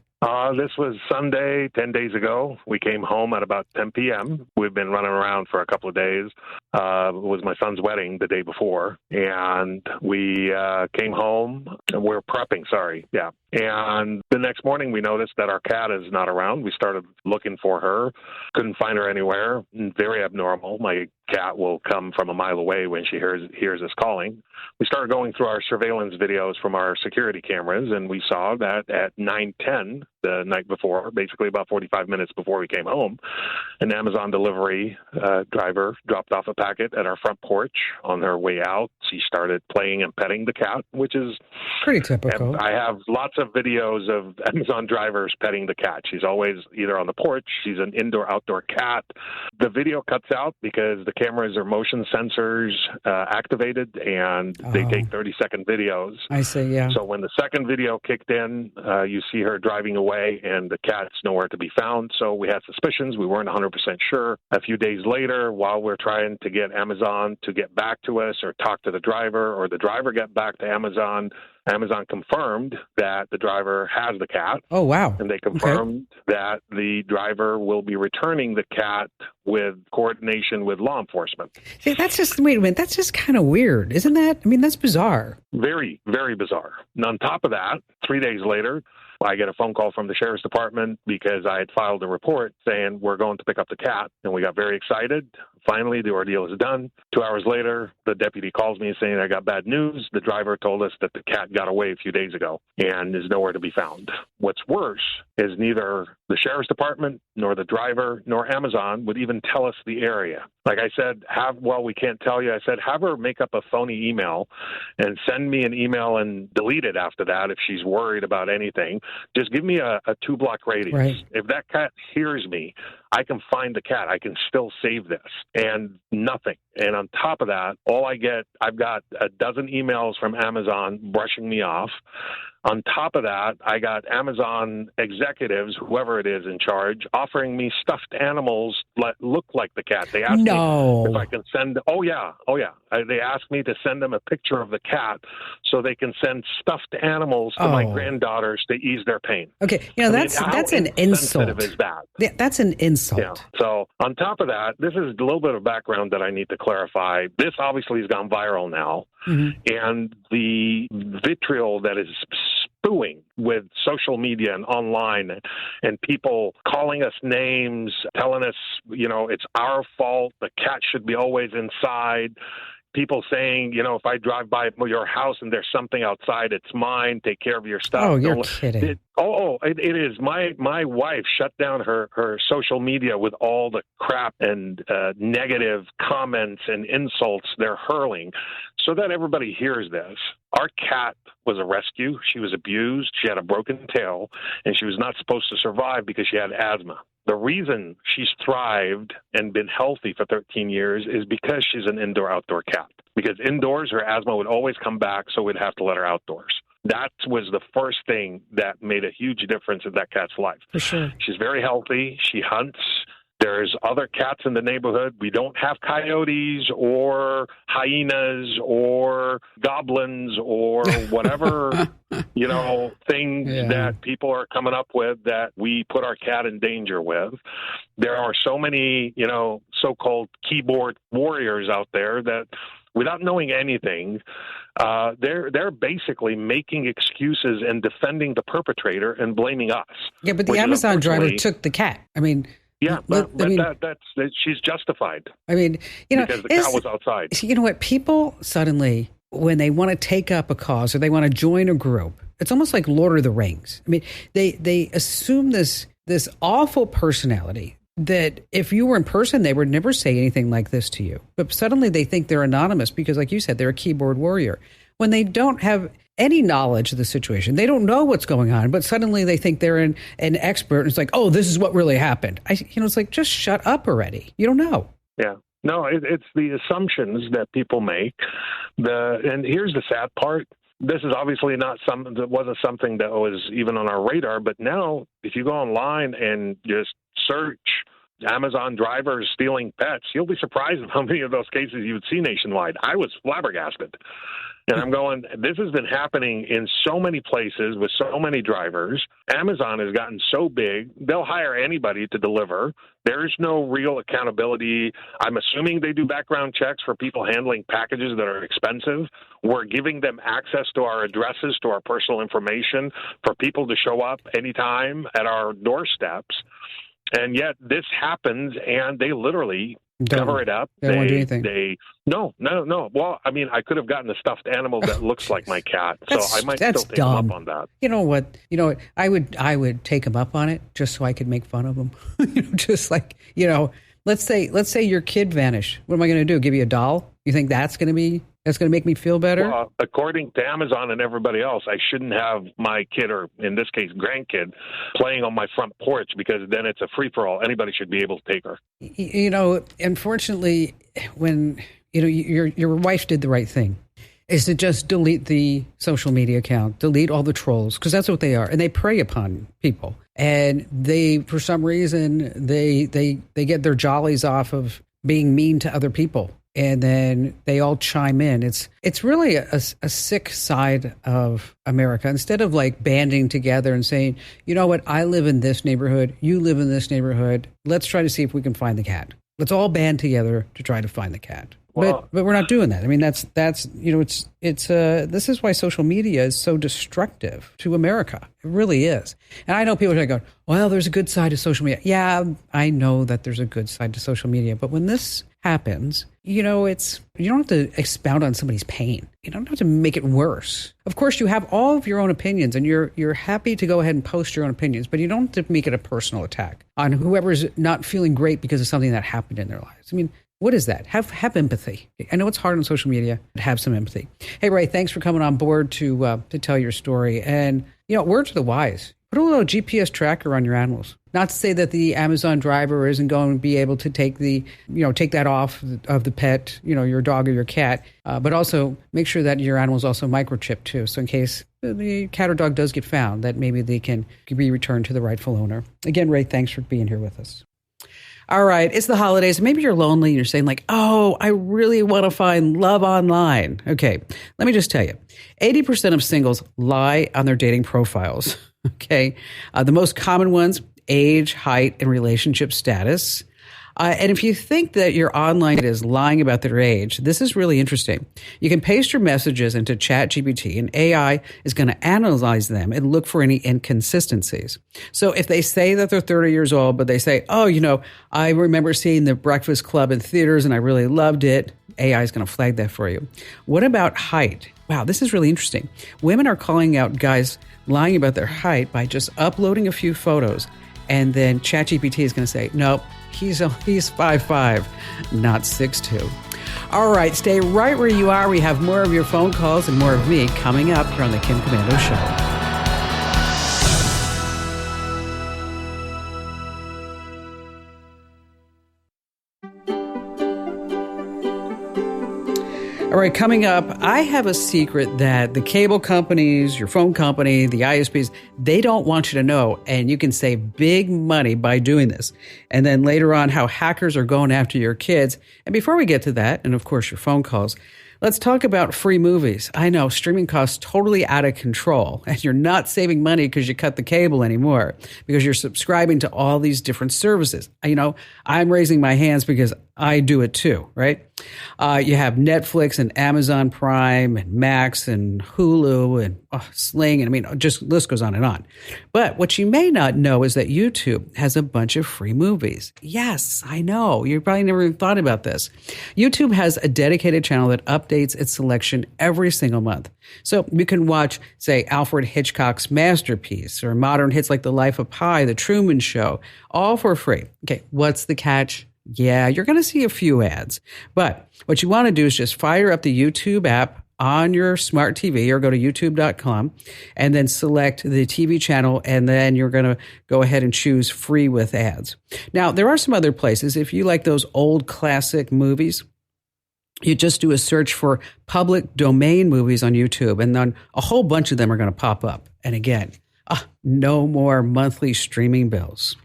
This was Sunday, 10 days ago. We came home at about 10 p.m. We've been running around for a couple of days. It was my son's wedding the day before. And we came home. And we're prepping, yeah. And the next morning, we noticed that our cat is not around. We started looking for her. Couldn't find her anywhere. Very abnormal. My cat will come from a mile away when she hears us calling. We started going through our surveillance videos from our security cameras, and we saw that at 9:10 the night before, basically about 45 minutes before we came home, an Amazon delivery driver dropped off a packet at our front porch. On her way out, she started playing and petting the cat, which is pretty typical. I have lots of videos of Amazon drivers petting the cat. She's always either on the porch. She's an indoor-outdoor cat. The video cuts out because the cameras are motion sensors activated, and they take 30-second videos. I see, yeah. So when the second video kicked in, you see her driving away, and the cat's nowhere to be found. So we had suspicions. We weren't 100% sure. A few days later, while we're trying to get Amazon to get back to us or talk to the driver, or the driver get back to Amazon confirmed that the driver has the cat. Oh, wow. And they confirmed that the driver will be returning the cat with coordination with law enforcement. See, wait a minute, that's just kind of weird, isn't that? I mean, that's bizarre. Very, very bizarre. And on top of that, 3 days later, I get a phone call from the sheriff's department because I had filed a report saying we're going to pick up the cat, and we got very excited. Finally, the ordeal is done. 2 hours later, the deputy calls me saying I got bad news. The driver told us that the cat got away a few days ago and is nowhere to be found. What's worse is neither the sheriff's department nor the driver nor Amazon would even tell us the area. Like I said, we can't tell you. I said, have her make up a phony email and send me an email and delete it after that if she's worried about anything. Just give me a 2-block radius. Right. If that cat hears me, I can find the cat. I can still save this. And nothing. And on top of that, I've got a dozen emails from Amazon brushing me off. On top of that, I got Amazon executives, whoever it is in charge, offering me stuffed animals that look like the cat. They asked me if I can send. Oh yeah. They asked me to send them a picture of the cat so they can send stuffed animals to my granddaughters to ease their pain. Okay, that's an insult. Is that? Yeah, that's an insult. Yeah. So on top of that, this is a little bit of background that I need to clarify. This obviously has gone viral now, and the vitriol that is spewing with social media and online, and people calling us names, telling us, it's our fault. The cat should be always inside. People saying, if I drive by your house and there's something outside, it's mine. Take care of your stuff. Oh, you're kidding. It is. My wife shut down her social media with all the crap and negative comments and insults they're hurling so that everybody hears this. Our cat was a rescue. She was abused. She had a broken tail, and she was not supposed to survive because she had asthma. The reason she's thrived and been healthy for 13 years is because she's an indoor-outdoor cat. Because indoors, her asthma would always come back, so we'd have to let her outdoors. That was the first thing that made a huge difference in that cat's life. For sure. She's very healthy. She hunts. There's other cats in the neighborhood. We don't have coyotes or hyenas or goblins or whatever, things that people are coming up with that we put our cat in danger with. There are so many, so-called keyboard warriors out there that without knowing anything, they're basically making excuses and defending the perpetrator and blaming us. Yeah, but the Amazon driver took the cat. I mean... Yeah, but she's justified. I mean, because the cat was outside. You know what? People suddenly, when they want to take up a cause or they want to join a group, it's almost like Lord of the Rings. I mean, they assume this awful personality that if you were in person, they would never say anything like this to you. But suddenly they think they're anonymous because, like you said, they're a keyboard warrior. When they don't have any knowledge of the situation, they don't know what's going on, but suddenly they think they're an expert. And it's like, oh, this is what really happened. It's like, just shut up already. You don't know. Yeah. No, it's the assumptions that people make. And here's the sad part. This is obviously not something that wasn't something that was even on our radar. But now, if you go online and just search Amazon drivers stealing pets, you'll be surprised at how many of those cases you would see nationwide. I was flabbergasted. And I'm going, this has been happening in so many places with so many drivers. Amazon has gotten so big, they'll hire anybody to deliver. There's no real accountability. I'm assuming they do background checks for people handling packages that are expensive. We're giving them access to our addresses, to our personal information, for people to show up anytime at our doorsteps. And yet this happens, and they literally cover it up. They won't do anything. No. Well, I mean, I could have gotten a stuffed animal that looks like my cat, so I might still take them up on that. You know what? I would take them up on it just so I could make fun of them. Just like, let's say your kid vanished. What am I going to do? Give you a doll? You think that's going to make me feel better? Well, according to Amazon and everybody else, I shouldn't have my kid, or in this case, grandkid, playing on my front porch, because then it's a free-for-all. Anybody should be able to take her. Unfortunately, when your wife did the right thing, is to just delete the social media account, delete all the trolls, because that's what they are, and they prey upon people. And they, for some reason, they get their jollies off of being mean to other people. And then they all chime in. It's really a sick side of America. Instead of like banding together and saying, you know what, I live in this neighborhood, you live in this neighborhood, let's try to see if we can find the cat. Let's all band together to try to find the cat. But we're not doing that. I mean, that's this is why social media is so destructive to America. It really is. And I know people are going, well, there's a good side to social media. Yeah, I know that there's a good side to social media. But when this happens, you don't have to expound on somebody's pain. You don't have to make it worse. Of course, you have all of your own opinions, and you're happy to go ahead and post your own opinions, but you don't have to make it a personal attack on whoever's not feeling great because of something that happened in their lives. I mean, what is that? Have empathy. I know it's hard on social media, but have some empathy. Hey, Ray, thanks for coming on board to tell your story. And, word to the wise. Put a little GPS tracker on your animals. Not to say that the Amazon driver isn't going to be able to take that off of the pet, your dog or your cat, but also make sure that your animal's also microchipped too. So in case the cat or dog does get found, that maybe they can be returned to the rightful owner. Again, Ray, thanks for being here with us. All right, it's the holidays. Maybe you're lonely and you're saying like, oh, I really want to find love online. Okay, let me just tell you, 80% of singles lie on their dating profiles. Okay, the most common ones, age, height, and relationship status. And if you think that your online is lying about their age, this is really interesting. You can paste your messages into ChatGPT, and AI is going to analyze them and look for any inconsistencies. So if they say that they're 30 years old, but they say, oh, I remember seeing The Breakfast Club in theaters and I really loved it, AI is going to flag that for you. What about height? Wow, this is really interesting. Women are calling out guys lying about their height by just uploading a few photos, and then ChatGPT is going to say, nope, he's 5'5", not 6'2". All right, stay right where you are. We have more of your phone calls and more of me coming up here on the Kim Komando Show. All right, coming up, I have a secret that the cable companies, your phone company, the ISPs, they don't want you to know, and you can save big money by doing this. And then later on, how hackers are going after your kids. And before we get to that, and of course your phone calls, let's talk about free movies. I know streaming costs totally out of control, and you're not saving money because you cut the cable anymore, because you're subscribing to all these different services. I'm raising my hands because I do it too, right? You have Netflix and Amazon Prime and Max and Hulu and Sling, and just list goes on and on. But what you may not know is that YouTube has a bunch of free movies. Yes, I know. You probably never even thought about this. YouTube has a dedicated channel that updates its selection every single month. So you can watch, say, Alfred Hitchcock's masterpiece or modern hits like The Life of Pi, The Truman Show, all for free. Okay, what's the catch? Yeah, you're going to see a few ads. But what you want to do is just fire up the YouTube app on your smart TV or go to youtube.com and then select the TV channel, and then you're going to go ahead and choose free with ads. Now, there are some other places. If you like those old classic movies, you just do a search for public domain movies on YouTube, and then a whole bunch of them are going to pop up. And again, no more monthly streaming bills.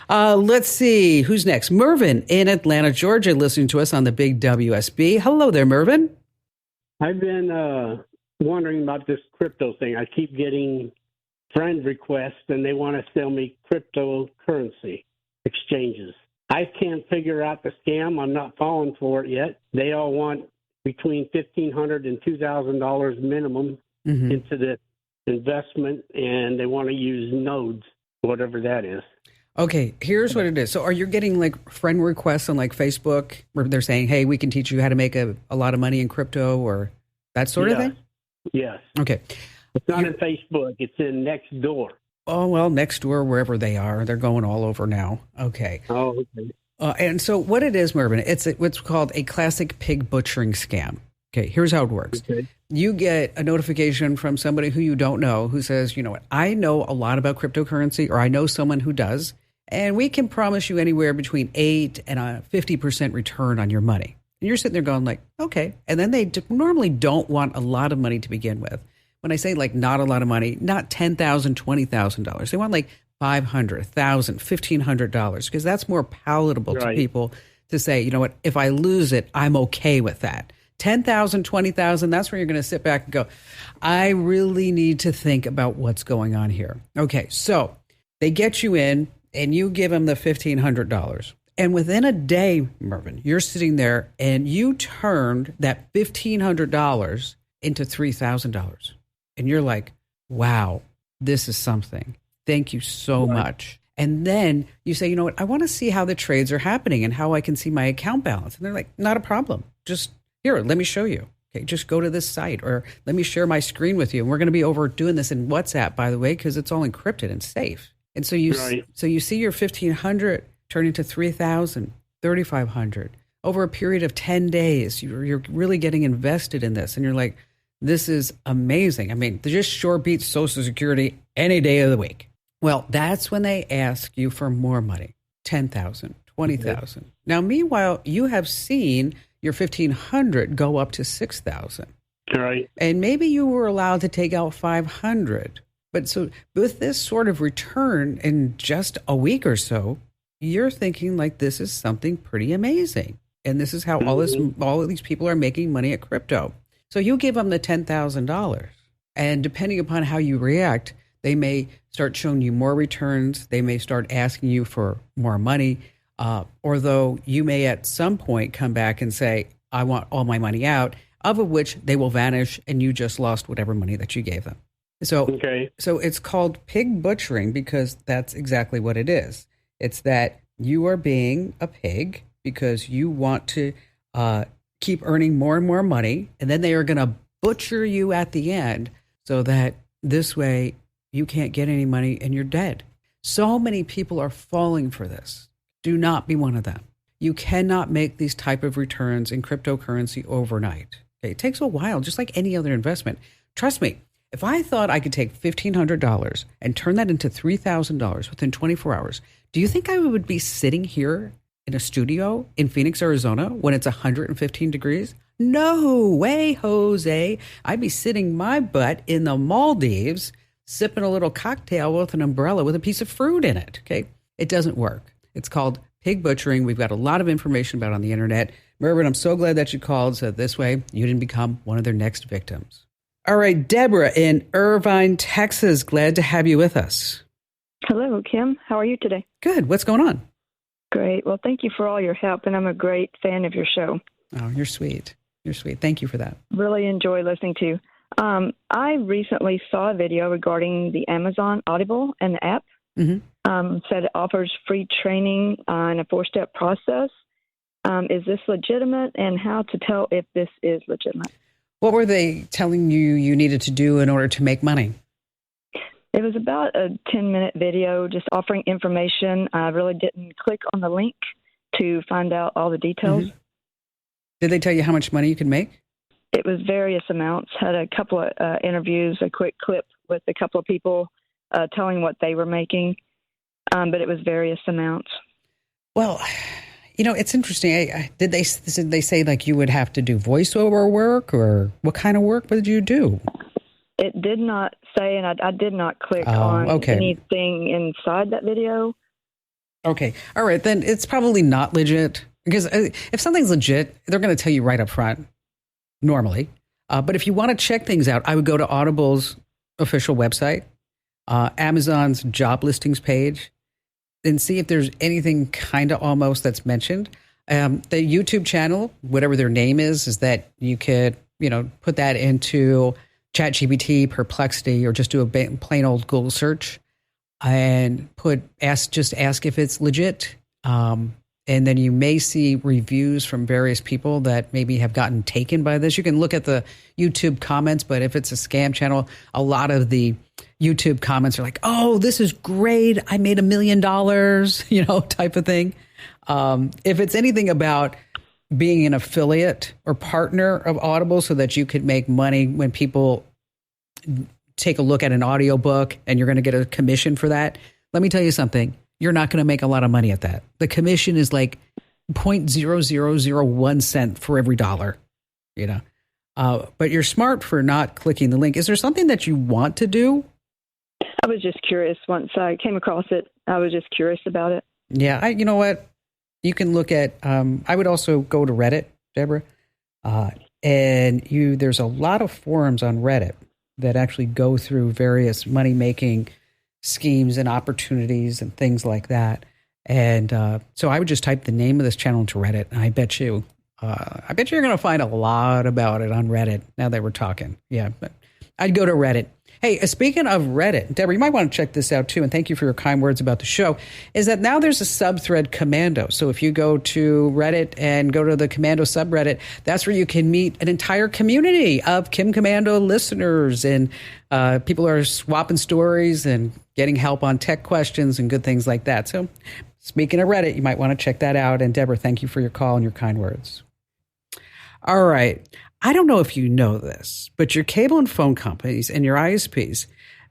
Let's see. Who's next? Mervin in Atlanta, Georgia, listening to us on the big WSB. Hello there, Mervin. I've been wondering about this crypto thing. I keep getting friend requests, and they want to sell me cryptocurrency exchanges. I can't figure out the scam. I'm not falling for it yet. They all want between $1,500 and $2,000 minimum into the investment, and they want to use nodes, whatever that is. Okay, here's what it is. So are you getting like friend requests on like Facebook where they're saying, hey, we can teach you how to make a lot of money in crypto or that sort of thing? Yes. Okay. It's not in Facebook. It's in Nextdoor. Oh, well, Nextdoor, wherever they are. They're going all over now. Okay. Oh, okay. And so what it is, Mervin, it's what's called a classic pig butchering scam. Okay, here's how it works. Okay. You get a notification from somebody who you don't know who says, you know what, I know a lot about cryptocurrency, or I know someone who does, and we can promise you anywhere between 8 and a 50% return on your money. And you're sitting there going like, okay. And then they normally don't want a lot of money to begin with. When I say like not a lot of money, not $10,000, $20,000. They want like $500, $1,000, $1,500 because that's more palatable to people to say, you know what, if I lose it, I'm okay with that. 10,000, 20,000, that's where you're going to sit back and go, I really need to think about what's going on here. Okay, so they get you in and you give them the $1,500. And within a day, Mervin, you're sitting there and you turned that $1,500 into $3,000. And you're like, wow, this is something. Thank you so much. And then you say, you know what, I want to see how the trades are happening and how I can see my account balance. And they're like, not a problem. Just here, let me show you. Okay, just go to this site or let me share my screen with you. And we're going to be over doing this in WhatsApp, by the way, because it's all encrypted and safe. And so you see your $1,500 turn into $3,000, $3,500 over a period of 10 days. You're really getting invested in this. And you're like, this is amazing. I mean, they just sure beats Social Security any day of the week. Well, that's when they ask you for more money, 10,000, 20,000. Now, meanwhile, you have seen your 1,500 go up to 6,000. Right. And maybe you were allowed to take out 500. But so with this sort of return in just a week or so, you're thinking like this is something pretty amazing. And this is how all of these people are making money at crypto. So you give them the $10,000. And depending upon how you react, they may start showing you more returns. They may start asking you for more money. Or though you may at some point come back and say, I want all my money out, of which they will vanish and you just lost whatever money that you gave them. So it's called pig butchering because that's exactly what it is. It's that you are being a pig because you want to keep earning more and more money, and then they are going to butcher you at the end so that this way you can't get any money and you're dead. So many people are falling for this. Do not be one of them. You cannot make these type of returns in cryptocurrency overnight. Okay, it takes a while, just like any other investment. Trust me, if I thought I could take $1,500 and turn that into $3,000 within 24 hours, do you think I would be sitting here in a studio in Phoenix, Arizona when it's 115 degrees? No way, Jose. I'd be sitting my butt in the Maldives sipping a little cocktail with an umbrella with a piece of fruit in it. Okay, it doesn't work. It's called pig butchering. We've got a lot of information about it on the internet. Mervyn, I'm so glad that you called so this way you didn't become one of their next victims. All right, Deborah in Irvine, Texas. Glad to have you with us. Hello, Kim. How are you today? Good. What's going on? Great. Well, thank you for all your help, and I'm a great fan of your show. Oh, you're sweet. You're sweet. Thank you for that. Really enjoy listening to you. I recently saw a video regarding the Amazon Audible and the app. Said it offers free training in a 4-step process. Is this legitimate, and how to tell if this is legitimate? What were they telling you needed to do in order to make money? It was about a 10-minute video just offering information. I really didn't click on the link to find out all the details. Did they tell you how much money you could make? It was various amounts. Had a couple of interviews, a quick clip with a couple of people telling what they were making, but it was various amounts. Well, you know, it's interesting. Did they say like you would have to do voiceover work, or what kind of work would you do? It did not say, and I did not click on anything inside that video. Okay. All right. Then it's probably not legit, because if something's legit, they're going to tell you right up front, normally. But if you want to check things out, I would go to Audible's official website, Amazon's job listings page, and see if there's anything kind of almost that's mentioned. The YouTube channel, whatever their name is that you could, put that into ChatGPT, Perplexity, or just do a plain old Google search and just ask if it's legit. And then you may see reviews from various people that maybe have gotten taken by this. You can look at the YouTube comments, but if it's a scam channel, a lot of the YouTube comments are like, oh, this is great. I made $1 million, type of thing. If it's anything about being an affiliate or partner of Audible so that you could make money when people take a look at an audiobook and you're going to get a commission for that, let me tell you something. You're not going to make a lot of money at that. The commission is like 0.0001 cent for every dollar, but you're smart for not clicking the link. Is there something that you want to do? I was just curious. Once I came across it, I was just curious about it. Yeah. You know what? You can look at, I would also go to Reddit, Deborah. There's a lot of forums on Reddit that actually go through various money-making schemes and opportunities and things like that. And so I would just type the name of this channel into Reddit, and I bet you're going to find a lot about it on Reddit now that we're talking. Yeah, but I'd go to Reddit. Hey, speaking of Reddit, Deborah, you might want to check this out too, and thank you for your kind words about the show, is that now there's a subthread Commando. So if you go to Reddit and go to the Commando subreddit, that's where you can meet an entire community of Kim Commando listeners, and people are swapping stories and getting help on tech questions and good things like that. So speaking of Reddit, you might want to check that out. And Deborah, thank you for your call and your kind words. All right. I don't know if you know this, but your cable and phone companies and your ISPs,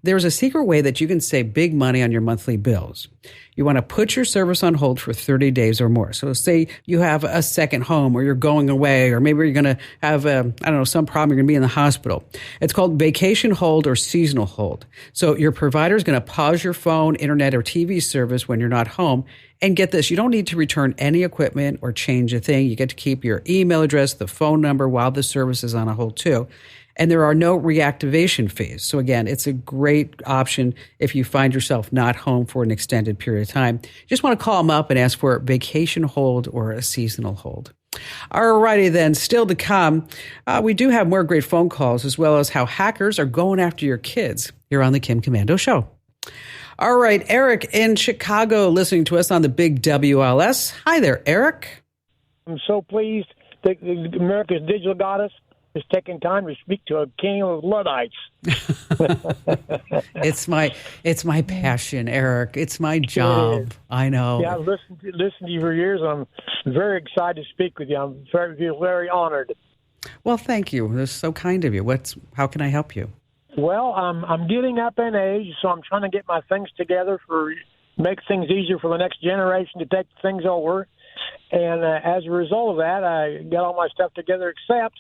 there's a secret way that you can save big money on your monthly bills. You want to put your service on hold for 30 days or more. So say you have a second home, or you're going away, or maybe you're going to have, some problem. You're going to be in the hospital. It's called vacation hold or seasonal hold. So your provider is going to pause your phone, internet, or TV service when you're not home. And get this, you don't need to return any equipment or change a thing. You get to keep your email address, the phone number while the service is on a hold too. And there are no reactivation fees. So again, it's a great option if you find yourself not home for an extended period of time. Just want to call them up and ask for a vacation hold or a seasonal hold. All righty then, still to come, we do have more great phone calls, as well as how hackers are going after your kids here on the Kim Komando Show. All right, Eric in Chicago listening to us on the Big WLS. Hi there, Eric. I'm so pleased that America's digital goddess is taking time to speak to a king of Luddites. It's my passion, Eric. It's my job. I know. Yeah, I've listened to you for years. I'm very excited to speak with you. I'm very honored. Well, thank you. That's so kind of you. How can I help you? Well, I'm getting up in age, so I'm trying to get my things together make things easier for the next generation to take things over. And as a result of that, I got all my stuff together, except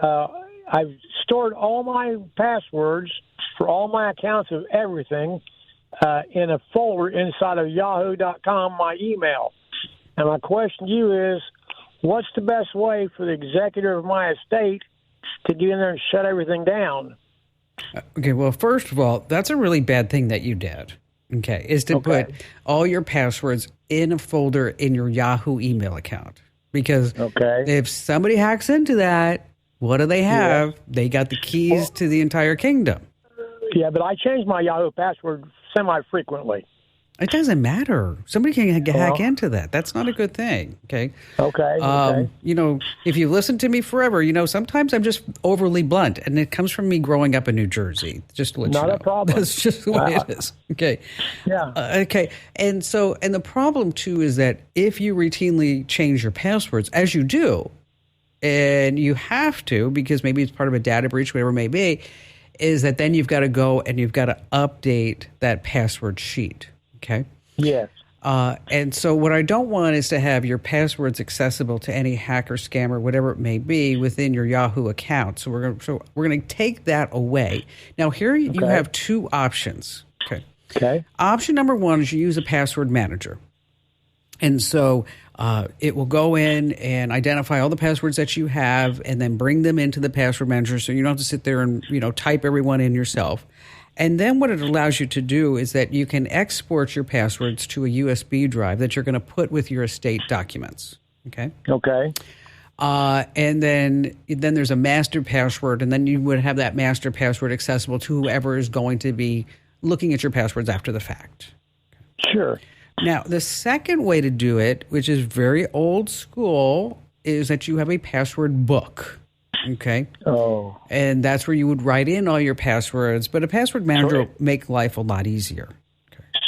I've stored all my passwords for all my accounts of everything in a folder inside of yahoo.com, my email. And my question to you is, what's the best way for the executor of my estate to get in there and shut everything down? Okay, well, first of all, that's a really bad thing that you did, is to put all your passwords in a folder in your Yahoo email account. Because if somebody hacks into that, what do they have? Yeah. They got the keys to the entire kingdom. Yeah, but I change my Yahoo password semi-frequently. It doesn't matter. Somebody can hack into that. That's not a good thing. Okay. Okay. If you listen to me forever, sometimes I'm just overly blunt, and it comes from me growing up in New Jersey. Just to let you know. Not a problem. That's just the way it is. Okay. Yeah. Okay. And the problem too is that if you routinely change your passwords, as you do, and you have to, because maybe it's part of a data breach, whatever it may be, is that then you've got to go and you've got to update that password sheet. Okay. Yes. And so what I don't want is to have your passwords accessible to any hacker, scammer, whatever it may be within your Yahoo account. So we're going to take that away. Now here you have two options. Okay. Option number one is you use a password manager. And so it will go in and identify all the passwords that you have and then bring them into the password manager, so you don't have to sit there and type everyone in yourself. And then what it allows you to do is that you can export your passwords to a USB drive that you're going to put with your estate documents. Okay. Okay. And then there's a master password, and then you would have that master password accessible to whoever is going to be looking at your passwords after the fact. Sure. Now, the second way to do it, which is very old school, is that you have a password book. Okay. Oh. And that's where you would write in all your passwords, but a password manager will make life a lot easier.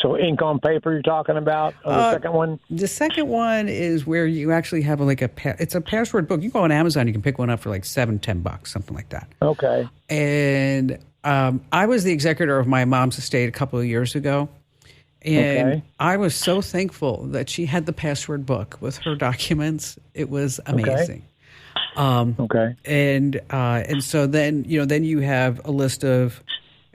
So ink on paper you're talking about, or the second one? The second one is where you actually have it's a password book. You go on Amazon, you can pick one up for like $7-10, something like that. Okay. And I was the executor of my mom's estate a couple of years ago. And I was so thankful that she had the password book with her documents. It was amazing. And so then you have a list of,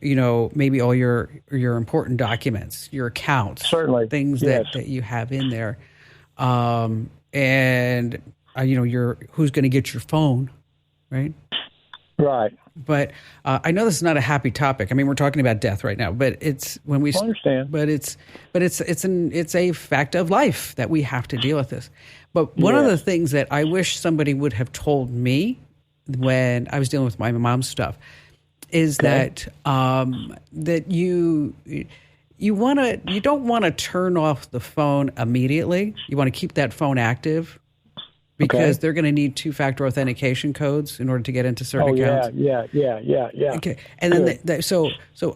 maybe all your important documents, your accounts, certainly things that you have in there. And your who's going to get your phone, right? Right. But I know this is not a happy topic. I mean, we're talking about death right now, but it's when we understand. But it's a fact of life that we have to deal with this. But one of the things that I wish somebody would have told me when I was dealing with my mom's stuff is that you don't want to turn off the phone immediately. You want to keep that phone active. Because they're going to need 2-factor authentication codes in order to get into certain accounts. Yeah. Okay, and then so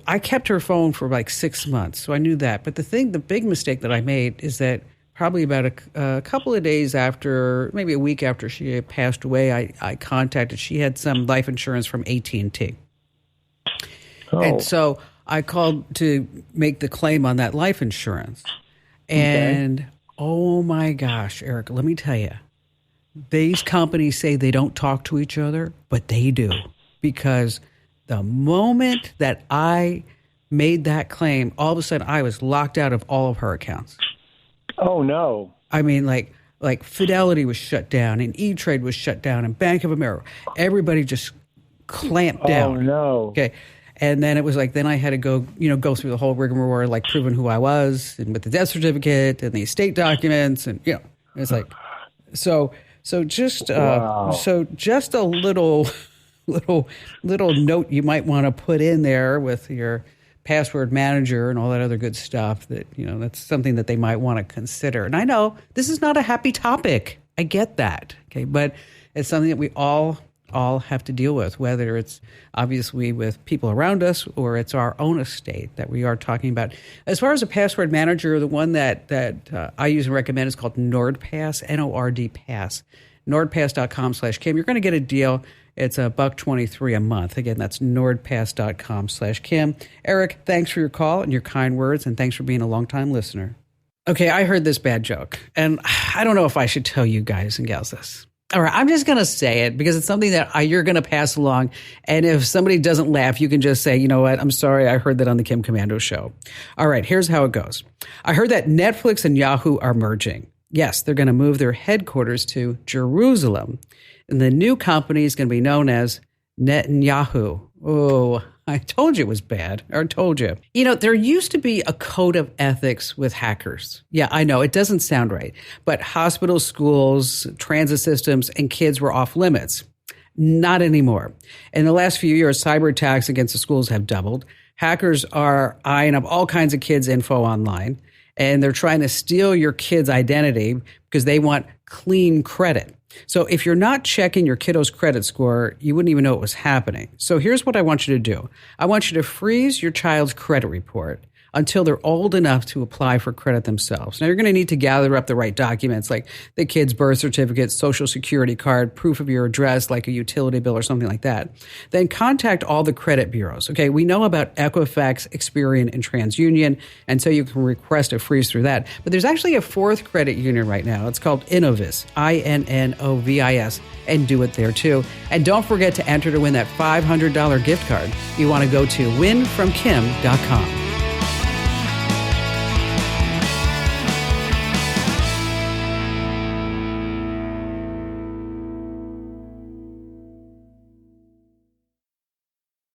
I kept her phone for like 6 months, so I knew that. But the big mistake that I made is that probably about a couple of days after, maybe a week after she had passed away, I contacted. She had some life insurance from AT&T, and so I called to make the claim on that life insurance. And oh my gosh, Eric, let me tell you, these companies say they don't talk to each other, but they do. Because the moment that I made that claim, all of a sudden I was locked out of all of her accounts. Oh, no. I mean, like Fidelity was shut down and E-Trade was shut down and Bank of America. Everybody just clamped down. Oh, no. Okay. And then it was like, then I had to go through the whole rigmarole, like proving who I was and with the death certificate and the estate documents. And, it's like, so just a little note you might want to put in there with your password manager and all that other good stuff that, that's something that they might want to consider. And I know this is not a happy topic. I get that. Okay. But it's something that we all have to deal with, whether it's obviously with people around us or it's our own estate that we are talking about. As far as a password manager, the one that I use and recommend is called NordPass, N-O-R-D Pass, nordpass.com/Kim. You're going to get a deal. It's $123 a month. Again, that's nordpass.com/Kim. Eric, thanks for your call and your kind words, and thanks for being a longtime listener. Okay, I heard this bad joke, and I don't know if I should tell you guys and gals this. All right, I'm just going to say it because it's something that you're going to pass along. And if somebody doesn't laugh, you can just say, you know what, I'm sorry, I heard that on the Kim Komando show. All right, here's how it goes. I heard that Netflix and Yahoo are merging. Yes, they're going to move their headquarters to Jerusalem. And the new company is going to be known as Netanyahu. Oh, I told you it was bad. I told you. There used to be a code of ethics with hackers. Yeah, I know. It doesn't sound right. But hospitals, schools, transit systems, and kids were off limits. Not anymore. In the last few years, cyber attacks against the schools have doubled. Hackers are eyeing up all kinds of kids' info online. And they're trying to steal your kid's identity because they want clean credit. So if you're not checking your kiddo's credit score, you wouldn't even know it was happening. So here's what I want you to do. I want you to freeze your child's credit report until they're old enough to apply for credit themselves. Now, you're going to need to gather up the right documents like the kid's birth certificate, social security card, proof of your address, like a utility bill or something like that. Then contact all the credit bureaus. Okay, we know about Equifax, Experian, and TransUnion, and so you can request a freeze through that. But there's actually a fourth credit union right now. It's called Innovis, INNOVIS, and do it there too. And don't forget to enter to win that $500 gift card. You want to go to winfromkim.com.